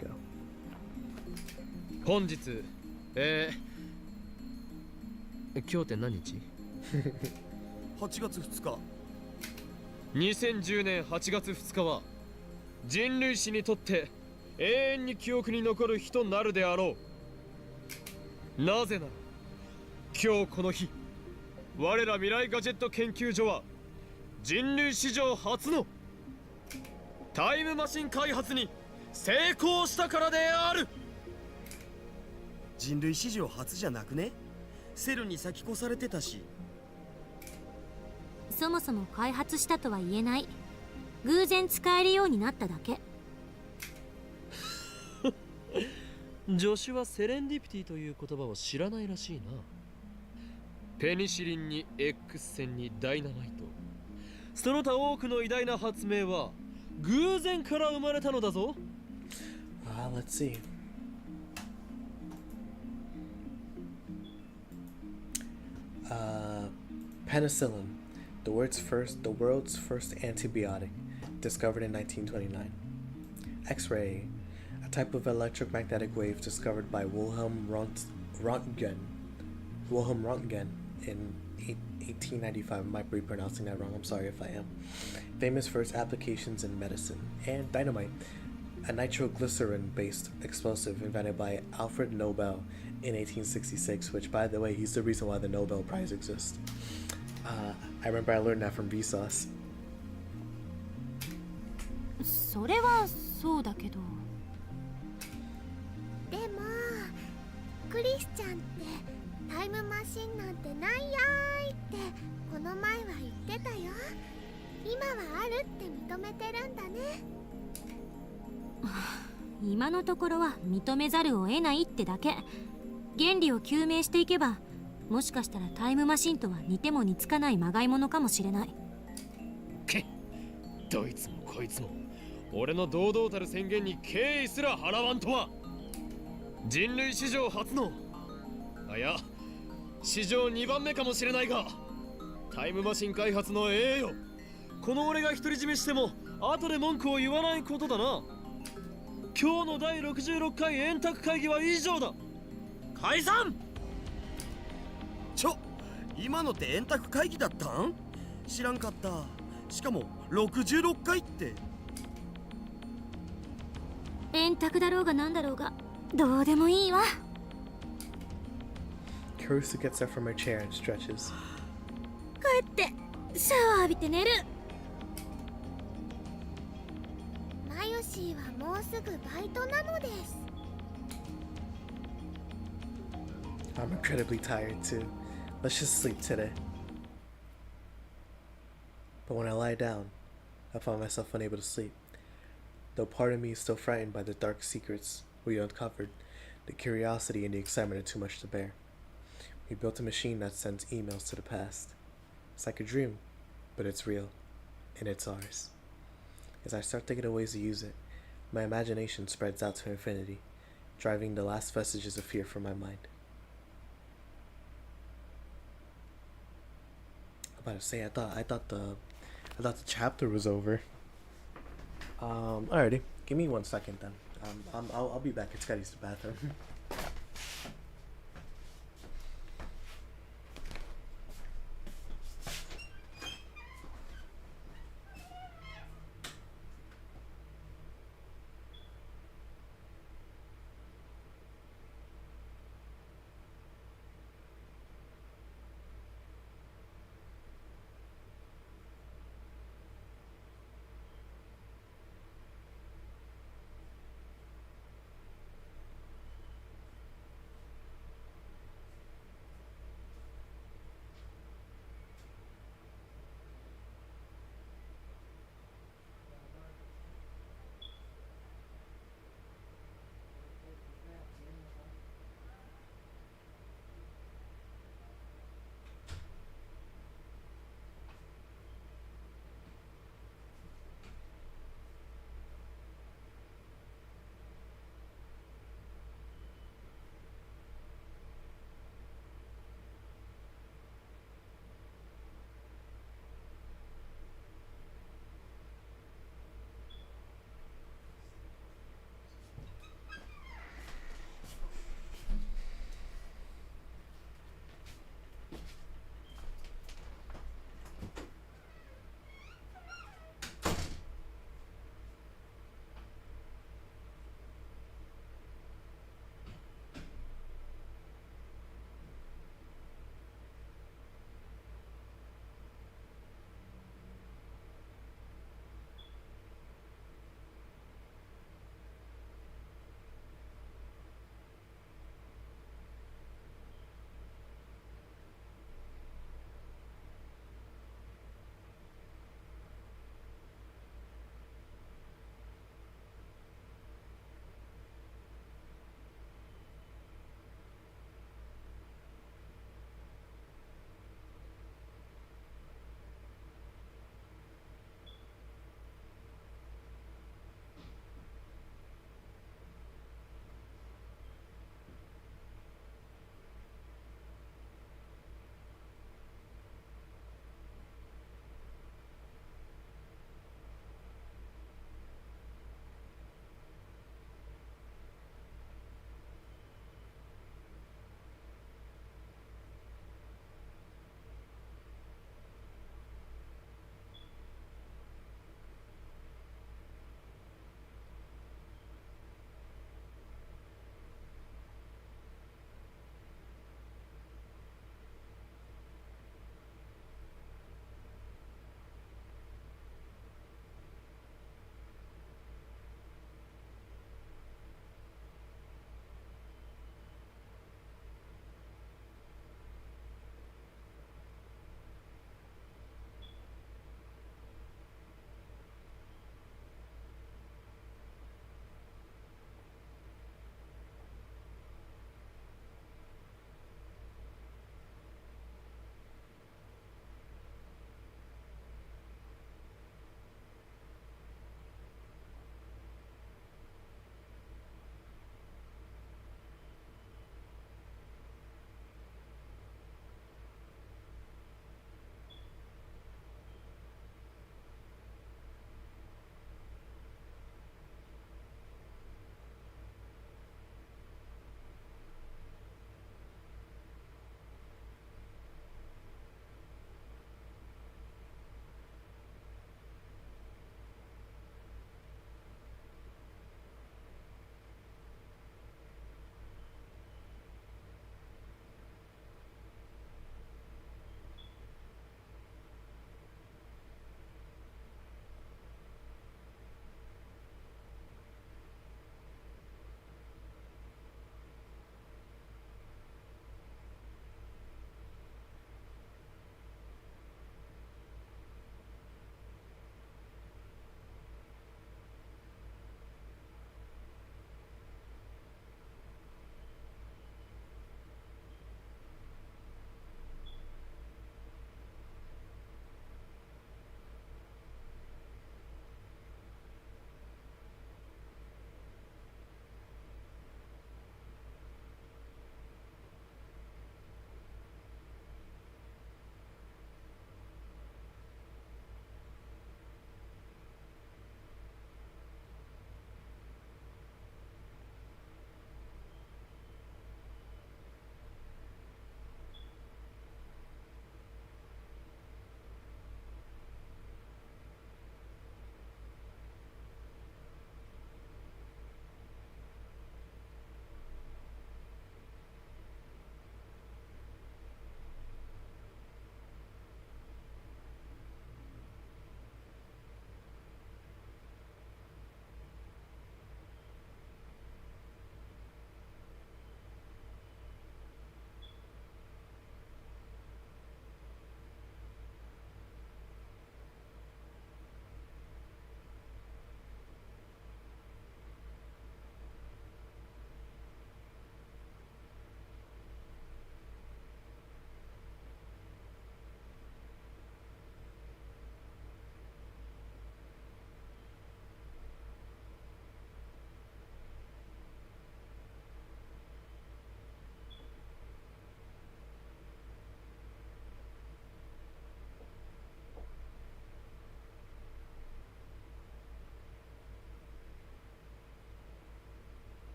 Go. 本日、今日って何日8月2日。2010年8月2日は人類史にとって永遠に記憶に残る日となるであろう。なぜなら今日この日、我ら未来ガジェット研究所は人類史上初のタイムマシン開発に成功したからである。人類史上初じゃなくね？セルに先越されてたし。そもそも開発したとは言えない。偶然使えるようになっただけ。助手はセレンディピティという言葉を知らないらしいな。ペニシリンに X 線にダイナマイト、その他多くの偉大な発明は偶然から生まれたのだぞ。Let's see. Penicillin, the world's first antibiotic, discovered in 1929. X-ray, a type of electromagnetic wave discovered by Wilhelm Röntgen in 1895. I might be pronouncing that wrong, I'm sorry if I am. Famous for its applications in medicine. And dynamite, a nitroglycerin-based explosive invented by Alfred Nobel in 1866, which, by the way, he's the reason why the Nobel Prize exists. I remember I learned that from Vsauce. それはそうだけど。でもクリスちゃんってタイムマシンなんてないやーいってこの前は言ってたよ。今はあるって認めてるんだね。今のところは認めざるを得ないってだけ。原理を究明していけば、もしかしたらタイムマシンとは似ても似つかないまがいものかもしれない。け、どいつもこいつも俺の堂々たる宣言に敬意すら払わんとは。人類史上初の、いや史上2番目かもしれないが、タイムマシン開発の栄誉、この俺が独り占めしても後で文句を言わないことだな。今日の第66回円卓会議は以上だ。解散。今のって円卓会議だったん？知らんかった。しかも66回って。円卓だろうがなんだろうがどうでもいいわ。Caruso gets up from her chair and stretches. 帰ってシャワー浴びて寝る。マヨシーはもうすぐバイトなのです。I'm incredibly tired too. Let's just sleep today. But when I lie down, I find myself unable to sleep. Though part of me is still frightened by the dark secrets we uncovered, the curiosity and the excitement are too much to bear. We built a machine that sends emails to the past. It's like a dream, but it's real, and it's ours. As I start thinking of ways to use it, my imagination spreads out to infinity, driving the last vestiges of fear from my mind. I'm about to say, I thought the chapter was over. Alrighty, give me 1 second then. I'll be back. It's gotta use the bathroom.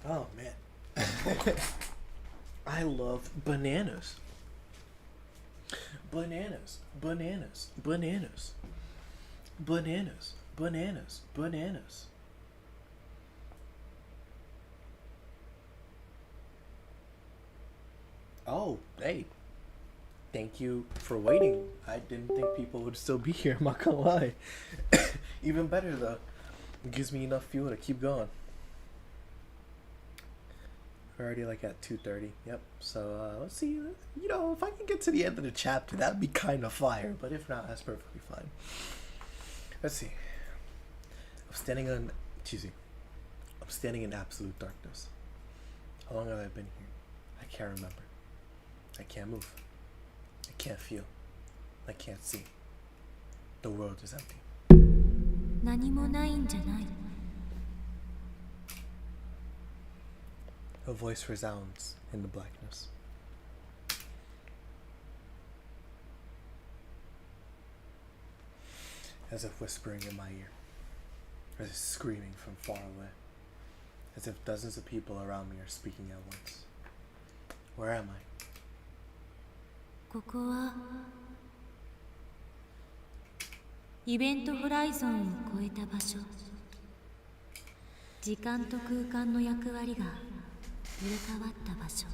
Oh man. I love bananas. Bananas. Bananas. Bananas. Bananas. Bananas. Bananas. Oh, hey. Thank you for waiting. I didn't think people would still be here, I'm not gonna lie. Even better though. It gives me enough fuel to keep going. We're already like at 2:30. Yep. So let's see. You know, if I can get to the end of the chapter, that'd be kind of fire. But if not, that's perfectly fine. Let's see. I'm standing on. Excuse me. I'm standing in absolute darkness. How long have I been here? I can't remember. I can't move. I can't feel. I can't see. The world is empty. 何もないんじゃない。 A voice resounds in the blackness. As if whispering in my ear. As if screaming from far away. As if dozens of people around me are speaking at once. Where am I? ここはイベントホライゾンを超えた場所。時間と空間の役割が入れ替わった場所。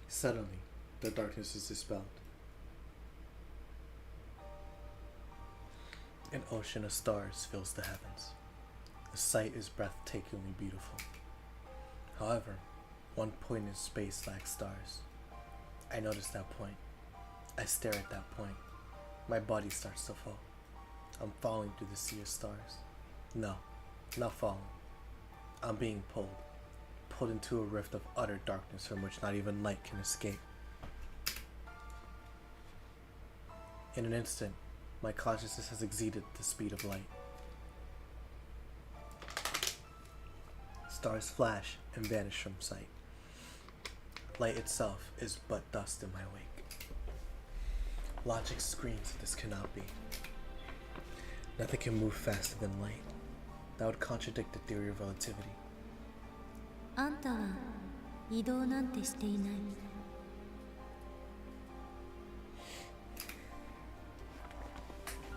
Suddenly, the darkness is dispelled. An ocean of stars fills the heavens. The sight is breathtakingly beautiful. However, one point in space lacks stars. I notice that point. I stare at that point. My body starts to fall. I'm falling through the sea of stars. No, not falling. I'm being pulled. Pulled into a rift of utter darkness from which not even light can escape. In an instant, my consciousness has exceeded the speed of light. Stars flash and vanish from sight. Light itself is but dust in my wake. Logic screams that this cannot be. Nothing can move faster than light. That would contradict the theory of relativity. あんたは移動なんてしていない。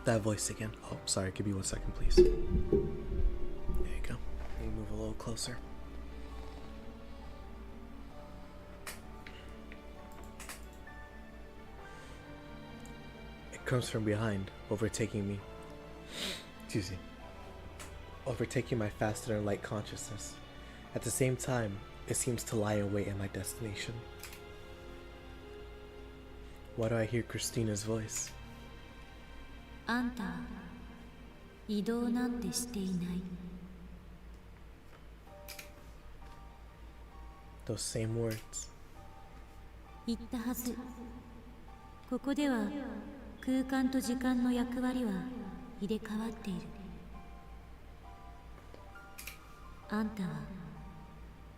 That voice again. Oh, sorry. Give me 1 second, please. There you go. Let me move a little closer. It comes from behind, overtaking me. Excuse me. Overtaking my faster than light consciousness. At the same time, it seems to lie in wait at my destination. Why do I hear Christina's voice? あんたは移動なんてしていない。 Those same words. 言ったはず。ここでは空間と時間の役割は入れ替わっている。あんたは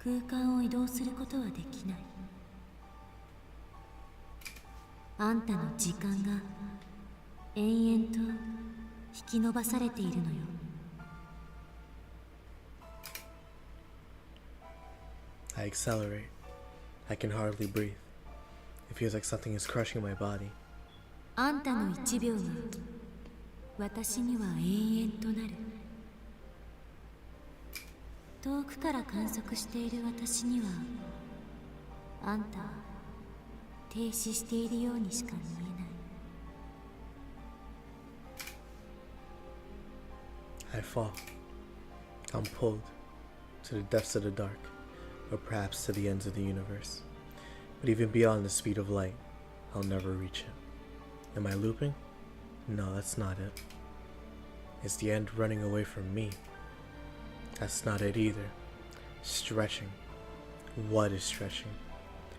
空間を移動することはできない。あんたの時間が延々と引き伸ばされているのよ。I accelerate. I can hardly breathe. It feels like something is crushing my body. あんたの1秒は私には永遠となる。遠くから観測している私にはあんたは停止しているようにしか見えない。 I fall. I'm pulled to the depths of the dark, or perhaps to the ends of the universe. But even beyond the speed of light, I'll never reach it. Am I looping? No, that's not it. Is the end running away from me? That's not it either. Stretching. What is stretching?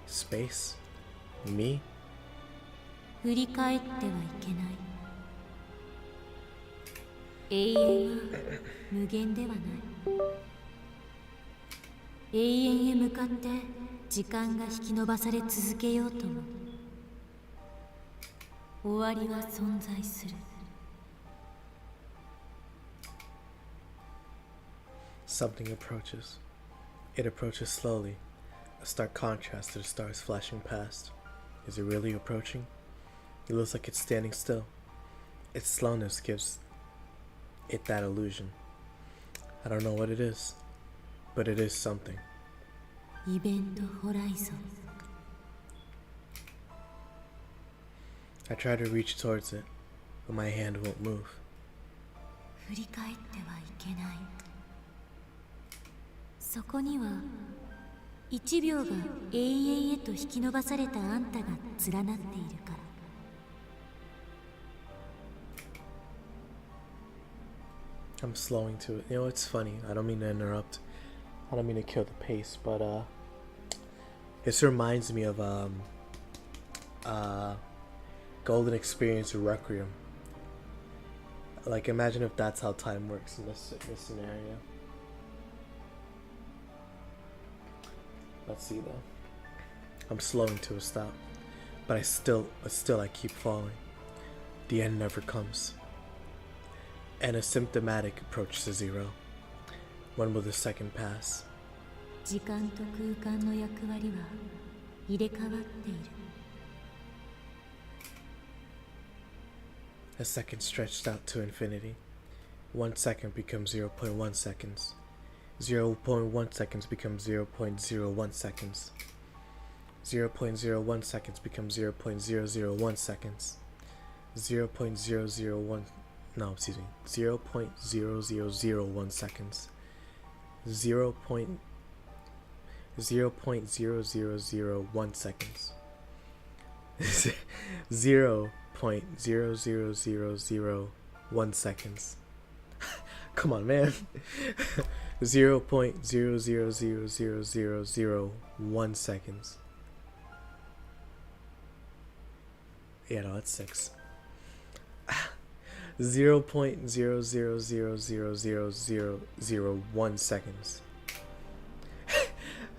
Space? Me? 振り返ってはいけない。永遠は無限ではない。永遠へ向かって時間が引き伸ばされ続けようとも終わりは存在する。Something approaches. It approaches slowly, a stark contrast to the stars flashing past. Is it really approaching? It looks like it's standing still. Its slowness gives it that illusion. I don't know what it is, but it is something. Event Horizon. I try to reach towards it, but my hand won't move. 振り返ってはいけない。そこには1秒が永遠へと引き伸ばされたあんたが連なっているから。I'm slowing to it. You know, it's funny. I don't mean to interrupt. I don't mean to kill the pace, but this reminds me of Golden Experience Requiem. Like, imagine if that's how time works in this scenario. Let's see though. I'm slowing to a stop, but I keep falling. The end never comes. An asymptomatic approach to zero. When will the second pass? 時間と空間の役割は入れ替わっている。A second stretched out to infinity. 1 second becomes 0.1 seconds. 0.1 seconds becomes 0.01 seconds. 0.01 seconds becomes 0.001 seconds. 0.001 0.0001 seconds. 0.0001 seconds. 0.00001 seconds. Come on, man. 0.000001 seconds. Yeah, no, that's 6. 0.0000001 seconds.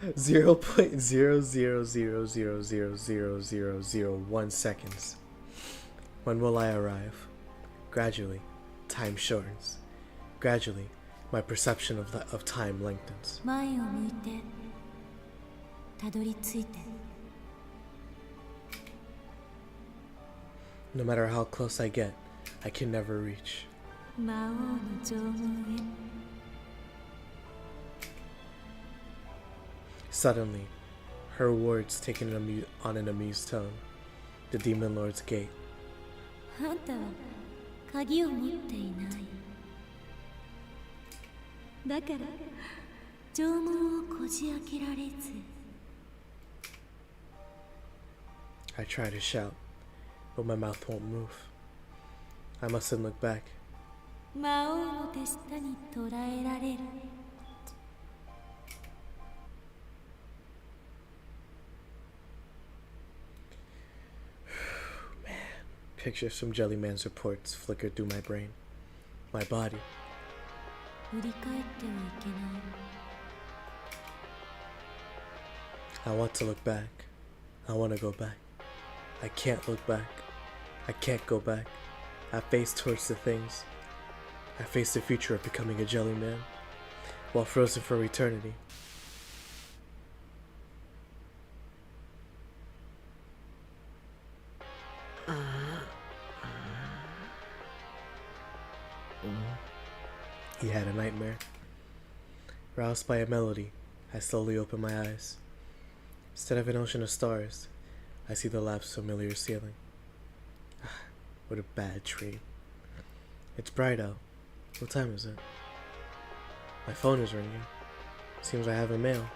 0.0000001 seconds. When will I arrive? Gradually, time shortens. Gradually, my perception of time lengthens. 前を向いてたどり着いて。 No matter how close I get, I can never reach. 魔王の城門へ。 Suddenly, her words taken on an amused tone. The demon lord's gate. あんたは鍵を持っていない。だから城門をこじ開けられず。 I try to shout, but my mouth won't move. I mustn't look back. 魔王の手下に捕らえられる。 Pictures from Jellyman's reports flickered through my brain. My body. 振り返ってはいけない。 I want to look back. I want to go back. I can't look back. I can't go back. I face towards the things. I face the future of becoming a jellyman, while frozen for eternity. He had a nightmare. Roused by a melody, I slowly open my eyes. Instead of an ocean of stars, I see the lab's familiar ceiling. What a bad dream. It's bright out. What time is it? My phone is ringing. Seems I have a mail.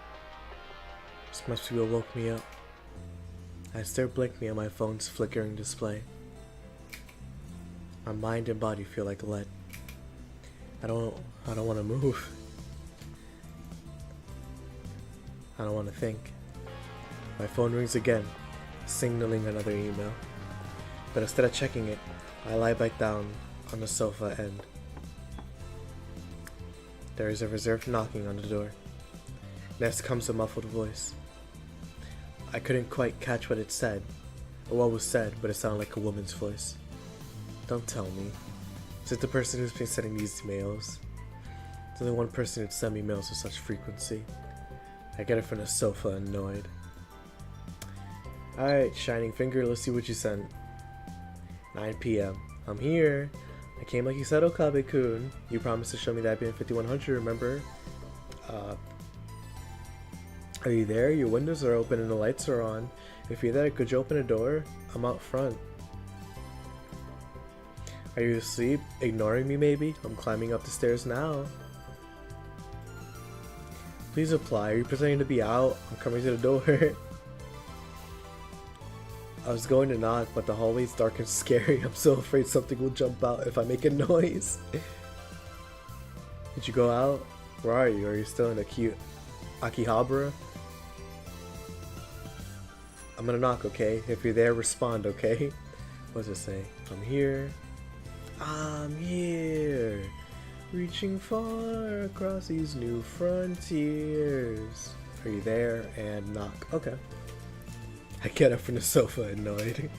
This must be what woke me up. I stare blankly at my phone's flickering display. My mind and body feel like lead. I don't want to move. I don't want to think. My phone rings again, signaling another email. But instead of checking it, I lie back down on the sofa and there is a reserved knocking on the door. Next comes a muffled voice. I couldn't quite catch what it said, or what was said, but it sounded like a woman's voice. Don't tell me. Is it the person who's been sending these mails? There's only one person who'd send me mails with such frequency. I get it from the sofa, annoyed. Alright, Shining Finger, let's see what you sent. 9 p.m. I'm here. I came like you said, Okabe-kun. You promised to show me that IBM 5100, remember? Are you there? Your windows are open and the lights are on. If you're there, could you open a door? I'm out front. Are you asleep? Ignoring me maybe? I'm climbing up the stairs now. Please reply. Are you pretending to be out? I'm coming to the door. I was going to knock, but the hallway's dark and scary. I'm so afraid something will jump out if I make a noise. Did you go out? Where are you? Are you still in the cute Akihabara? I'm gonna knock, okay? If you're there, respond, okay? What does it say? I'm here. I'm here. Reaching far across these new frontiers. Are you there? And knock. Okay. I get up from the sofa, annoyed.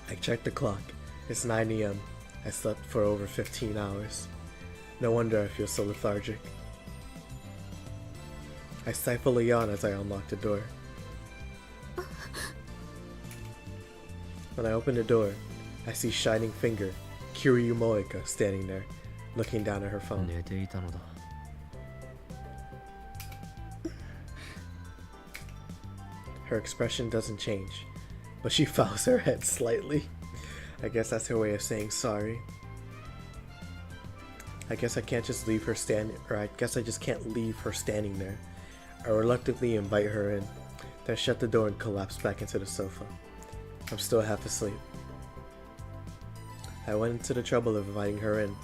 I check the clock. It's 9 a.m. I slept for over 15 hours. No wonder I feel so lethargic. I stifle a yawn as I unlock the door. When I open the door, I see Shining Finger, Kiryu Moeka, standing there, looking down at her phone. Her expression doesn't change, but she bows her head slightly. I guess that's her way of saying sorry. I guess I can't just leave her standing, or I guess I just can't leave her standing there. I reluctantly invite her in, then shut the door and collapse back into the sofa. I'm still half asleep. I went into the trouble of inviting her in,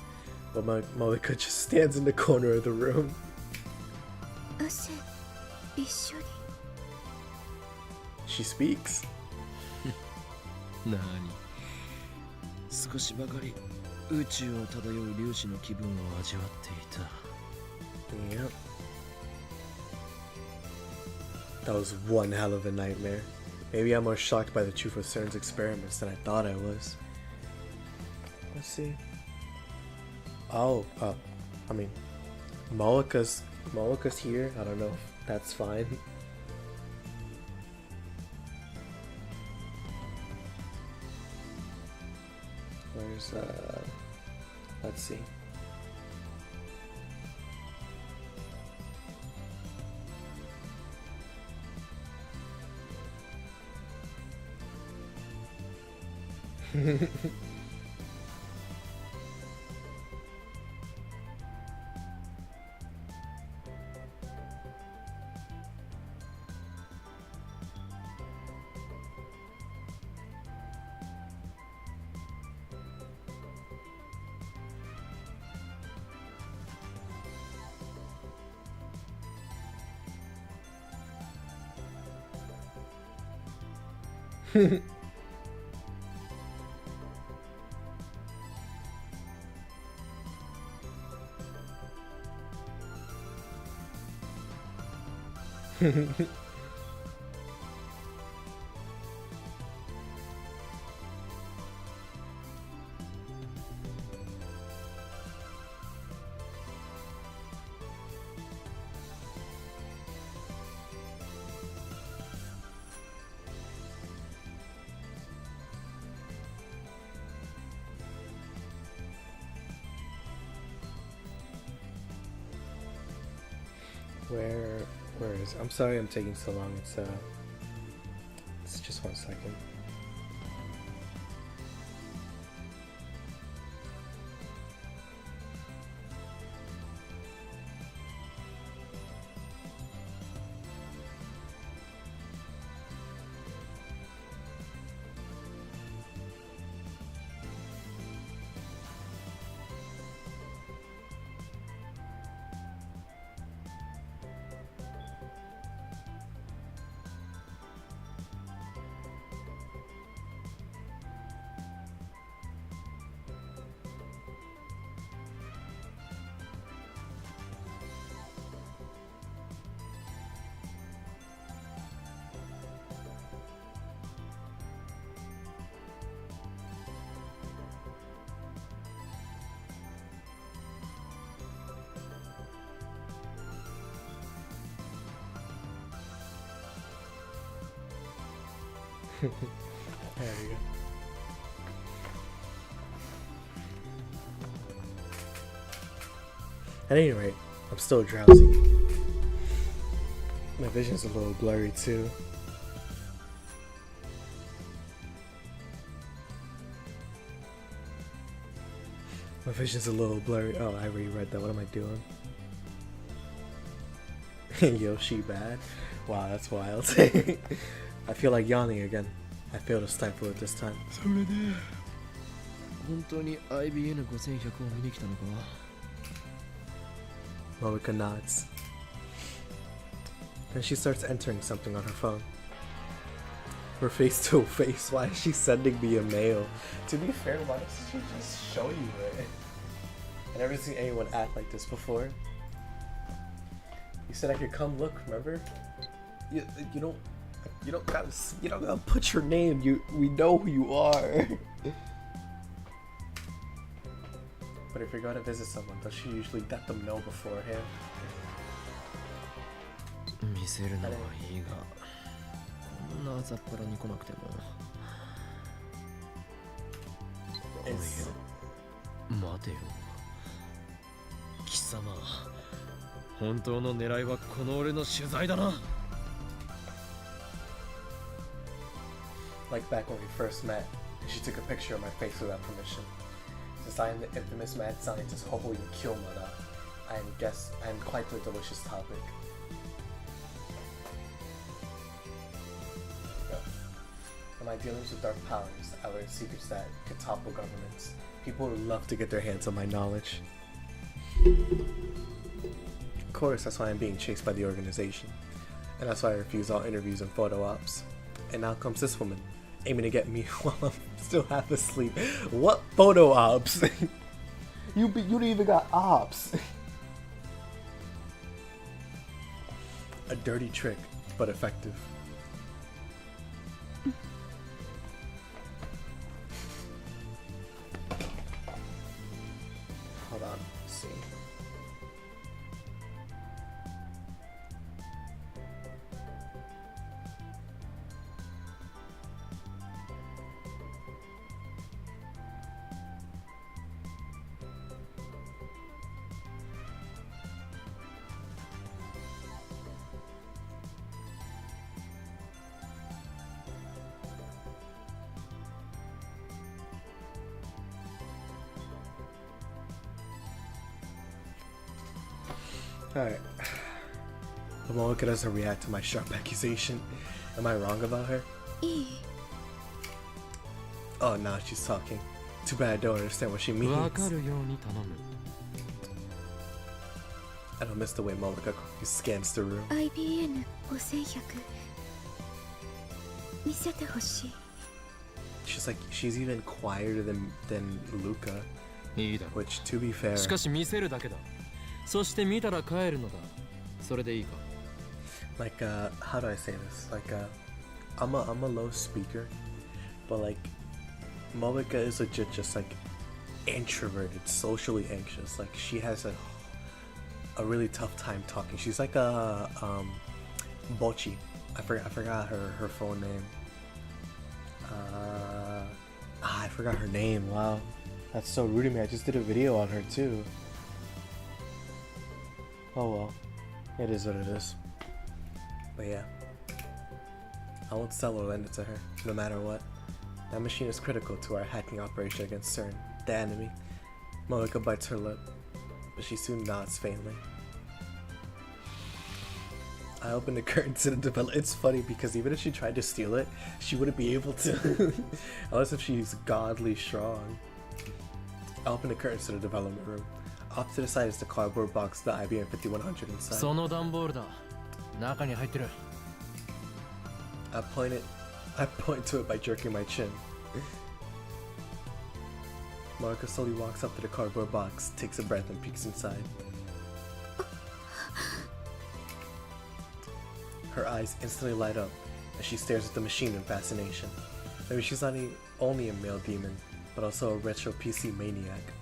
but Moeka just stands in the corner of the room. She speaks. なに少しばかり宇宙を漂う粒子の気分を味わっていた。 Yep. That was one hell of a nightmare. Maybe I'm more shocked by the truth of CERN's experiments than I thought I was. Let's see. Oh, I mean, Moeka's here. I don't know if that's fine. Where's let's see. Where is? I'm sorry I'm taking so long. It's just 1 second. There we go. At any rate, I'm still drowsy. My vision's a little blurry too. My vision's a little blurry. Oh, I already read that. What am I doing? Yoshi bad? Wow, that's wild. I feel like yawning again. I failed to stifle it this time. 本当に IBN 5100を見に来たのか Moeka nods. Then she starts entering something on her phone. We're face to face. Why is she sending me a mail? To be fair, why doesn't she just show you it? I've never seen anyone act like this before. You said I could come look, remember? You don't gotta put your name. We know who you are. But if you're going to visit someone, don't you usually let them know beforehand? 見せるのはいいがこんな朝っぱらに来なくてもおいよ待てよ貴様本当の狙いはこの俺の取材だな Like back when we first met, she took a picture of my face without permission. Since I am the infamous mad scientist Hoho Yukiyomada, I am quite the delicious topic. In my dealings with dark powers, I learned secrets that could topple governments. People would love to get their hands on my knowledge. Of course, that's why I'm being chased by the organization. And that's why I refuse all interviews and photo ops. And now comes this woman, aiming to get me while I'm still half asleep. What photo ops? You don't even got ops. A dirty trick, but effective. Hold on, let's see. Alright. Moeka doesn't react to my sharp accusation. Am I wrong about her? Oh, now she's talking. Too bad I don't understand what she means. I don't miss the way Moeka scans the room. IBN 5100見せてほしい She's even quieter than Luca. いいだ Which, to be fair, しかし見せるだけだそして見たら帰るのだそれでいいか like how do I say this? Like I'm a low speaker, but like Moeka is legit just like introverted, socially anxious. Like she has a really tough time talking. She's like a Bochi. I forgot her full name. I forgot her name. Wow, that's so rude of me. I just did a video on her too. Oh well, it is what it is. But yeah, I won't sell or lend it to her, no matter what. That machine is critical to our hacking operation against CERN, the enemy. Moeka bites her lip, but she soon nods faintly. I opened the curtain to the development. It's funny because even if she tried to steal it, she wouldn't be able to. Unless if she's godly strong. I opened the curtains to the development room. Off to the side is the cardboard box, the IBM 5100 inside. その段ボールだ中に入ってる I point to it by jerking my chin. Moeka slowly walks up to the cardboard box, takes a breath, and peeks inside. Her eyes instantly light up as she stares at the machine in fascination. Maybe she's not only a male demon, but also a retro PC maniac.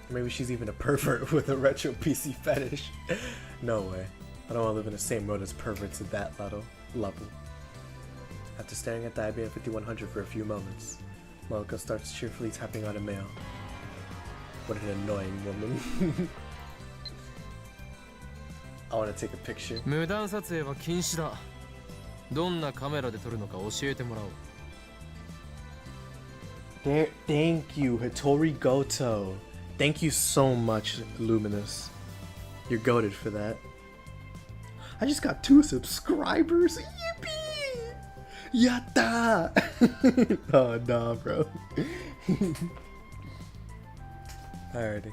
Or maybe she's even a pervert with a retro PC fetish. No way. I don't want to live in the same road as perverts at that level. After staring at the IBM 5100 for a few moments, Momoko starts cheerfully tapping on a mail. What an annoying woman. I want to take a picture. 無断撮影は禁止だ。どんなカメラで撮るのか教えてもらおう。There, thank you, Hattori Goto. Thank you so much, Luminous. You're goated for that. I just got 2 subscribers. Yippee! Yatta! Oh, nah, bro. Alrighty.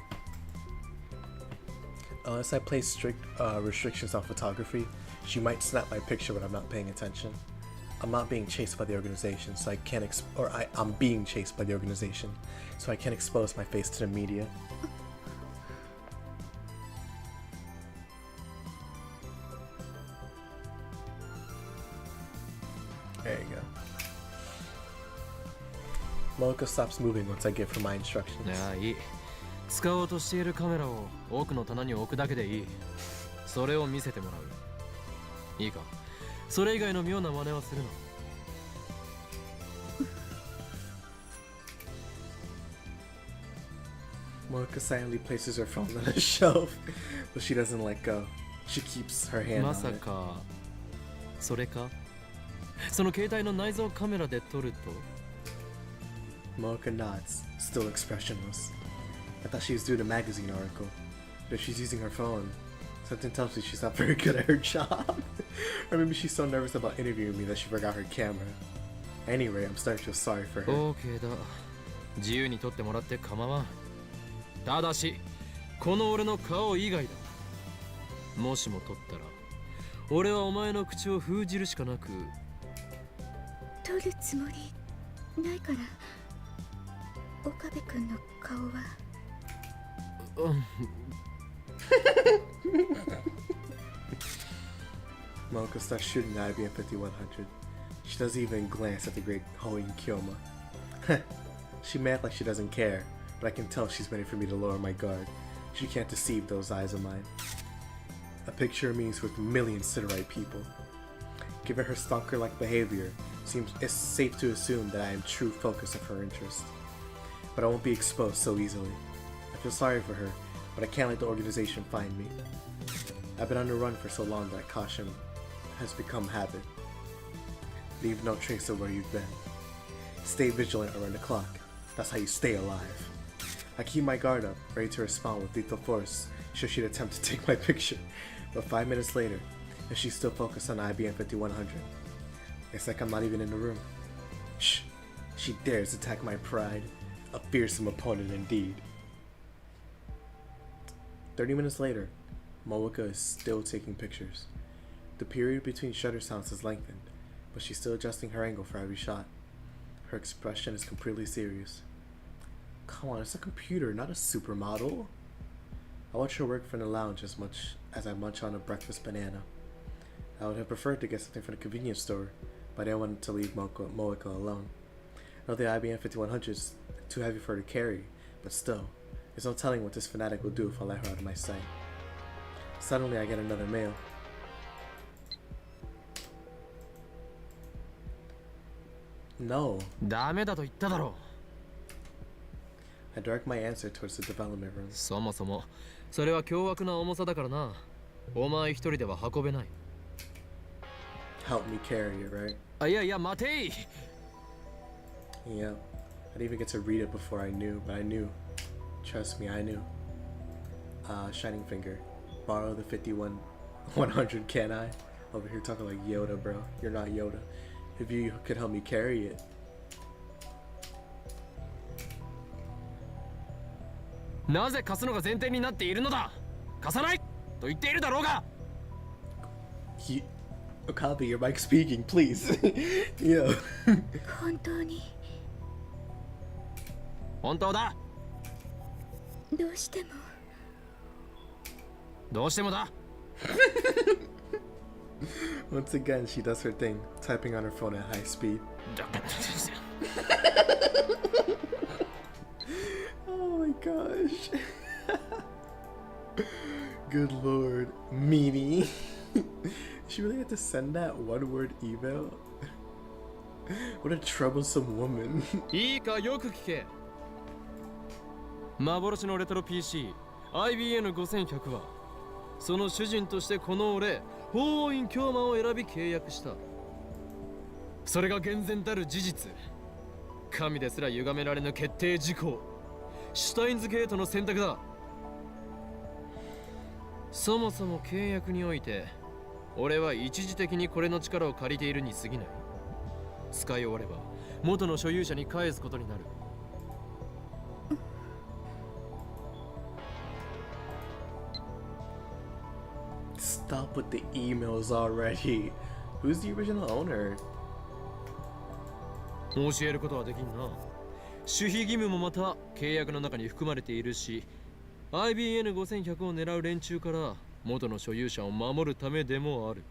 Unless I place strict restrictions on photography, she might snap my picture when I'm not paying attention. I'm not being chased by the organization, so I can't I'm being chased by the organization, so I can't expose my face to the media. There you go. Momoko stops moving once I give her my instructions. ああ、いい。使おうとしているカメラを奥の棚に置くだけでいい。それを見せてもらう。いいか。それ以外の妙な真似はするな。Momoko silently places her phone on a shelf, but she doesn't let go. She keeps her hand ま on さ it. かそれか。その携帯の内蔵カメラで撮ると。Momoko nods, still expressionless. I thought she was doing a magazine article, but if she's using her phone, something tells me she's not very good at her job. Or maybe she's so nervous about interviewing me that she forgot her camera. Anyway, I'm starting to feel sorry for her. OK だ。自由に撮ってもらって構わん。ただし、この俺の顔以外だ。もしも撮ったら、俺はお前の口を封じるしかなく。撮るつもりないから。岡部君の顔は。Momoko starts shooting the IBM 5100. She doesn't even glance at the great Hoin Kyoma. She may act like she doesn't care, but I can tell she's waiting for me to lower my guard. She can't deceive those eyes of mine. A picture of me is worth millions to the right people. Given her stalker-like behavior, it's safe to assume that I am true focus of her interest. But I won't be exposed so easily. I feel sorry for her, but I can't let the organization find me. I've been on the run for so long that caution has become habit. Leave no trace of where you've been. Stay vigilant around the clock. That's how you stay alive. I keep my guard up, ready to respond with lethal force should she attempt to take my picture. But 5 minutes later, if she's still focused on IBM 5100, it's like I'm not even in the room. Shh! She dares attack my pride. A fearsome opponent indeed. 30 minutes later, Momoko is still taking pictures. The period between shutter sounds has lengthened, but she's still adjusting her angle for every shot. Her expression is completely serious. Come on, it's a computer, not a supermodel. I watch her work from the lounge as much as I munch on a breakfast banana. I would have preferred to get something from the convenience store, but I didn't want to leave Momoko alone. I know the IBM 5100 is too heavy for her to carry, but still, there's no telling what this fanatic will do if I let her out of my sight. Suddenly, I get another mail. No. ダメだと言っただろ I direct my answer towards the development room. そもそもそれは凶悪な重さだからな。お前一人では運べない。Help me carry it, right? あ、いやいや待てい。 Yeah. I didn't even get to read it before I knew, but I knew. Trust me, I knew. Shining Finger. Borrow the 5100, can I? Over here talking like Yoda, bro. You're not Yoda. If you could help me carry it. なぜ貸すのが前提になっているのだ。貸さないと言っているだろうが。Okabe, your mic speaking, please. Yo. 本当に。本当だ。どうしても。どうしてもだ。Once again, she does her thing, typing on her phone at high speed. Oh my gosh. Good lord. Meanie. She really had to send that one-word email? What a troublesome woman. いいかよく聞け。幻のレトロ PC IBN5100 はその主人としてこの俺法王院京馬を選び契約した。それが厳然たる事実、神ですら歪められぬ決定事項、シュタインズゲートの選択だ。そもそも契約において俺は一時的にこれの力を借りているに過ぎない。使い終われば元の所有者に返すことになる。Stop with the emails already. Who's the original owner? 教えることはできんな。守秘義務もまた契約の中に含まれているし、IBN5100 を狙う連中から元の所有者を守るためでもある。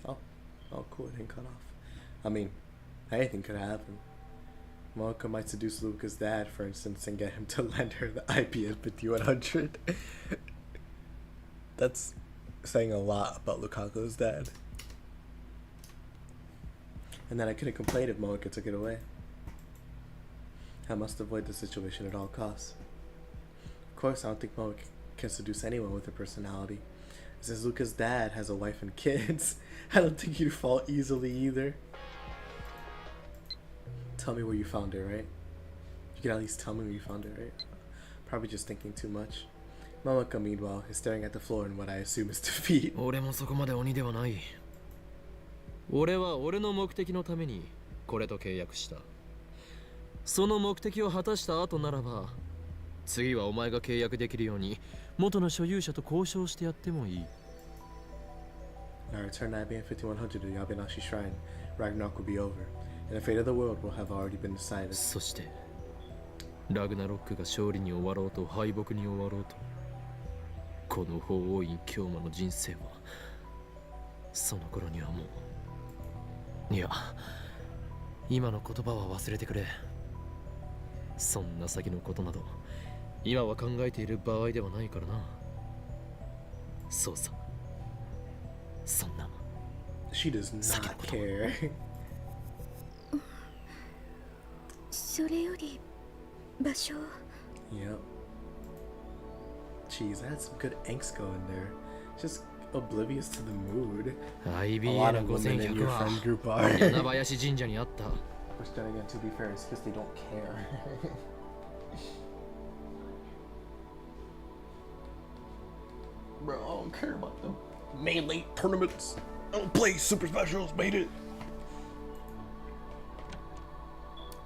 Oh, cool. It didn't cut off. I mean, anything could happen. Monica might seduce Luca's dad, for instance, and get him to lend her the IBN 5100. That's saying a lot about Lukaku's dad. And then I couldn't complain if Monica took it away. I must avoid the situation at all costs. Of course, I don't think Monica can seduce anyone with her personality. Since Luca's dad has a wife and kids, I don't think you'd fall easily either. Tell me where you found it, right? You can at least tell me where you found it, right? Probably just thinking too much. Monica, meanwhile, is staring at the floor in what I assume is defeat. 俺もそこまで鬼ではない。俺は俺の目的のためにこれと契約した。その目的を果たした後ならば、次はお前が契約できるように元の所有者と交渉してやってもいい。When I return IBN 5100 to Yabenashi Shrine, Ragnarok will be over, and the fate of the world will have already been decided. そしてラグナロックが勝利に終わろうと敗北に終わろうと、この法王院京馬の人生はその頃にはもう、いや今の言葉は忘れてくれ。そんな先のことなど今は考えている場合ではないからな。そうさ、そんな She does not care. それより場所。 Yep. Jeez, I had some good angst going there. Just oblivious to the mood. A lot of women in your friend group are. 柳林神社にあった。 Which then again, to be fair, it's because they don't care. Bro, I don't care about them. Melee tournaments. I don't play super specials, made it.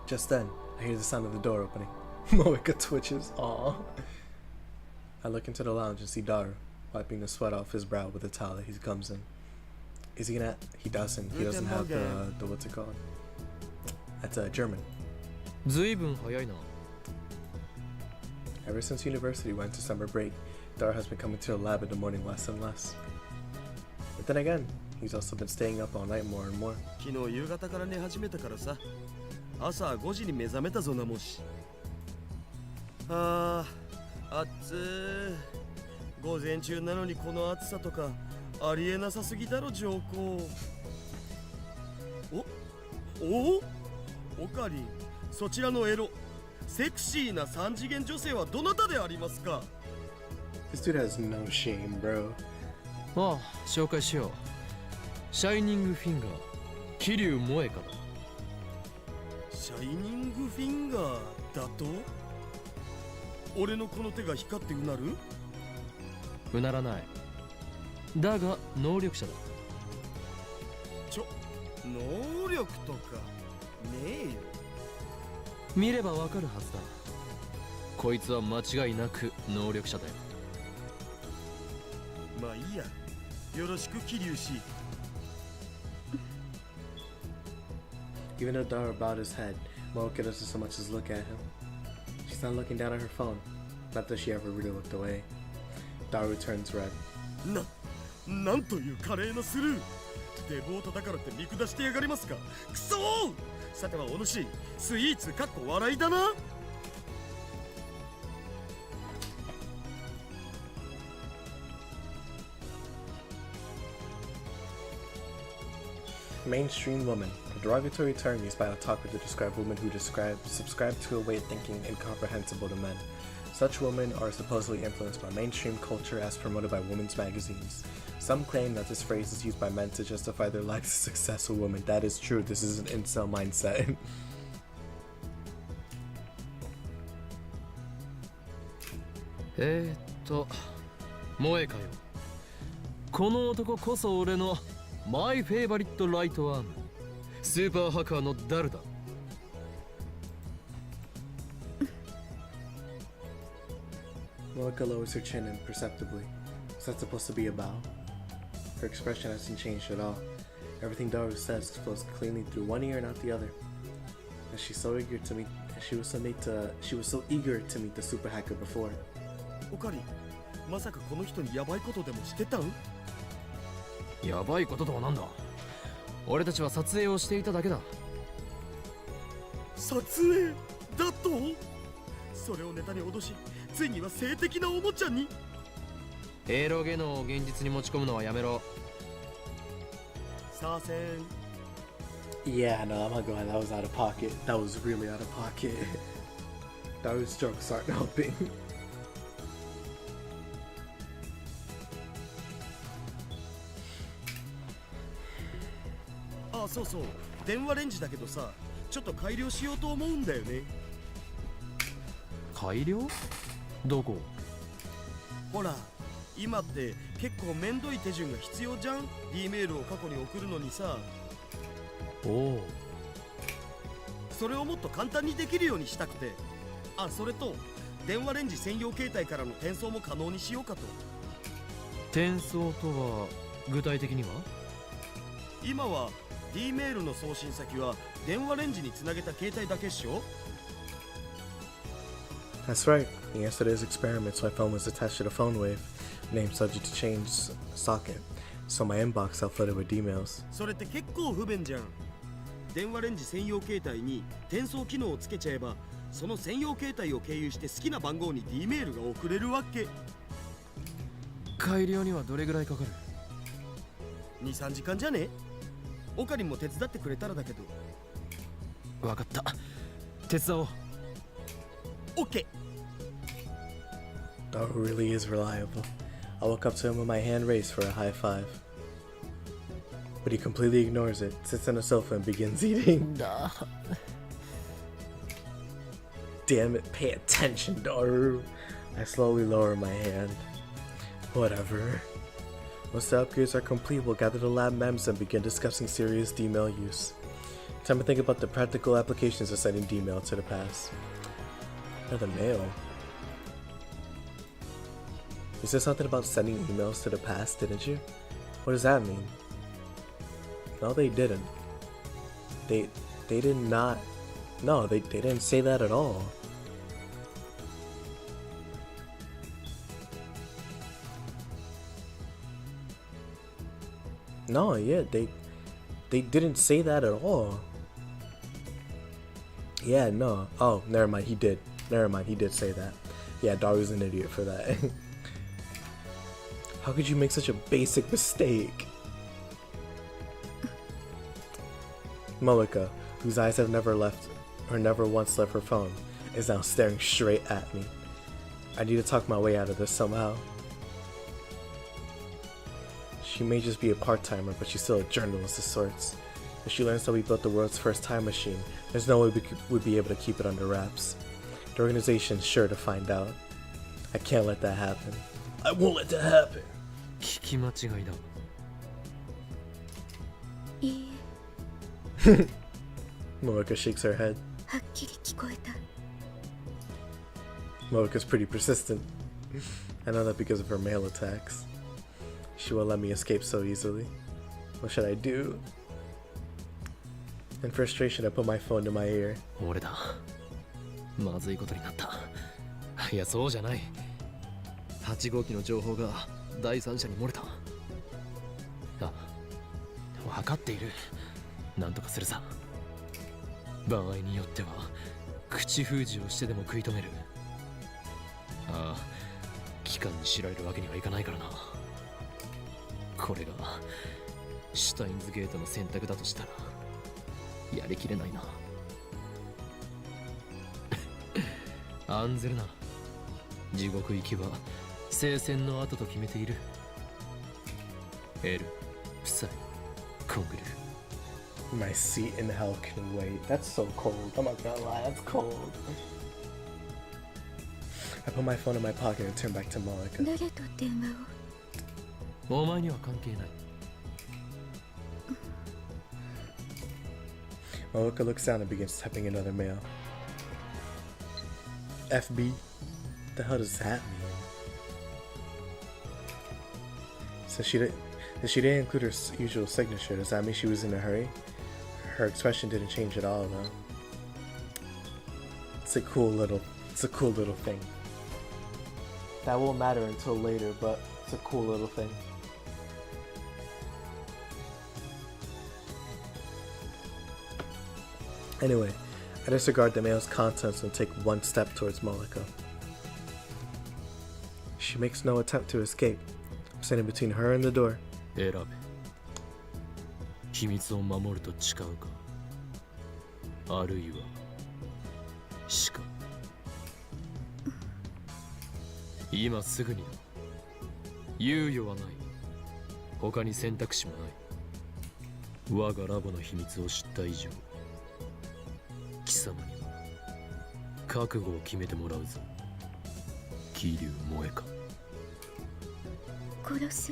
Just then, I hear the sound of the door opening. Moeka twitches. Aww. I look into the lounge and see Daru wiping the sweat off his brow with a towel that he comes in. Is he gonna? He doesn't. He doesn't have the what's it called? That's German. ずいぶん早いな。 Ever since university went to summer break, Daru has been coming to the lab in the morning less and less. But then again, he's also been staying up all night more and more. 昨日夕方から寝始めたからさ、朝5時に目覚めたぞなもし。あー、暑ー。午前中なのにこの暑さとかありえなさすぎだろ上皇。おかりん、そちらのエロセクシーな三次元女性はどなたでありますか？ This dude has no shame, bro. ああ、紹介しよう。シャイニングフィンガー、桐生萌香だ。シャイニングフィンガーだと？俺のこの手が光ってうなる？うならない。だが能力者だ。能力とかねえよ。見ればわかるはずだ。こいつは間違いなく能力者だよ。まあいいや。よろしく桐生氏。Even though Daru bowed his head, Moeka doesn't so much as look at him. She's not looking down at her phone. Not that she ever really looked away. Daru turns red. なんという華麗なスルー。デボートだからって見下してやがりますか。クソー。さてはお主、スイーツかっこ笑いだな。Mainstream woman, a derogatory term used by otaku to describe women who subscribe to a way of thinking incomprehensible to men. Such women are supposedly influenced by mainstream culture as promoted by women's magazines. Some claim that this phrase is used by men to justify their lack of success with women. That is true. This is an incel mindset. 萌えかよ。この男こそ俺のマイフェイバリットライトアーム、スーパーハカーのダルだ。Moeka lowers her chin imperceptibly. Is that supposed to be a bow? Her expression hasn't changed at all. Everything Daru says flows cleanly through one ear and out the other. And she was so eager to meet the super hacker before. おかり、まさかこの人にヤバいことでもしてたん？やばいこととはなんだ。俺たちは撮影をしていただけだ。撮影だと？それをネタに脅し、ついには性的なおもちゃに。エロゲノを現実に持ち込むのはやめろ。さあせん。Yeah, no, I'm not going. That was out of pocket. That was really out of pocket. Those jokes aren't helping. あ、そうそう。電話レンジだけどさ、ちょっと改良しようと思うんだよね。改良？どこ？ほら、今って結構めんどい手順が必要じゃん。D メールを過去に送るのにさ。おお。それをもっと簡単にできるようにしたくて。あ、それと電話レンジ専用携帯からの転送も可能にしようかと。転送とは具体的には？今は D メールの送信先は電話レンジにつなげた携帯だけっしょ。 That's right. In yesterday's experiments, my phone was attached to the phone wave, named subject to change socket, so my inbox felt flooded with emails. それって結構不便じゃん。電話レンジ専用携帯に転送機能をつけちゃえば、その専用携帯を経由して好きな番号に D メールが送れるわけ。改良にはどれぐらいかかる？ 2,3 時間じゃね？オカリンも手伝ってくれたらだけど。わかった。手伝おう。OK。 Daru really is reliable. I walk up to him with my hand raised for a high five. But he completely ignores it, sits on the sofa and begins eating. Damn it, pay attention, Daru. I slowly lower my hand. Whatever. Once the upgrades are complete, we'll gather the lab mems and begin discussing serious D-mail use. Time to think about the practical applications of sending D-mail to the past. Another mail? You said something about sending emails to the past, didn't you? What does that mean? No, they didn't. They did not. No, they didn't say that at all. No, yeah, they didn't say that at all. Yeah, no. Oh, never mind, he did. Never mind, he did say that. Yeah, Daru's an idiot for that. How could you make such a basic mistake? Moeka, whose eyes have never once left her phone, is now staring straight at me. I need to talk my way out of this somehow. She may just be a part-timer, but she's still a journalist of sorts. If she learns that we built the world's first time machine, there's no way we'd be able to keep it under wraps. The organization's sure to find out. I can't let that happen. I won't let that happen! 聞き間違いだ。いいえ、 Moeka shakes her head. はっきり聞こえた。 Moeka's pretty persistent. I know that because of her mail attacks. She won't let me escape so easily. What should I do? In frustration, I put my phone to my ear. 俺だ。まずいことになった。いや、そうじゃない。8号機の情報が第三者に漏れた。あ、分かっている。なんとかするさ。場合によっては口封じをしてでも食い止める。ああ、機関に知られるわけにはいかないからな。これがシュタインズゲートの選択だとしたらやりきれないな。案ずるな。地獄行きは聖戦の後と決めている。エル、夫妻、コングル。 My seat in hell can wait. That's so cold. I'm not gonna lie, that's cold. I put my phone in my pocket and turned back to Malika. 誰と電話を？お前には関係ない。Malika looks down and begins typing another mail. FB? The hell does that mean? So she didn't include her usual signature. Does that mean she was in a hurry? Her expression didn't change at all, though. It's a cool little thing. That won't matter until later, but it's a cool little thing. Anyway, I disregard the mail's contents and take one step towards Malika. She makes no attempt to escape. I'm standing between her and the door. 選べ。秘密を守ると誓うか、あるいは死か。今すぐにだ。猶予はない。他に選択肢もない。我がラボの秘密を知った以上、貴様には覚悟を決めてもらうぞ。桐生萌か。殺す？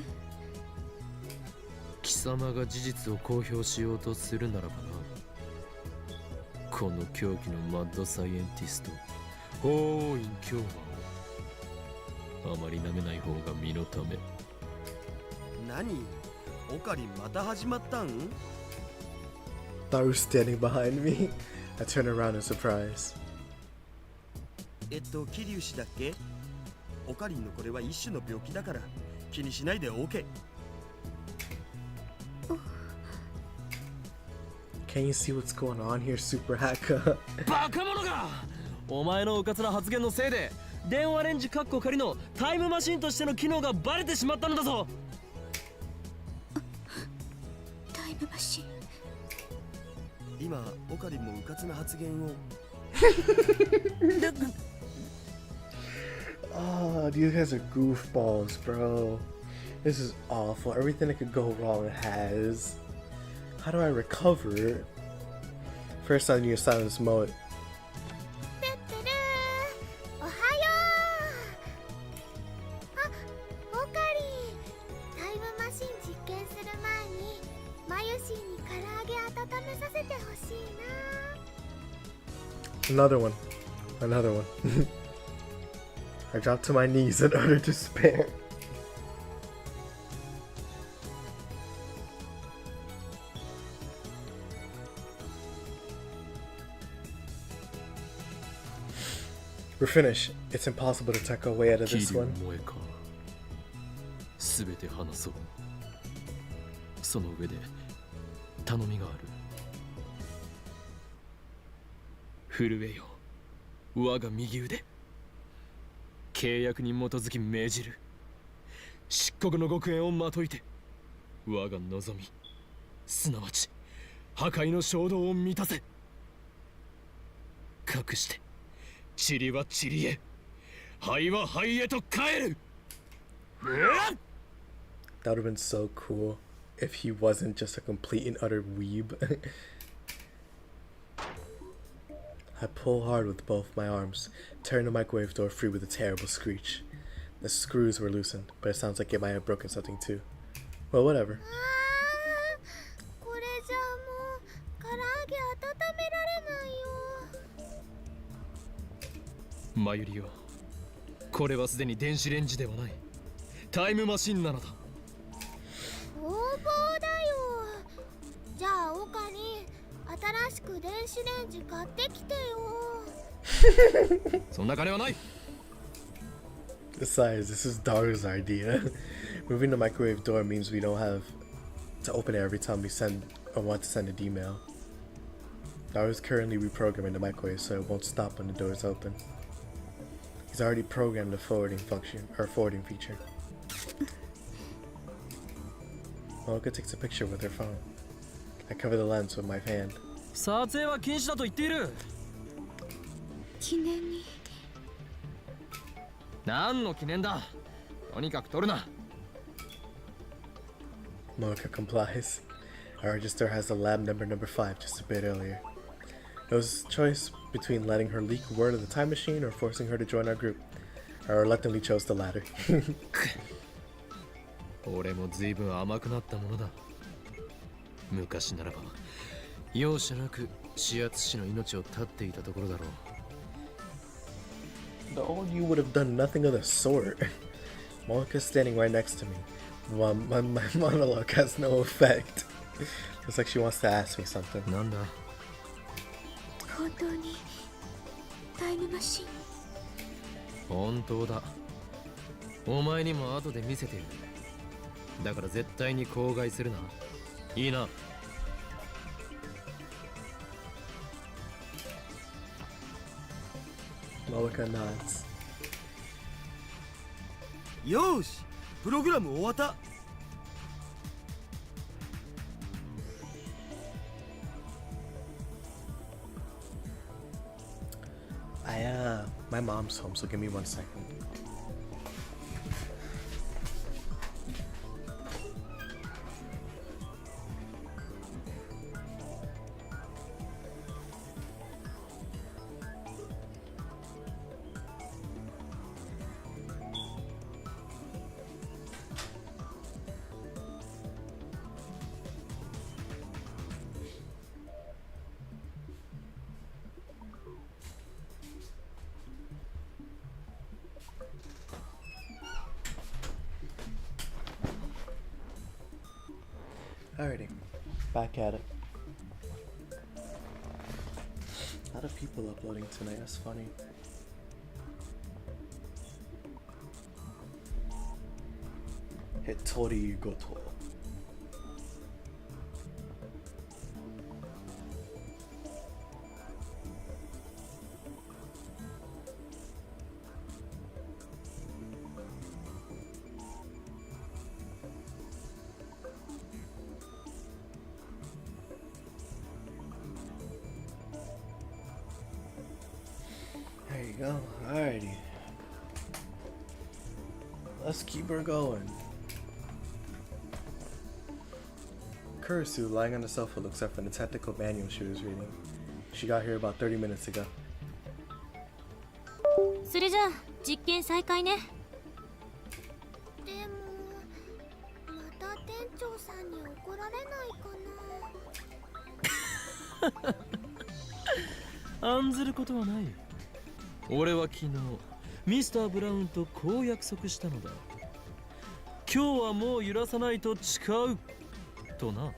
貴様が事実を公表しようとするならばな。この狂気のマッドサイエンティスト法院教魔をあまり舐めない方が身のため。何？オカリンまた始まったん？ Thought was standing behind me. I turned around in surprise. 桐生氏だっけ？オカリンのこれは一種の病気だから気にしないで OK。Can you see what's going on here, Super Hacker? バカ者が！お前のうかつな発言のせいで電話レンジカッコ仮のタイムマシンとしての機能がバレてしまったのだぞ。タイムマシン。今オカリンもうかつな発言を。Oh, these guys are goofballs, bro. This is awful. Everything that could go wrong has. How do I recover? First, I need to silence mode. てってるー。おはよう。あ、オカリン。タイムマシン実験する前にマユシーに唐揚げ温めさせてほしいな。Another one. Another one. I dropped to my knees in utter despair. We're finished. It's impossible to tuck our way out of this one. すべて話そう。その上で頼みがある。震えよ、我が右腕。契約に基づき命じる。漆黒の極限をまといて、我が望み、すなわち破壊の衝動を満たせ。かくして塵は塵へ、灰は灰へと帰る。That would have been so cool if he wasn't just a complete and utter weeb. I pull hard with both my arms, turn the microwave door free with a terrible screech. The screws were loosened, but it sounds like it might have broken something too. Well, whatever. これじゃあもう唐揚げ温められないよ。マユリよ、これはすでに電子レンジではない。タイムマシンなのだ。工房だよ。じゃあオカリン、新しく電子レンジ買ってきてよ。そんな金はない。 Besides, this is Daru's idea. Moving the microwave door means we don't have to open it every time we send or want to send an email. Daru's currently reprogramming the microwave so it won't stop when the door is open. He's already programmed the forwarding function or forwarding feature. Mocha takes a picture with her phone. I cover the lens with my hand. 撮影は禁止だと言っている。記念に。何の記念だ。とにかく撮るな。Mocha complies. Our register has the lab number 5 just a bit earlier. It was a choice between letting her leak word of the time machine or forcing her to join our group. I reluctantly chose the latter. 俺も随分甘くなったものだ。昔ならば容赦なく指圧師の命を絶っていたところだろう。The old you would have done nothing of the sort. Mocha's standing right next to me. My monologue has no effect. Looks like she wants to ask me something. なんだ。本当にタイムマシン。本当だ。お前にも後で見せてやる。だから絶対に口外するな。いいな。Mocha nods. よーし、プログラム終わった。My mom's home, so give me 1 second. Alrighty, back at it. A lot of people uploading tonight, that's funny. Hitori Goto. There you go. Alrighty. Let's keep her going. Kurisu, lying on the sofa, looks up from the technical manual she was reading. She got here about 30 minutes ago. それじゃあ実験再開ね。でもまた店長さんに怒られないかな。案ずることはない。俺は昨日ミスター・ブラウンとこう約束したのだ。今日はもう揺らさないと誓うとな。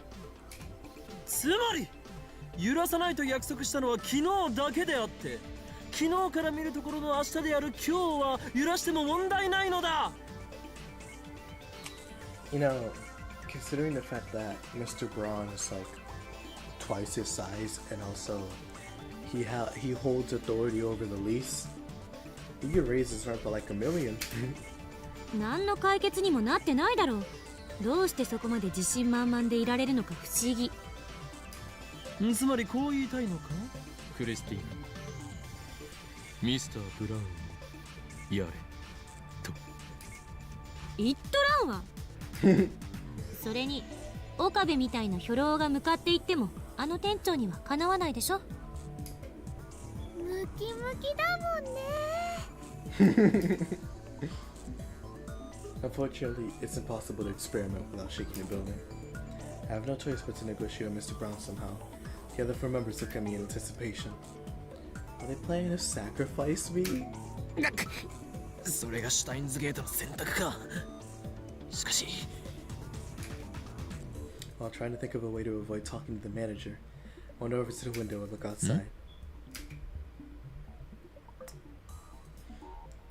つまり揺らさないと約束したのは昨日だけであって、昨日から見るところの明日である今日は揺らしても問題ないのだ。 You know, considering the fact that Mr. Braun is like twice his size and also he holds authority over the lease, he could raise his rent by like $1 million. 何の解決にもなってないだろう。どうしてそこまで自信満々でいられるのか不思議。つまりこう言いたいのか、クリスティーナ。ミスター・ブラウンをやれと言っとらんわ。それに岡部みたいな兵糧が向かっていってもあの店長にはかなわないでしょ。ムキムキだもんね。 Unfortunately, it's impossible to experiment without shaking the building. I have no choice but to negotiate with Mr. Brown somehow. The other 4 members look at me in anticipation. Are they planning to sacrifice me? それがシュタインズゲートの選択か。しかし While trying to think of a way to avoid talking to the manager, I went over to the window and looked outside.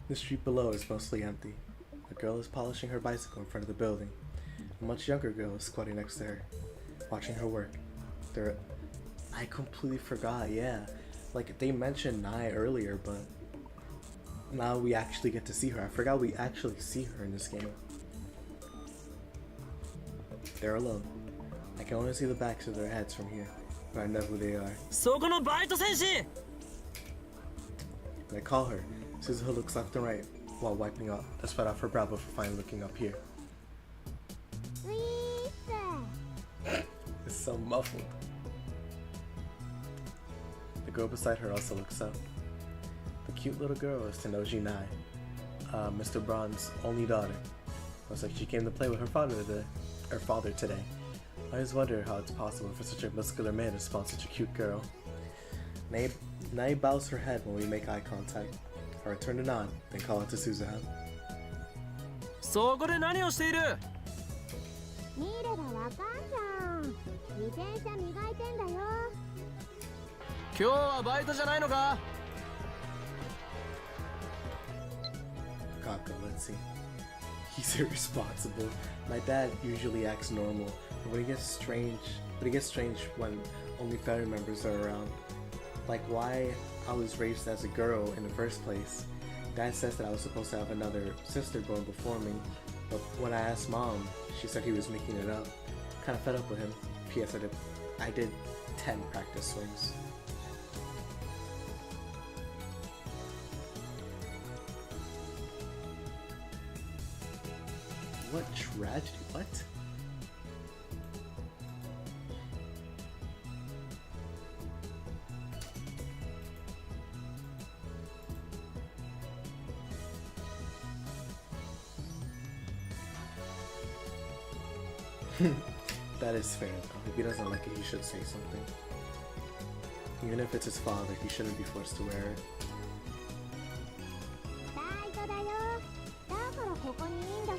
The street below is mostly empty. A girl is polishing her bicycle in front of the building. A much younger girl is squatting next to her, watching her work. I completely forgot, yeah. Like, they mentioned Nai earlier, but now we actually get to see her. I forgot we actually see her in this game. They're alone. I can only see the backs of their heads from here, but I know who they are. そこのバイト戦士 When I call her, Suzuha looks left and right while wiping out the sweat off her brow before finally looking up here. ウィース It's so muffled. The girl beside her also looks up. The cute little girl is Tenoji Nai, Mr. Braun's only daughter. Looks like she came to play with her father today. I always wonder how it's possible for such a muscular man to spawn such a cute girl. Nai bows her head when we make eye contact. I return to nod, then call out to Suzuha. そこで何をしている 見ればわかんじゃん。自転車磨いてんだよ。今日はバイトじゃないのか Kako, let's see. He's irresponsible. My dad usually acts normal, but he gets strange when only family members are around. Like why I was raised as a girl in the first place. Dad says that I was supposed to have another sister born before me, but when I asked mom, she said he was making it up. Kind of fed up with him. P.S. I did 10 practice swings. What tragedy? What? That is fair though. If he doesn't like it, he should say something. Even if it's his father, he shouldn't be forced to wear it. バイトだよ。だからここにいいんだし。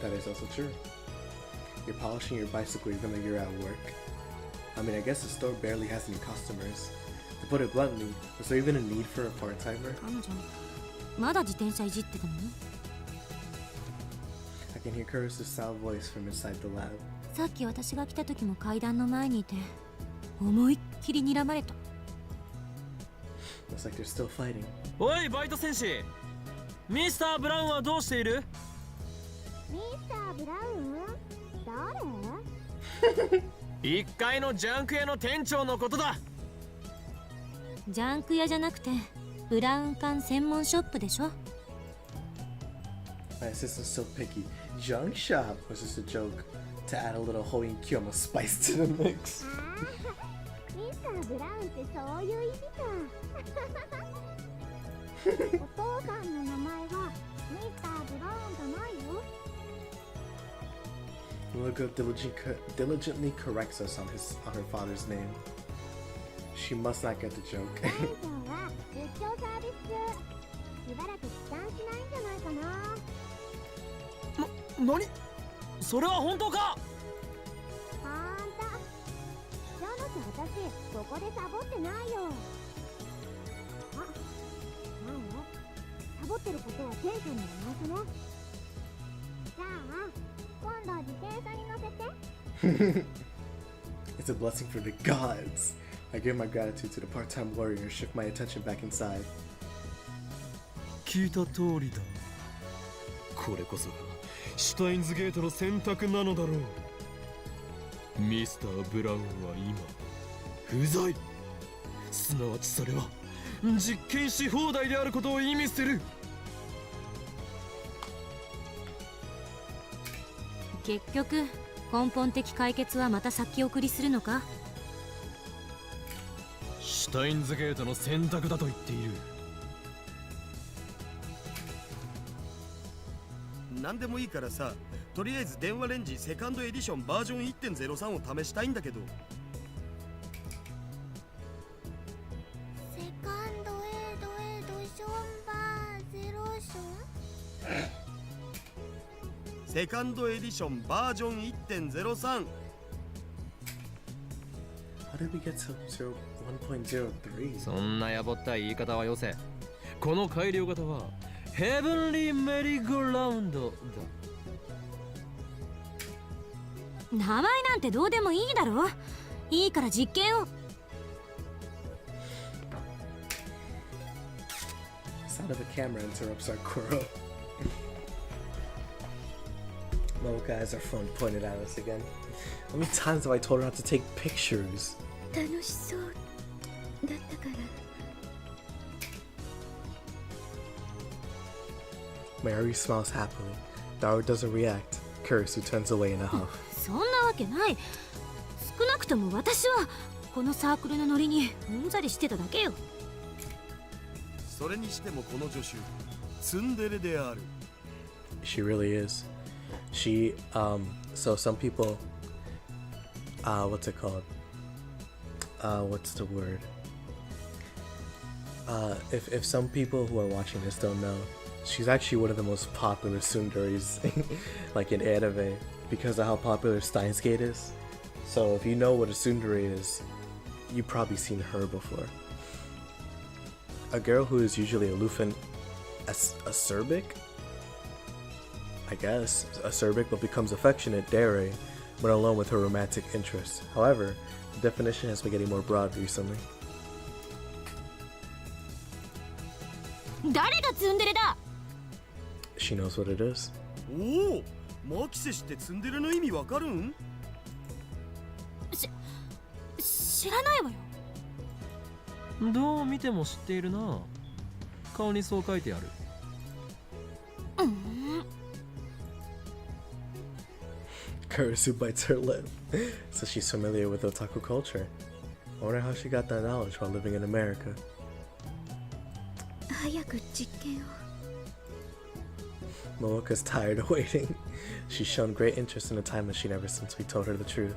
That is also true. You're polishing your bicycle even though you're at work. I mean, I guess the store barely has any customers. To put it bluntly, was there even a need for a part-timer? 彼女まだ自転車いじってたの I can hear Kurusa's sound voice from inside the lab. さっき私が来た時も階段の前にいて思いっきり睨まれた Looks like they're still fighting. おいバイト戦士ミスター・ブラウンはどうしているミスター・ブラウン誰1階のジャンク屋の店長のことだジャンク屋じゃなくてブラウン管専門ショップでしょ My assistant's so picky. Junk shop was just a joke to add a little Hoin Kyoma spice to the mix. ミスター・ブラウンってそういう意味か。お父さんの名前はミスター・ブラウンじゃないよ。The little girl diligently corrects us on her father's name. She must not get the joke. 店長は出張サービス中。しばらく帰還しないんじゃないかな。何それは本当かほんと。じゃなきゃ私ここでサボってないよ。あ、何？サボってることは店長に言わないとね。じゃあ今度自転車に乗せて。It's a blessing for the gods. I give my gratitude to the part-time warrior and shift my attention back inside. 聞いた通りだこれこそがシュタインズゲートの選択なのだろうミスター・ブラウンは今不在すなわちそれは実験し放題であることを意味する結局根本的解決はまた先送りするのかシュタインズゲートの選択だと言っている何でもいいからさ、とりあえず電話レンジセカンドエディションバージョン 1.03 を試したいんだけど。セカンドエドションバーゼロションセカンドエディションバージョン 1.03 How did we get to 1.03? そんなやぼったい言い方はよせこの改良型はヘブンリーメリーゴーラウンドだ名前なんてどうでもいいだろいいから実験を Sound of a camera interrupts our Kuro. Mocha has her phone pointed at us again. How many times have I told her not to take pictures? 楽しそうだったから。Mayuri smiles happily. Daru doesn't react. Kurisu turns away in a huff. そんなわけない。少なくとも私はこのサークルのノリにうんざりしてただけよ。それにしてもこの助手ツンデレである。 She really is. She, so some people, what's it called? What's the word? If some people who are watching this don't know, she's actually one of the most popular tsunderes, like in anime, because of how popular Steins is. So if you know what a tsundere is, you've probably seen her before. A girl who is usually aloof and acerbic, I guess, acerbic, but becomes affectionate, daring, when alone with her romantic interests. However, the definition has been getting more broad recently. 誰がツンデレだ。 She knows what it is. おお、マキセ氏ってツンデレの意味わかるん？知らないわよ。どう見ても知っているな。顔にそう書いてある。Kurisu bites her lip, so she's familiar with otaku culture. I wonder how she got that knowledge while living in America. 早く実験を。 Momoka's tired of waiting. She's shown great interest in the time machine ever since we told her the truth.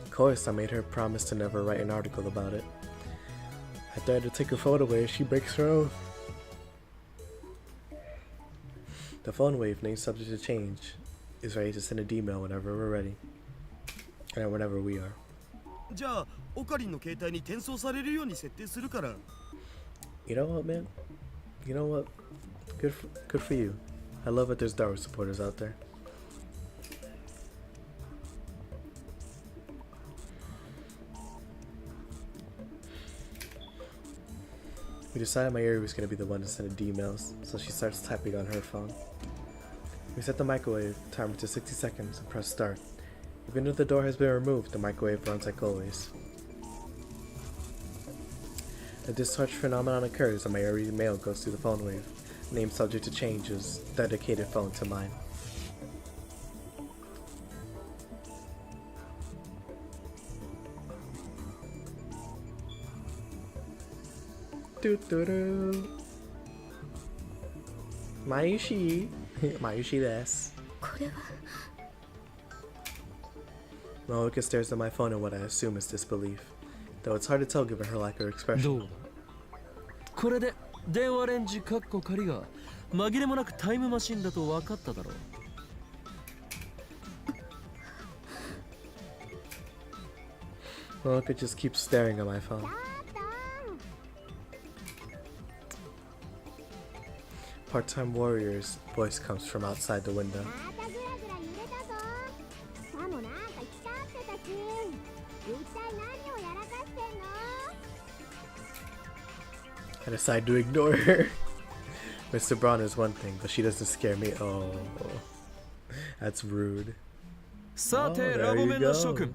Of course, I made her promise to never write an article about it. I dared to take her phone away if she breaks her oath. The phone wave, named subject to change, is ready to send an email whenever we're ready. And whenever we are. じゃあオカリンの携帯に転送されるように設定するから。 You know what, man? You know what? Good for you. I love that there's Daru supporters out there. We decided Mayuri was going to be the one to send the emails, so she starts typing on her phone. We set the microwave timer to 60 seconds and press start. Even if the door has been removed, the microwave runs like always. A discharge phenomenon occurs and Mayuri's mail goes through the phone wave. Name subject to change is dedicated phone to mine. Doo-doo-doo. Mayushi. Mayushi desu. これは Momoka stares at my phone in what I assume is disbelief, though it's hard to tell given her lack of expression. どうだ。これで電話レンジかっこ仮が紛れもなくタイムマシンだと分かっただろう。Momoka just keeps staring at my phone. Part-time warrior's voice comes from outside the window. I decide to ignore her. Mr. Braun is one thing, but she doesn't scare me. Oh, that's rude. Sa te there you rabomen no shokun.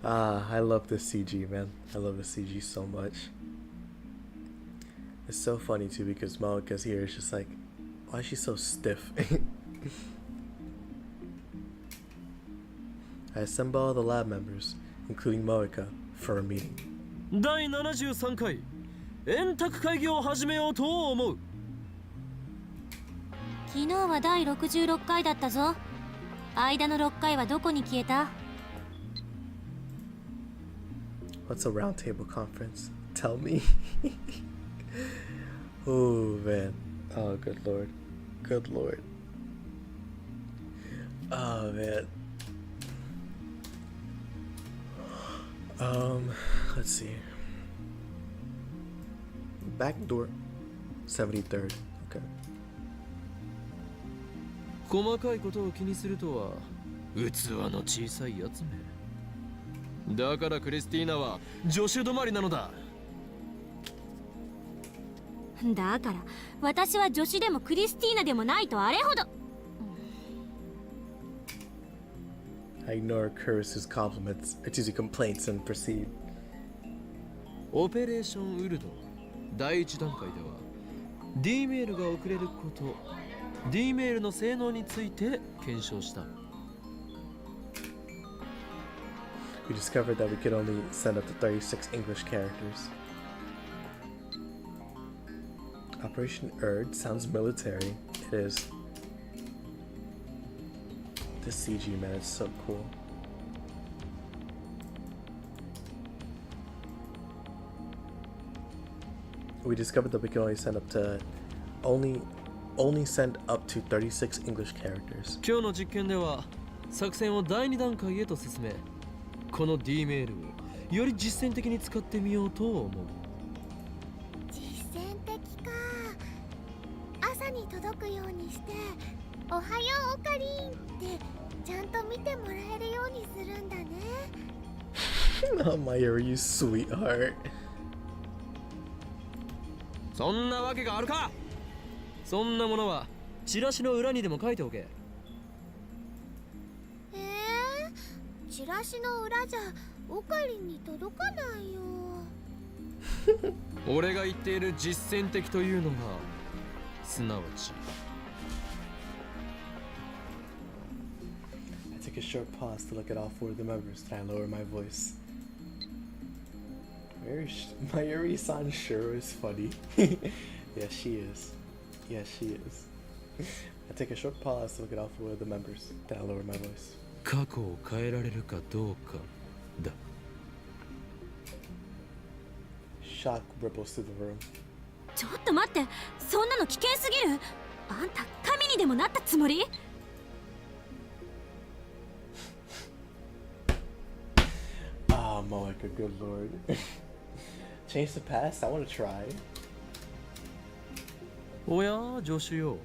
I love this CG, man. I love the CG so much. It's so funny too because Momoka's here is just like, why is she so stiff? I assemble all the lab members, including Momoka, for a meeting. 第73回円卓会議を始めようと思う。昨日は第66回だったぞ。間の6回はどこに消えた？ What's a roundtable conference? Tell me. Oh man. Oh good lord. Good lord. Oh man. Let's see. Back door. 73rd. Okay. 細かいことを気にするとは器の小さいやつめ。だからクリスティーナは助手止まりなのだ。だから私は助手でもクリスティーナでもないとあれほど。I ignore Kurusu's compliments, complaints and proceed. オペレーションウルド第一段階では D メールが送れること D メールの性能について検証した。 We discovered that we could only send up to 36 English characters. Operation Erd sounds military. It is. This CG, man, it's so cool. We discovered that we can only send up to 36 English characters. 今日の実験では作戦を第2段階へと進め、この D メールをより実践的に使ってみようと思う。実践的か。朝に届くようにして「おはようオカリン」ってちゃんと見てもらえるようにするんだね。Oh, Mayuri, you sweetheart. そんなわけがあるか。そんなものはチラシの裏にでも書いておけ。チラシの裏じゃオカリンに届かないよ。俺が言っている実践的というのがすなわち。 I take a short pause to look at all 4 of the members. Then I lower my voice. Mayuri-san sure is funny. Yes, she is. Yes, she is. I take a short pause to look at all 4 of the members. Then I lower my voice. 過去を変えられるかどうかだ。 Shock ripples through the room. ちょっと待って、そんなの危険すぎる。あんた神にでもなったつもりAh, Moeka, good lord. Change the past? I want to try. おや、助手よ。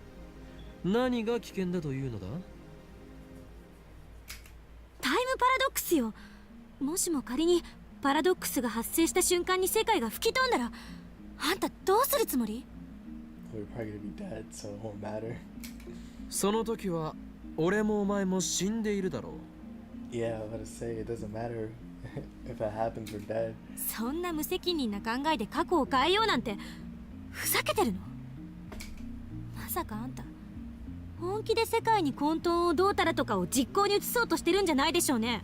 何が危険だというのだ。タイムパラドックスよ。もしも仮にパラドックスが発生した瞬間に世界が吹き飛んだら、あんたどうするつもり？ We're probably gonna be dead, so it won't matter. その時は俺もお前も死んでいるだろう。 Yeah, I was about to say, it doesn't matter if it happens, we're dead. そんな無責任な考えで過去を変えようなんてふざけてるの？まさかあんた本気で世界に混沌をどうたらとかを実行に移そうとしてるんじゃないでしょうね。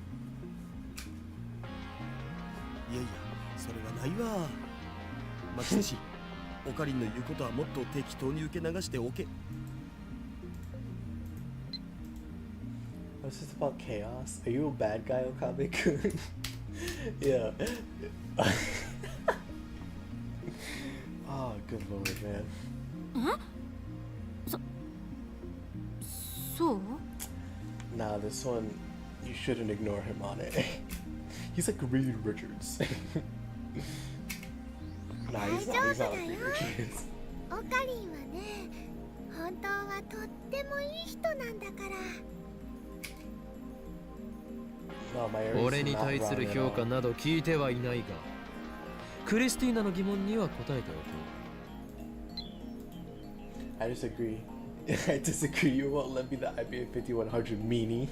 いやいや、それはないわ。マキセシ、オカリンの言うことはもっと適当に受け流しておけ。What's this about chaos? Are you a bad guy, Okabe-kun? Yeah. Oh, good lord, man. そう？ Nah, this one, you shouldn't ignore him on it. He's like Reed Richards. Nah, he's not like Reed Richards. オカリンはね、本当はとってもいい人なんだから。No, Mayuri's 俺に not 対す wrong る at 評 all. 価など聞いてはいないが、クリスティーナの疑問には答えておく。 I disagree. I disagree. You won't let me the IBA 5100 meanie.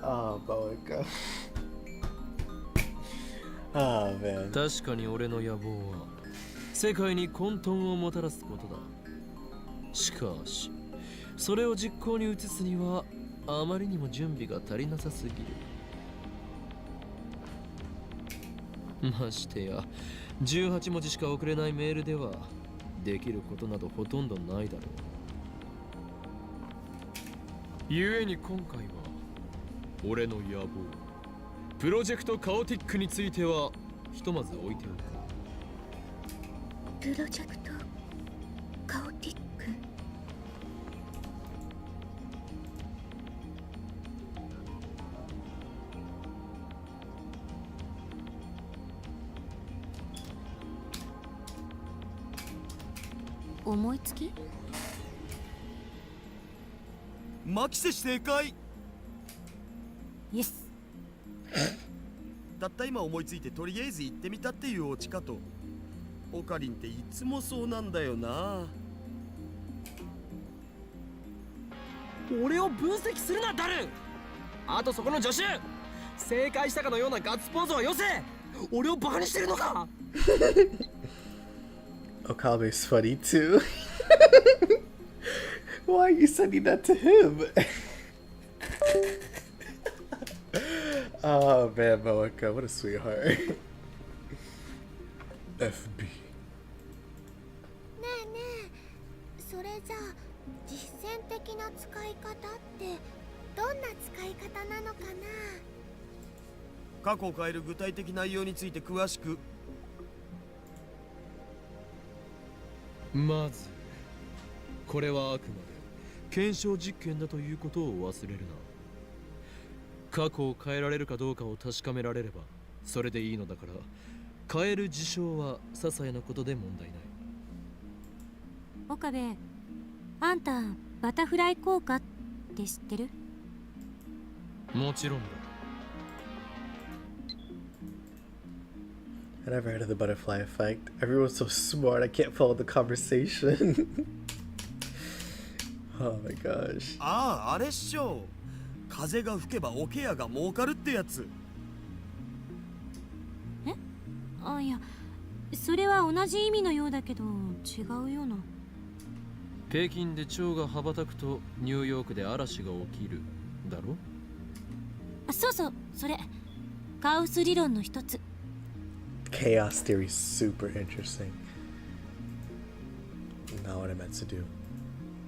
Oh, Boeing. Oh, man. 確かに俺の野望は世界に混沌をもたらすことだ。しかしそれを実行に移すにはあまりにも準備が足りなさすぎる。ましてや18文字しか送れないメールではできることなどほとんどないだろう。故に今回は俺の野望プロジェクトカオティックについてはひとまず置いておく。プロジェクトカオティック。思いつき？マキセシ正解。イエス。たった今思いついてとりあえず行ってみたっていうオチかと。オカリンっていつもそうなんだよな。俺を分析するなダル。あとそこの助手、正解したかのようなガッツポーズはよせ。俺をバカにしてるのか。Okabe's funny too. Why are you sending that to him? Oh man, Moeka, what a sweetheart. FB. ねえねえ、それじゃあ実践的な使い方ってどんな使い方なのかな。過去を変える具体的内容について詳しく。まずこれはあくまで検証実験だということを忘れるな。過去を変えられるかどうかを確かめられればそれでいいのだから、変える事象は些細なことで問題ない。岡部、あんたバタフライ効果って知ってる？もちろんだ。I never heard of the butterfly effect. Everyone's so smart, I can't follow the conversation. Oh my gosh. ああ、あれっしょ。風が吹けば桶屋が儲かるってやつ。え？あ、いや、それは同じ意味のようだけど違うような。北京で蝶が羽ばたくとニューヨークで嵐が起きるだろ。あ、そうそう、それカオス理論の一つ。Chaos theory is super interesting. Not what I meant to do.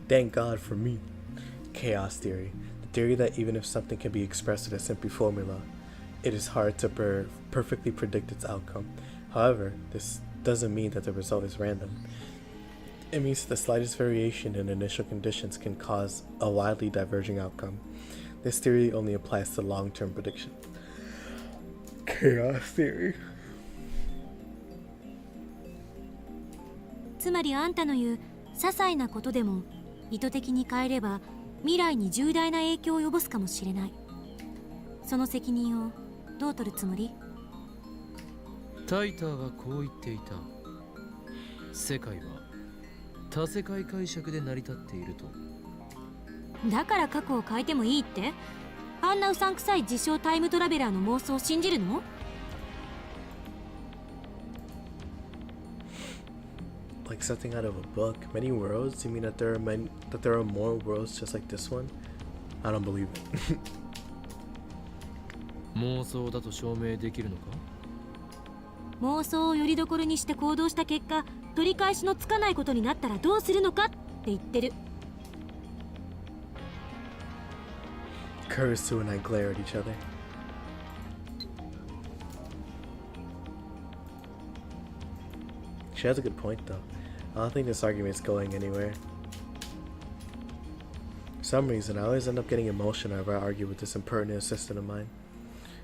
Thank God for me. Chaos theory. The theory that even if something can be expressed in a simple formula, it is hard to perfectly predict its outcome. However, this doesn't mean that the result is random. It means the slightest variation in initial conditions can cause a wildly diverging outcome. This theory only applies to long-term prediction. Chaos theory. つまりあんたの言う些細なことでも意図的に変えれば未来に重大な影響を及ぼすかもしれない。その責任をどう取るつもり？タイターはこう言っていた。世界は多世界解釈で成り立っていると。だから過去を変えてもいいって？あんなうさんくさい自称タイムトラベラーの妄想を信じるの？Like something out of a book. Many worlds? You mean that there are more worlds just like this one? I don't believe it. 妄想だと証明できるのか？妄想をよりどころにして行動した結果、取り返しのつかないことになったらどうするのかって言ってる。Kurisu and I glare at each other. She has a good point though. I don't think this argument is going anywhere. For some reason, I always end up getting emotional whenever I argue with this impertinent assistant of mine.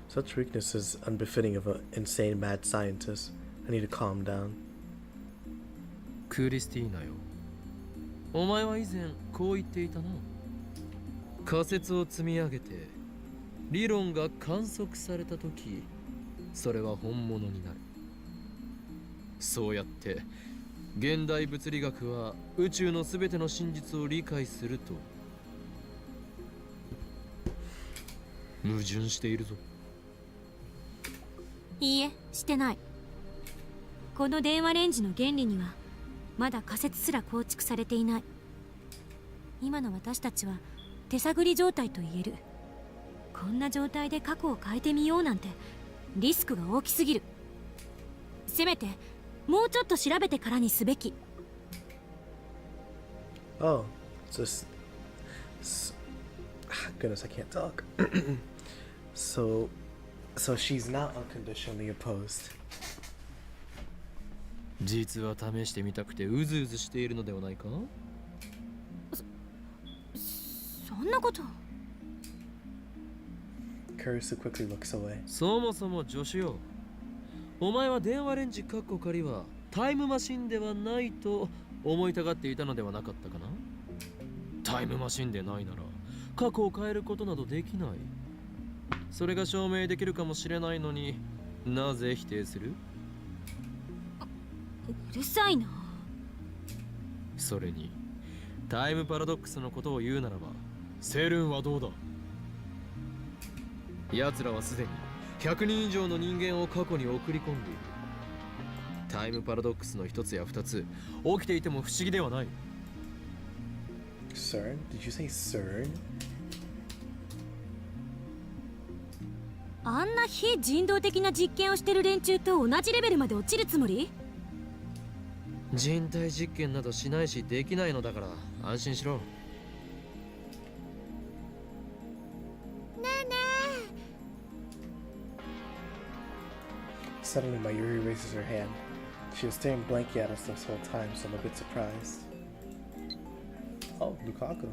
Such weakness is unbefitting of an insane mad scientist. I need to calm down. クリスティーナよ。お前は以前こう言っていたな。仮説を積み上げて理論が観測されたとき、それは本物になる。そうやって現代物理学は宇宙のすべての真実を理解すると矛盾しているぞ。いいえ、してない。この電話レンジの原理にはまだ仮説すら構築されていない。今の私たちは手探り状態と言える。こんな状態で過去を変えてみようなんてリスクが大きすぎる。せめてもうちょっと調べてからにすべき。Oh, goodness, I can't talk. So she's not unconditionally opposed. 実は試してみたくてうずうずしているのではないか？そんなこと。Kurisu quickly looks away. そもそも助手よ。お前は電話レンジカッコ仮はタイムマシンではないと思いたがっていたのではなかったかな？タイムマシンでないなら過去を変えることなどできない。それが証明できるかもしれないのになぜ否定する？うるさいな。それにタイムパラドックスのことを言うならばセルンはどうだ？奴らはすでに100人以上の人間を過去に送り込んでいる。タイムパラドックスの一つや二つ起きていても不思議ではない。 CERN? Did you say CERN? あんな非人道的な実験をしてる連中と同じレベルまで落ちるつもり？人体実験などしないしできないのだから安心しろ。ねえね Suddenly, Mayuri raises her hand. She was staring blankly at us this whole time, so I'm a bit surprised. Oh, Lukaku.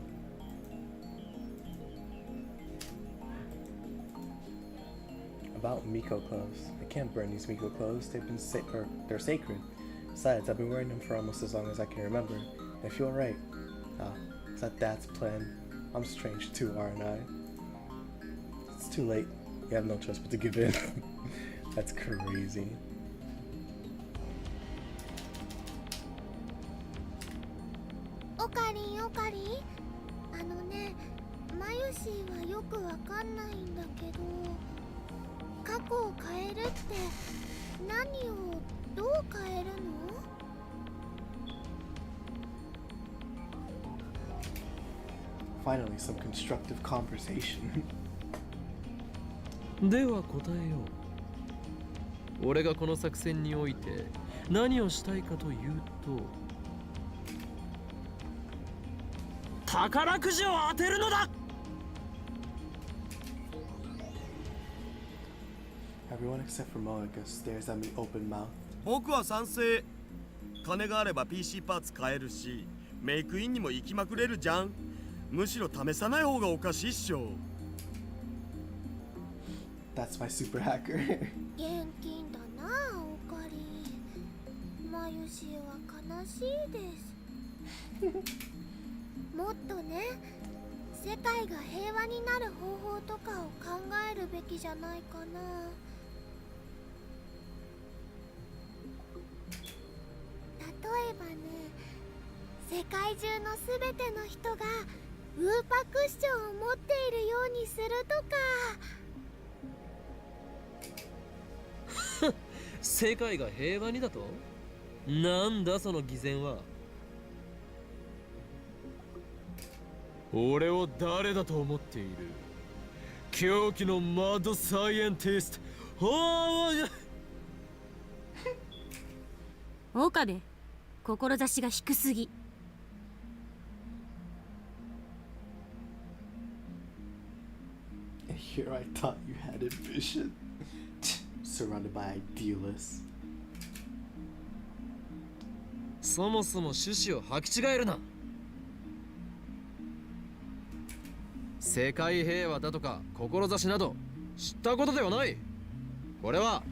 About Miko clothes. I can't burn these Miko clothes. They've been they're sacred. Besides, I've been wearing them for almost as long as I can remember. They feel right. Ah, is that Dad's plan? I'm strange too, aren't I? It's too late. You have no choice but to give in. That's crazy. おかりんおかりん、あのね、マユシーはよくわかんないんだけど、過去を変えるって何をどう変えるの？ Finally, some constructive conversation. では答えよう。俺がこの作戦において何をしたいかというと、宝くじを当てるのだ。 Everyone except for Moeka stares at me open mouthed. 僕は賛成。金があれば PC パーツ買えるし、メイクインにも行きまくれるじゃん。むしろ試さない方がおかしいっしょ。 That's my super hacker. 現金だな、おかりん。マユシーは悲しいです。もっとね、世界が平和になる方法とかを考えるべきじゃないかな。例えばね、世界中のすべての人がウーパクッションを持っているようにするとか。世界が平和にだと？なんだその偽善は。俺を誰だと思っている？狂気のマッドサイエンティスト。岡部、志が低すぎ。 Here I thought you had a vision. Surrounded by idealists. そもそも趣旨を履き違えるな。世界平和だとか志など知ったことではない。これは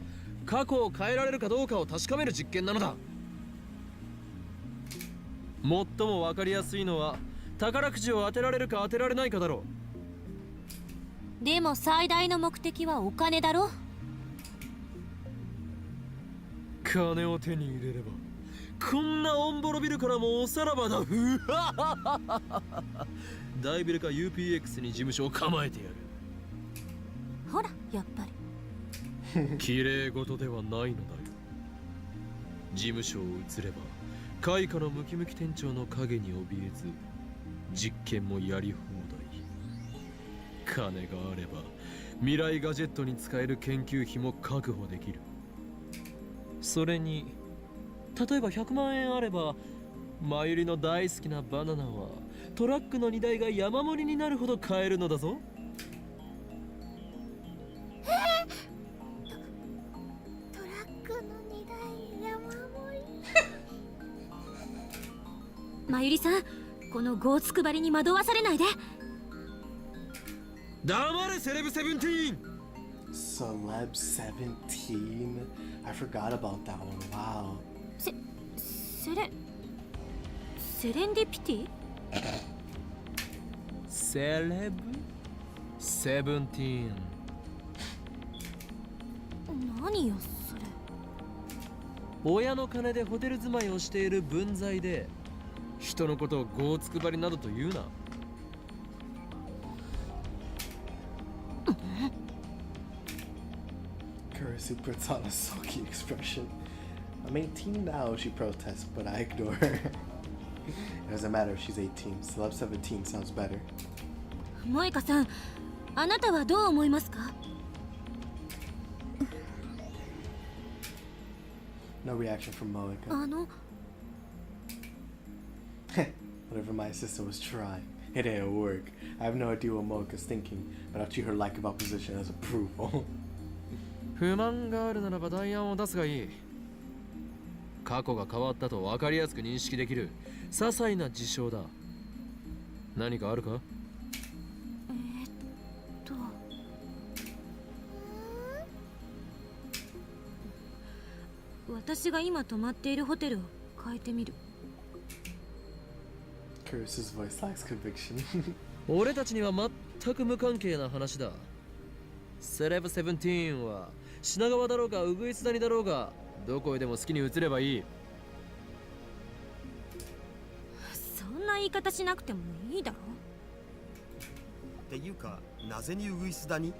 過去を変えられるかどうかを確かめる実験なのだ。最も分かりやすいのは宝くじを当てられるか当てられないかだろう。でも最大の目的はお金だろ。金を手に入れればこんなオンボロビルからもおさらばだ。大ビルか UPX に事務所を構えてやる。ほら、やっぱり綺麗事ではないのだよ。事務所を移れば開花のムキムキ店長の影に怯えず実験もやり放題。金があれば未来ガジェットに使える研究費も確保できる。それに例えば100万円あればマユリの大好きなバナナはトラックの荷台が山盛りになるほど買えるのだぞ。トラックの荷台山盛り。まゆりさん、このゴーツくばりに惑わされないで。黙れセレブセブンティーン。 Celeb 17? I forgot about that one. Wow. セレンディピティ？セレブセブンティーン。何よそれ。親の金でホテル住まいをしている分際で人のことをゴーツくばりなどと言うな。Kurisu puts on a sulky expression. I'm 18 now, she protests, but I ignore her. It doesn't matter if she's 18. Celeb 17 sounds better. 萌香さん、あなたはどう思いますか？ No reaction from Moeka. あの Whatever my assistant was trying, it didn't work. I have no idea what Moeka's thinking, but I'll treat her lack of opposition as approval. 不満があるならば代案を出すがいい。過去が変わったと分かりやすく認識できる些細な事象だ。何かあるか？私が今泊まっているホテルを変えてみる。Curse's voice lacks conviction. 俺たちには全く無関係な話だ。セレブ17は品川だろうがウグイス谷だろうがどこへでも好きに移ればいい。そんな言い方しなくてもいいだろ。っていうか、なぜにウグイス谷？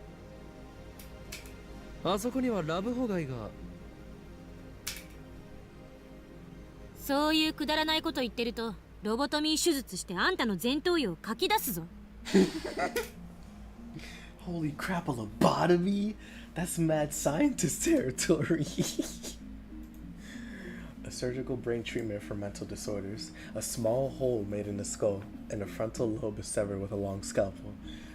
あそこにはラブホ街が。そういうくだらないこと言ってるとロボトミー手術してあんたの前頭葉をかき出すぞ。Holy crap, a lobotomy? That's mad scientist territory. A surgical brain treatment for mental disorders. A small hole made in the skull and the frontal lobe is severed with a long scalpel.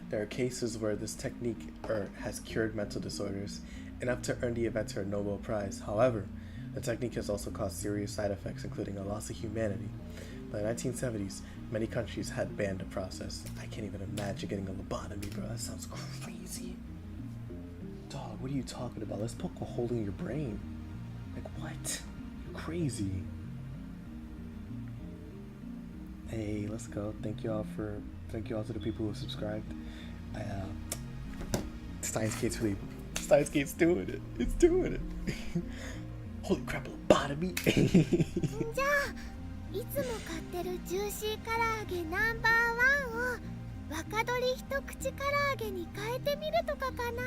There are cases where this technique has cured mental disorders, enough to earn the inventor a Nobel Prize. However, the technique has also caused serious side effects, including a loss of humanity. By the 1970s, many countries had banned the process. I can't even imagine getting a lobotomy, bro. That sounds crazy. Dog, what are you talking about? Let's poke a hole in your brain. Like, what? You're crazy. Hey, let's go. Thank you all to the people who subscribed. Steins Gate's doing it. It's doing it. Holy crap, lobotomy. じゃあいつも買ってるジューシー唐揚げナンバーワンを若鶏一口唐揚げに変えてみるとかかな。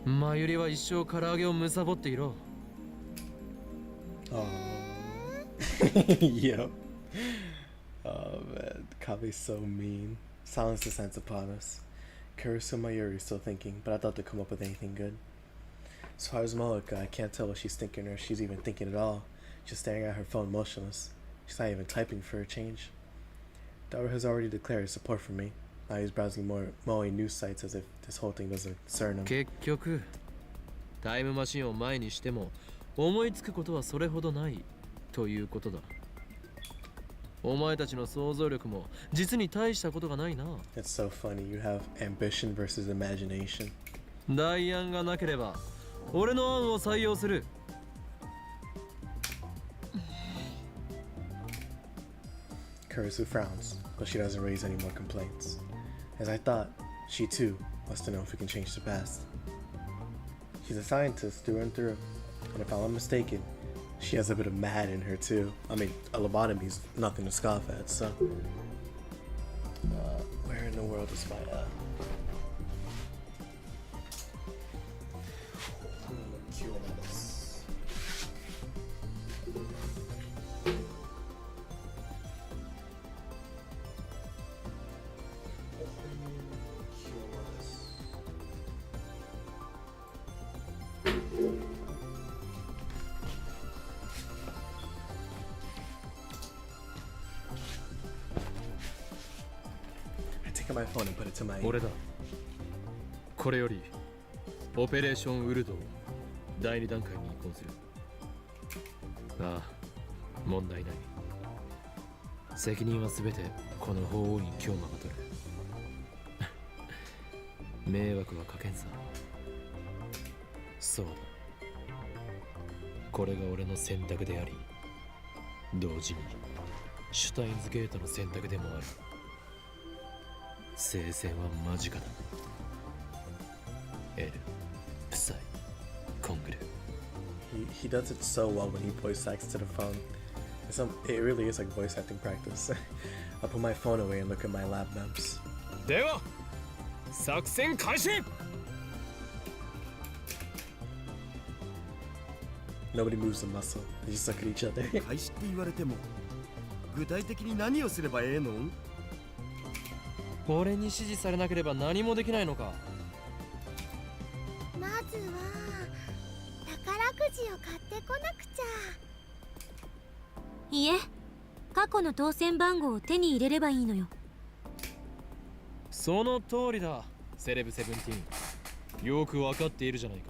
マユリは一生唐揚げを貪っていろ。Oh. Yo. Oh man, Kabe's so mean. Silence descends upon us. Kurisu and Mayuri still thinking, but I thought they'd come up with anything good. As far as Moeka, I can't tell what she's thinking or if she's even thinking at all. Just staring at her phone motionless. She's not even typing for a change. Daura has already declared his support for me. Now he's browsing more Moe news sites as if this whole thing doesn't concern him. 結局、タイムマシンを前にしても思いつくことはそれほどないということだ。お前たちの想像力も実に大したことがないな。It's so funny. You have ambition versus imagination. 代案がなければ俺の案を採用する。Kurisu frowns, but she doesn't raise any more complaints. As I thought, she too wants to know if we can change the past. She's a scientist through and through, and if I'm not mistaken, she has a bit of mad in her too. I mean, a lobotomy's nothing to scoff at, so... where in the world is my, my phone and put it to my 俺だ。これよりオペレーションウルドを第2段階に移行する。ああ、問題ない。責任はすべてこの法王に京馬が取る。迷惑はかけんさ。そうだ。これが俺の選択であり、同時にシュタインズゲートの選択でもある。聖戦は間近だ。エル、プサイ、コングル。He does it so well when he voice acts to the phone. It really is like voice acting practice. I put my phone away and look at my lab maps. では、作戦開始。Nobody moves a muscle. They just look at each other. 開始って言われても具体的に何をすればええの？俺に指示されなければ何もできないのか。まずは宝くじを買ってこなくちゃ。いえ、過去の当選番号を手に入れればいいのよ。その通りだ、セレブセブンティーン。よくわかっているじゃないか。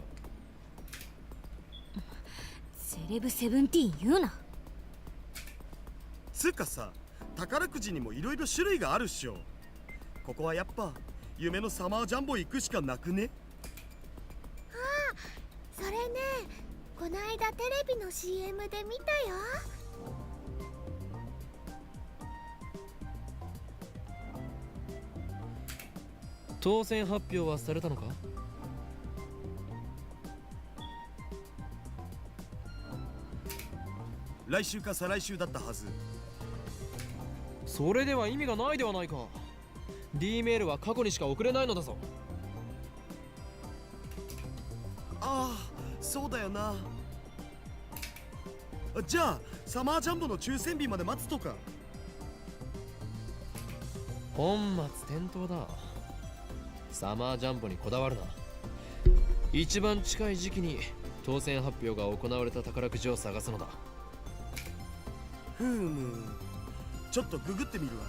セレブセブンティーン言うな。つうかさ、宝くじにもいろいろ種類があるっしょ。ここはやっぱ夢のサマージャンボ行くしかなくね？それね、こないだテレビの CM で見たよ。当選発表はされたのか？来週か再来週だったはず。それでは意味がないではないか。D メールは過去にしか送れないのだぞ。ああ、そうだよな。じゃあサマージャンボの抽選日まで待つとか。本末転倒だ。サマージャンボにこだわるな。一番近い時期に当選発表が行われた宝くじを探すのだ。ふむ、ちょっとググってみるわ。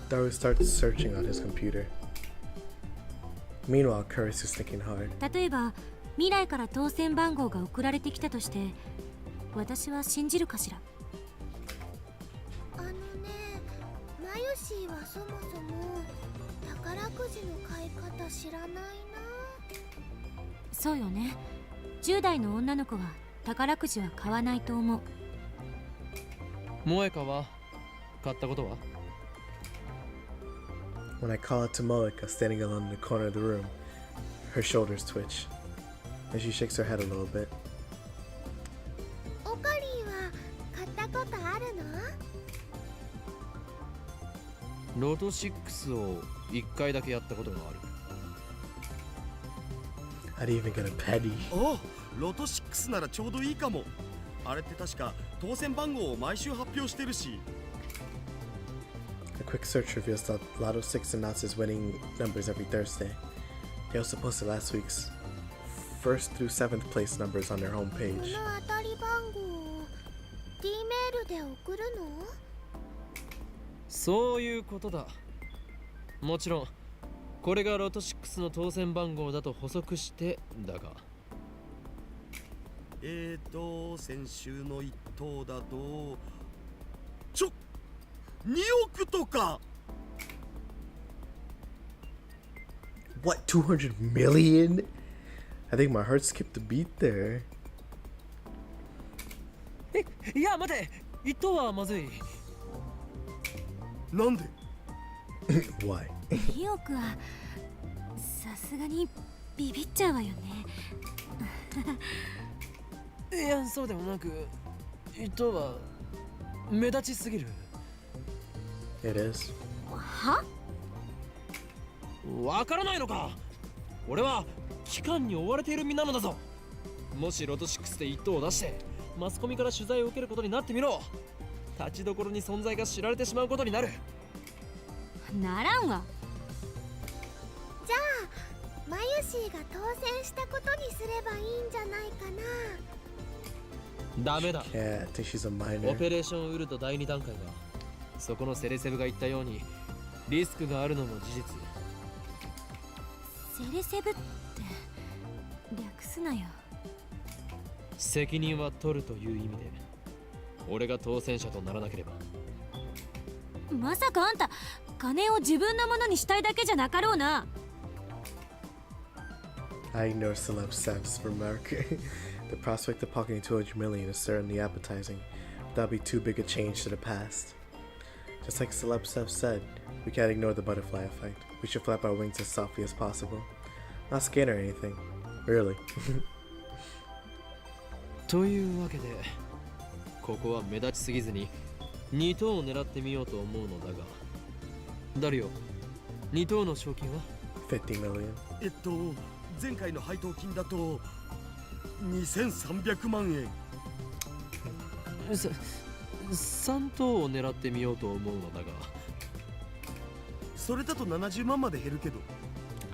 Daru starts searching on his computer. Meanwhile, Curtis is thinking hard. 例えば未来から当選番号が送られてきたとして、私は信じるかしら。あのね、マユシーはそもそも宝くじの買い方知らないな。そうよね。10代の女の子は宝くじは買わないと思う。萌香は買ったことは？ When I call out to Moeka standing alone in the corner of the room, her shoulders twitch, and she shakes her head a little bit. オカリーは買ったことあるの？ロト6を1回だけやったことがある。I'd even get a penny. お、ロト6ならちょうどいいかも。あれって確か当選番号を毎週発表してるし。A quick search reveals that Lotto 6 announces winning numbers every Thursday. They also posted last week's 1st through 7th place numbers on their こ homepage. の当たり番号を D メールで送るの？そういうことだ。もちろんこれがロト6の当選番号だと補足してだが。先週の一等だと2億とか。 What, 200 million? I think my heart skipped a beat there. いや待て、一等はまずい。なんで？ Why? 2億はさすがにビビっちゃうわよね。いや、そうでもなく、一等は目立ちすぎる。It is. は？わからないのか。俺は期間に追われている身なのだぞ。もしロト6で一等を出してマスコミから取材を受けることになってみろ。立ちどころに存在が知られてしまうことになる。ならんわ。じゃあマユシーが当選したことにすればいいんじゃないかな。ダメだ。 Yeah, I think she's a オ minor. ペレーションウルト第2段階がそこのセレセブが言ったようにリスクがあるのも事実。セレセブって略すなよ。責任は取るという意味で俺が当選者とならなければ。まさかあんた金を自分のものにしたいだけじゃなかろうな。 I ignore Celeb Sev's remark. The prospect of pocketing 200 million is certainly appetizing, but that'd be too big a change to the past. Just like Celeb Sev said, we can't ignore the butterfly effect. We should flap our wings as softly as possible. Not scared or anything. Really. というわけでここは目立ちすぎずに2等を狙ってみようと思うのだが、ダリオ、2等の賞金は？ 50 million. 前回の配当金だと2300万円。3等を狙ってみようと思うのだが。それだと70万まで減るけど。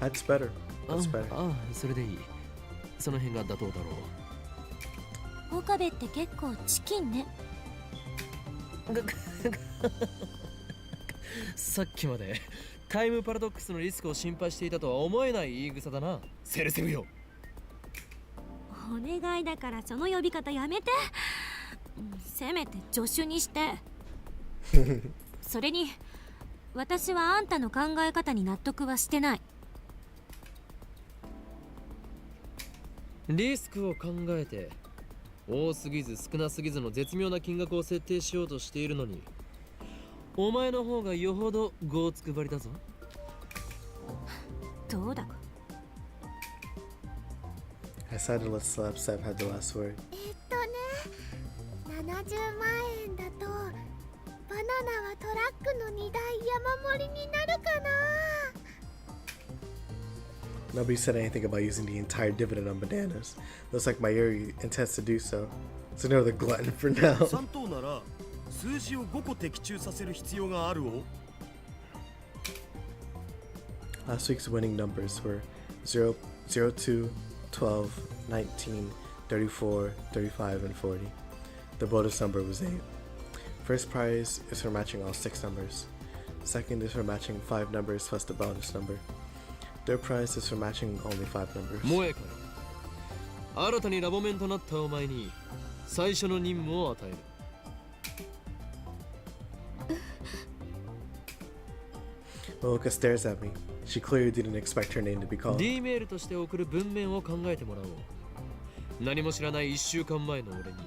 That's better. That's better. ああ、それでいい。その辺が妥当だろう。岡部って結構チキンね。さっきまでタイムパラドックスのリスクを心配していたとは思えない言い草だな、セルセルよ。お願いだからその呼び方やめて。せめて助手にして。それに私はあんたの考え方に納得はしてない。リスクを考えて多すぎず少なすぎずの絶妙な金額を設定しようとしているのに、お前の方がよほど業をつくばりだぞ。どうだか。 I decided to let Slap Sap have the last word. 70万円だとバナナはトラックの荷台山盛りになるかな。 Nobody said anything about using the entire dividend on bananas. Looks like Mayuri intends to do so. It's another glutton for now. 3等なら数字を5個的中させる必要があるを。 Last week's winning numbers were 0, 02, 12, 19, 34, 35, and 40. The bonus number was 8. First prize is for matching all 6 numbers. Second is for matching 5 numbers plus the bonus number. Third prize is for matching only 5 numbers. 萌えかよ。新たにラボメンとなったお前に最初の任務を与える。Moeka stares at me. She clearly didn't expect her name to be called. D メールとして送る文面を考えてもらおう。何も知らない1週間前の俺に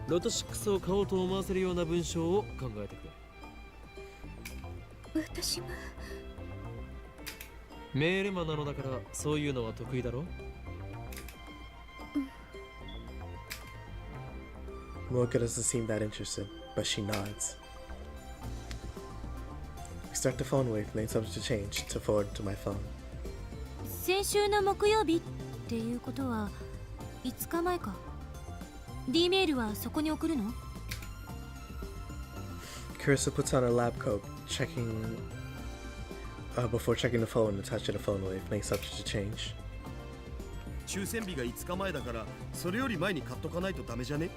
ロト6を買おうと思わせるような文章を考えてくれ。私もメールマンなのだからそういうのは得意だろ。Moeka doesn't seem that interested, but she nods. We start the phone wave, and then something to change to forward to my phone. 先週の木曜日っていうことは5日前か。 D メールはそこに送るの？ Carissa puts on her lab coat, before checking the phone and touching the phone wave, and then something to change. 抽選日が5日前だからそれより前に買っとかないとダメじゃね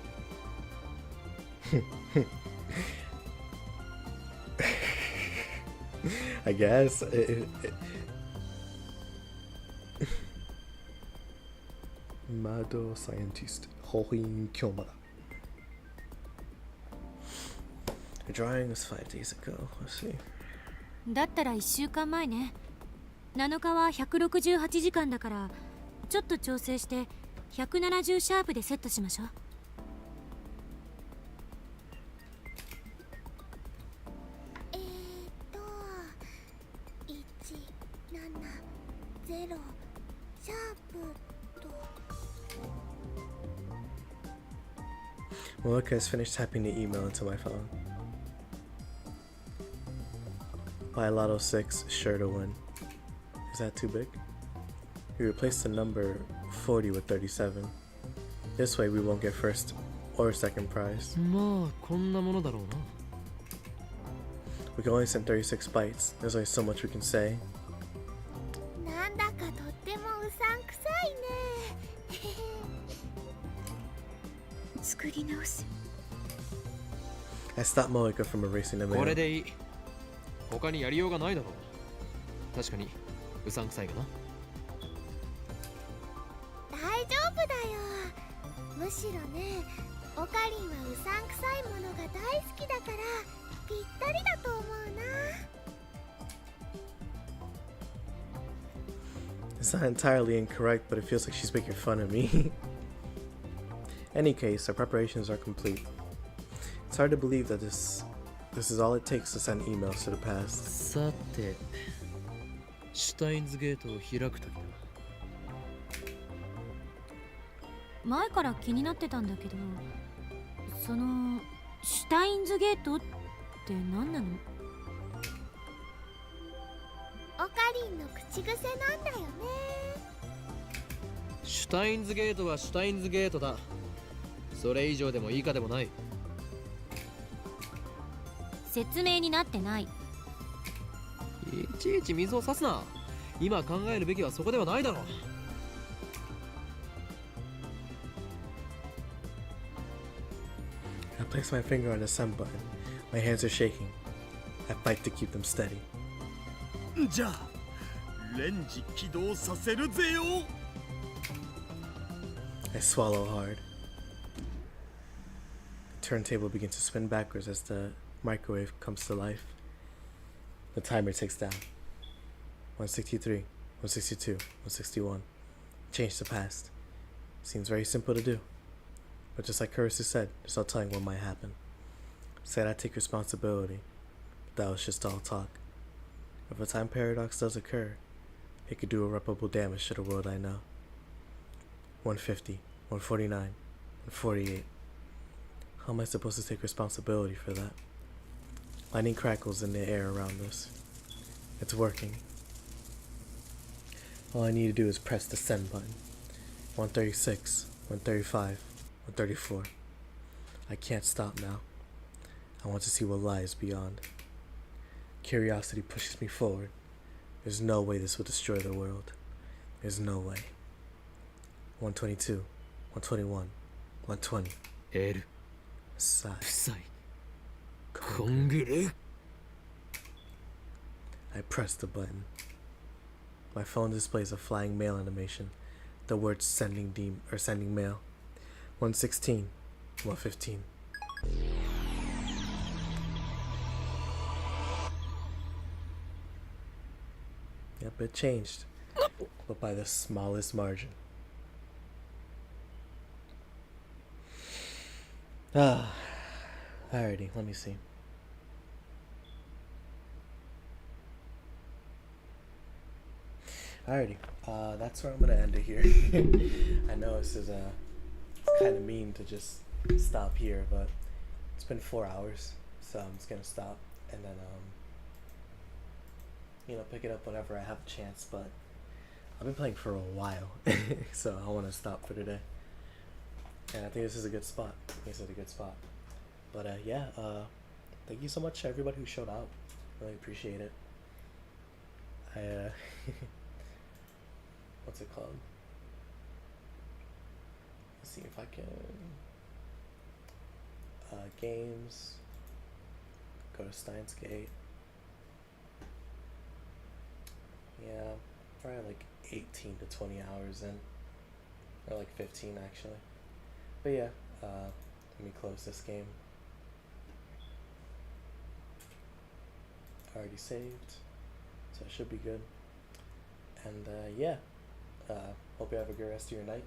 ？I guess. Mado scientist. Hohin Kyomada. The drawing was 5 days ago. Let's see. だったら1週間前ね。7日は168時間だからちょっと調整して170シャープでセットしましょう。170シャープと。 Moeka has finished typing the email into my phone. Buy Lotto 6, sure to win. Is that too big? We replaced the number 40 with 37. This way we won't get first or second prize. まあこんなものだろうな。 We can only send 36 bytes. There's only so much we can say. なんだかとってもうさんくさいね。作り直す。 I stopped Moeka from erasing the これ mail. でいい。他にやりようがないだろう。確かにうさんくさいがな。大丈夫だよ。むしろね、オカリンはうさんくさいものが大好きだからぴったりだと思うな。 It's not entirely incorrect, but it feels like she's making fun of me. Any case, our preparations are complete. It's hard to believe that this is all it takes to send emails to the past. さて、シュタインズゲートを開くときだ。前から気になってたんだけど、そのシュタインズゲートって何なの？オカリンの口癖なんだよね。シュタインズゲートはシュタインズゲートだ。それ以上でも以下でもない。説明になってない。いちいち水を差すな。今考えるべきはそこではないだろう。I place my finger on the send button. My hands are shaking. I fight to keep them steady. じゃあレンジ起動させるぜよ。 I swallow hard. The turntable begins to spin backwards as the microwave comes to life. The timer ticks down. 163, 162, 161. Change the past. Seems very simple to do. But just like Kurisu said, there's no telling what might happen. Said I take responsibility. But that was just all talk. If a time paradox does occur, it could do irreparable damage to the world I know. 150, 149, 148. How am I supposed to take responsibility for that? Lightning crackles in the air around us. It's working. All I need to do is press the send button. 136, 135, 134. I can't stop now. I want to see what lies beyond. Curiosity pushes me forward. There's no way this will destroy the world. There's no way. 122, 121, 120. L Sigh. 臭いコングレ。 I press the button. My phone displays a flying mail animation. The words sending mail. 116, 115. Yep, it changed, but by the smallest margin. Alrighty, let me see. Alrighty, that's where I'm gonna end it here. I know this is kind of mean to just stop here, but it's been 4 hours, so I'm just gonna stop and then pick it up whenever I have a chance. But I've been playing for a while, so I want to stop for today. And I think this is a good spot. But thank you so much to everybody who showed out. Really appreciate it. What's it called? Let's see if I can. Games. Go to Steins Gate. Yeah, probably like 18 to 20 hours in. Or like 15 actually. But yeah, let me close this game. Already saved, so it should be good. And hope you have a good rest of your night.